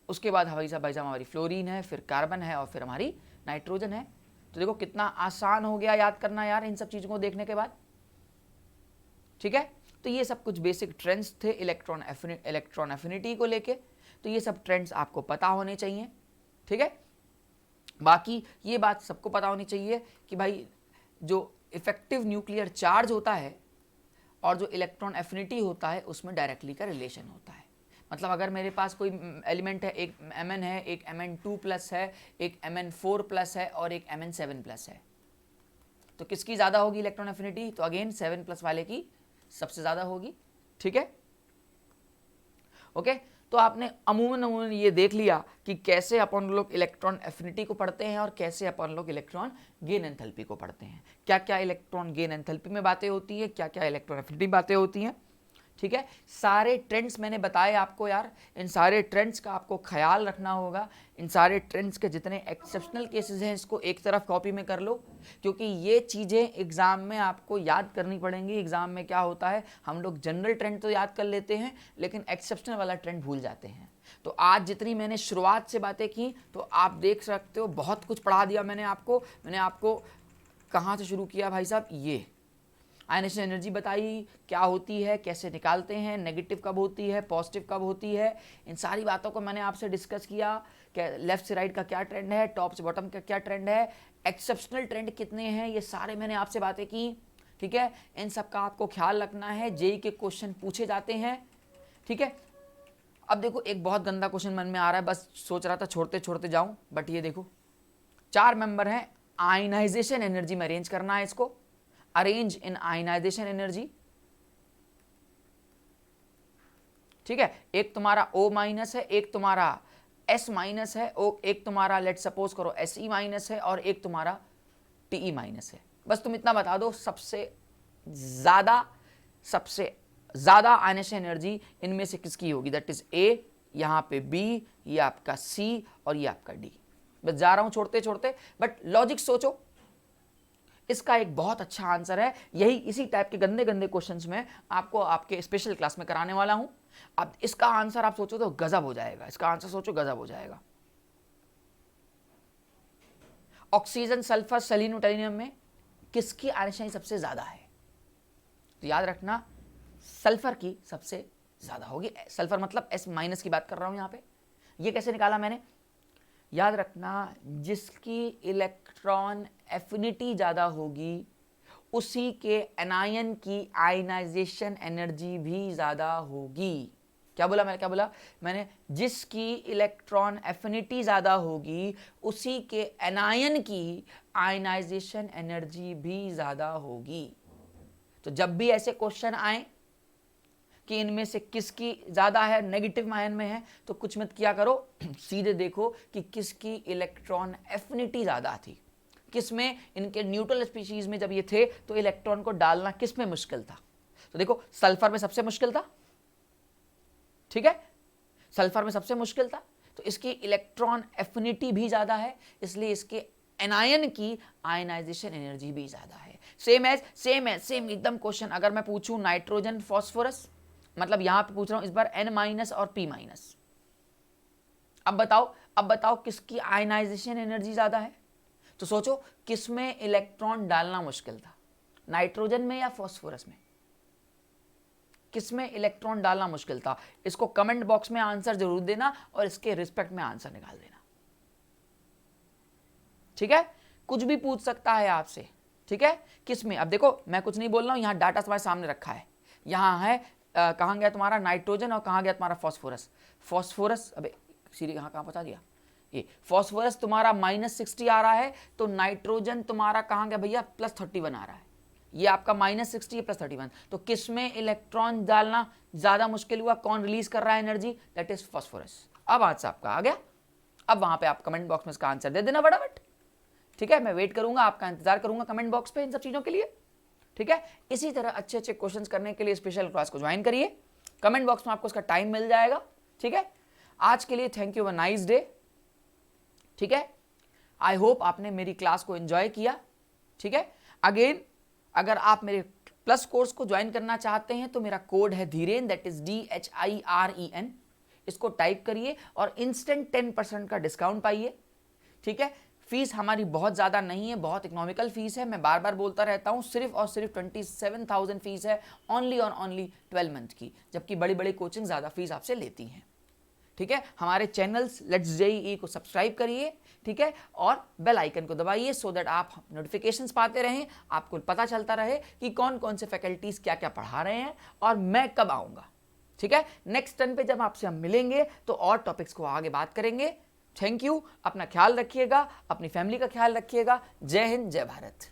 उसके बाद भाई साहब हमारी फ्लोरीन है, फिर कार्बन है और फिर हमारी नाइट्रोजन है। तो देखो कितना आसान हो गया याद करना यार इन सब चीजों को देखने के बाद, ठीक है। तो ये सब कुछ बेसिक ट्रेंड्स थे इलेक्ट्रॉन एफिनिटी को लेके। तो ये सब ट्रेंड्स आपको पता होने चाहिए, ठीक है। बाकी ये बात सबको पता होनी चाहिए कि भाई जो इफेक्टिव न्यूक्लियर चार्ज होता है और जो इलेक्ट्रॉन एफिनिटी होता है उसमें डायरेक्टली का रिलेशन होता है। मतलब अगर मेरे पास कोई एलिमेंट है, एक Mn है, एक Mn2+ है, एक Mn4+ है और एक Mn7+ है, तो किसकी ज़्यादा होगी इलेक्ट्रॉन एफिनिटी, तो अगेन 7+ वाले की सबसे ज़्यादा होगी, ठीक है। ओके, तो आपने अमूमन ये देख लिया कि कैसे अपन लोग इलेक्ट्रॉन एफिनिटी को पढ़ते हैं और कैसे अपन लोग इलेक्ट्रॉन गेन एंथैल्पी को पढ़ते हैं। क्या क्या इलेक्ट्रॉन गेन एंथैल्पी में बातें होती है, क्या क्या इलेक्ट्रॉन एफिनिटी बातें होती हैं, ठीक है। सारे ट्रेंड्स मैंने बताए आपको यार, इन सारे ट्रेंड्स का आपको ख्याल रखना होगा। इन सारे ट्रेंड्स के जितने एक्सेप्शनल केसेस हैं इसको एक तरफ कॉपी में कर लो, क्योंकि ये चीज़ें एग्ज़ाम में आपको याद करनी पड़ेंगी। एग्ज़ाम में क्या होता है, हम लोग जनरल ट्रेंड तो याद कर लेते हैं लेकिन एक्सेप्शनल वाला ट्रेंड भूल जाते हैं। तो आज जितनी मैंने शुरुआत से बातें की तो आप देख सकते हो बहुत कुछ पढ़ा दिया मैंने आपको कहाँ से शुरू किया भाई साहब, ये आयनेशन एनर्जी बताई क्या होती है, कैसे निकालते हैं, नेगेटिव कब होती है, पॉजिटिव कब होती है, इन सारी बातों को मैंने आपसे डिस्कस किया। लेफ्ट से राइट का क्या ट्रेंड है, टॉप से बॉटम का क्या ट्रेंड है, एक्सेप्शनल ट्रेंड कितने हैं, ये सारे मैंने आपसे बातें की, ठीक है। इन सब का आपको ख्याल रखना है, जेई के क्वेश्चन पूछे जाते हैं, ठीक है। अब देखो एक बहुत गंदा क्वेश्चन मन में आ रहा है, बस सोच रहा था छोड़ते छोड़ते जाऊं, बट ये देखो 4 मेंबर हैं, आयनाइजेशन एनर्जी में अरेंज करना है इसको, अरेंज इन आयनाइजेशन एनर्जी, ठीक है। एक तुम्हारा O- है, एक तुम्हारा S- है, एक तुम्हारा लेट सपोज करो Se- है और एक तुम्हारा Te- है। बस तुम इतना बता दो सबसे ज्यादा आयनेशन एनर्जी इनमें से किसकी होगी, दैट इज A, यहां पे B, ये आपका C और ये आपका D। बस जा रहा हूं छोड़ते छोड़ते, बट लॉजिक सोचो, इसका एक बहुत अच्छा आंसर है। यही इसी टाइप के गंदे गंदे क्वेश्चंस में आपको आपके स्पेशल क्लास में कराने वाला हूं। अब इसका आंसर आप सोचो तो गजब हो जाएगा, इसका आंसर सोचो गजब हो जाएगा। ऑक्सीजन, सल्फर, सेलेनियम, टैलियम में किसकी आयनिशाई सबसे ज्यादा है, तो याद रखना सल्फर की सबसे ज्यादा होगी। सल्फर मतलब S- की बात कर रहा हूं यहां पे। ये कैसे निकाला मैंने, याद रखना जिसकी इलेक्ट्रॉन एफिनिटी ज़्यादा होगी उसी के एनायन की आयनाइजेशन एनर्जी भी ज़्यादा होगी। क्या बोला मैंने जिसकी इलेक्ट्रॉन एफिनिटी ज़्यादा होगी उसी के एनायन की आयनाइजेशन एनर्जी भी ज़्यादा होगी। तो जब भी ऐसे क्वेश्चन आए कि इनमें से किसकी ज्यादा है, नेगेटिव आयन में है, तो कुछ मत किया करो, सीधे देखो कि किसकी इलेक्ट्रॉन एफिनिटी ज्यादा थी, किसमें इनके न्यूट्रल स्पीशीज में जब ये थे तो इलेक्ट्रॉन को डालना किसमें मुश्किल था। तो देखो सल्फर में सबसे मुश्किल था, ठीक है, सल्फर में सबसे मुश्किल था, तो इसकी इलेक्ट्रॉन एफिनिटी भी ज्यादा है, इसलिए इसके एनायन की आयनाइजेशन एनर्जी भी ज्यादा है। सेम एकदम क्वेश्चन अगर मैं पूछूं नाइट्रोजन फॉस्फोरस, मतलब यहां पे पूछ रहा हूं इस बार N- और P-। अब बताओ किसकी आयनाइजेशन एनर्जी ज्यादा है, तो सोचो किसमें इलेक्ट्रॉन डालना मुश्किल था, नाइट्रोजन में या फॉस्फोरस में, किसमें इलेक्ट्रॉन डालना मुश्किल था। इसको कमेंट बॉक्स में आंसर जरूर देना और इसके रिस्पेक्ट में आंसर निकाल देना, ठीक है। कुछ भी पूछ सकता है आपसे, ठीक है, किस में? अब देखो मैं कुछ नहीं बोल रहा हूँ, यहाँ डाटा तुम्हारे सामने रखा है। यहाँ है कहाँ गया तुम्हारा नाइट्रोजन और कहाँ गया तुम्हारा फॉस्फोरस। फॉस्फोरस, अबे सीरी कहाँ बता दिया, ये फॉस्फोरस तुम्हारा -60 आ रहा है, तो नाइट्रोजन तुम्हारा कहाँ गया भैया, +31 आ रहा है। ये आपका -60 +31, तो किस में इलेक्ट्रॉन डालना ज्यादा मुश्किल हुआ, कौन रिलीज कर रहा है एनर्जी, दैट इज फॉस्फोरस। अब आंसर आपका आ गया। अब वहां पे आप कमेंट बॉक्स में इसका आंसर दे देना फटाफट, ठीक है। मैं वेट करूंगा, आपका इंतजार करूंगा कमेंट बॉक्स पे इन सब चीजों के लिए, ठीक है। इसी तरह अच्छे अच्छे क्वेश्चंस करने के लिए स्पेशल क्लास को ज्वाइन करिए, कमेंट बॉक्स में आपको उसका टाइम मिल जाएगा, ठीक है। आज के लिए thank you, a nice day, ठीक है। आई होप आपने मेरी क्लास को एंजॉय किया, ठीक है। अगेन अगर आप मेरे प्लस कोर्स को ज्वाइन करना चाहते हैं तो मेरा कोड है धीरेन, दैट इज DHIREN, इसको टाइप करिए और इंस्टेंट 10% का डिस्काउंट पाइए, ठीक है। फीस हमारी बहुत ज़्यादा नहीं है, बहुत इकोनॉमिकल फीस है, मैं बार बार बोलता रहता हूँ, सिर्फ और सिर्फ 27,000 फीस है, ओनली और ओनली 12 मंथ की, जबकि बड़ी बड़ी कोचिंग ज़्यादा फीस आपसे लेती हैं, ठीक है। हमारे चैनल्स लेट्स JEE को सब्सक्राइब करिए, ठीक है, और बेल आइकन को दबाइए सो दैट आप नोटिफिकेशंस पाते रहें, आपको पता चलता रहे कि कौन कौन से फैकल्टीज क्या क्या पढ़ा रहे हैं और मैं कब आऊँगा, ठीक है। नेक्स्ट टर्न पे जब आपसे हम मिलेंगे तो और टॉपिक्स को आगे बात करेंगे। थैंक यू, अपना ख्याल रखिएगा, अपनी फैमिली का ख्याल रखिएगा। जय हिंद, जय भारत।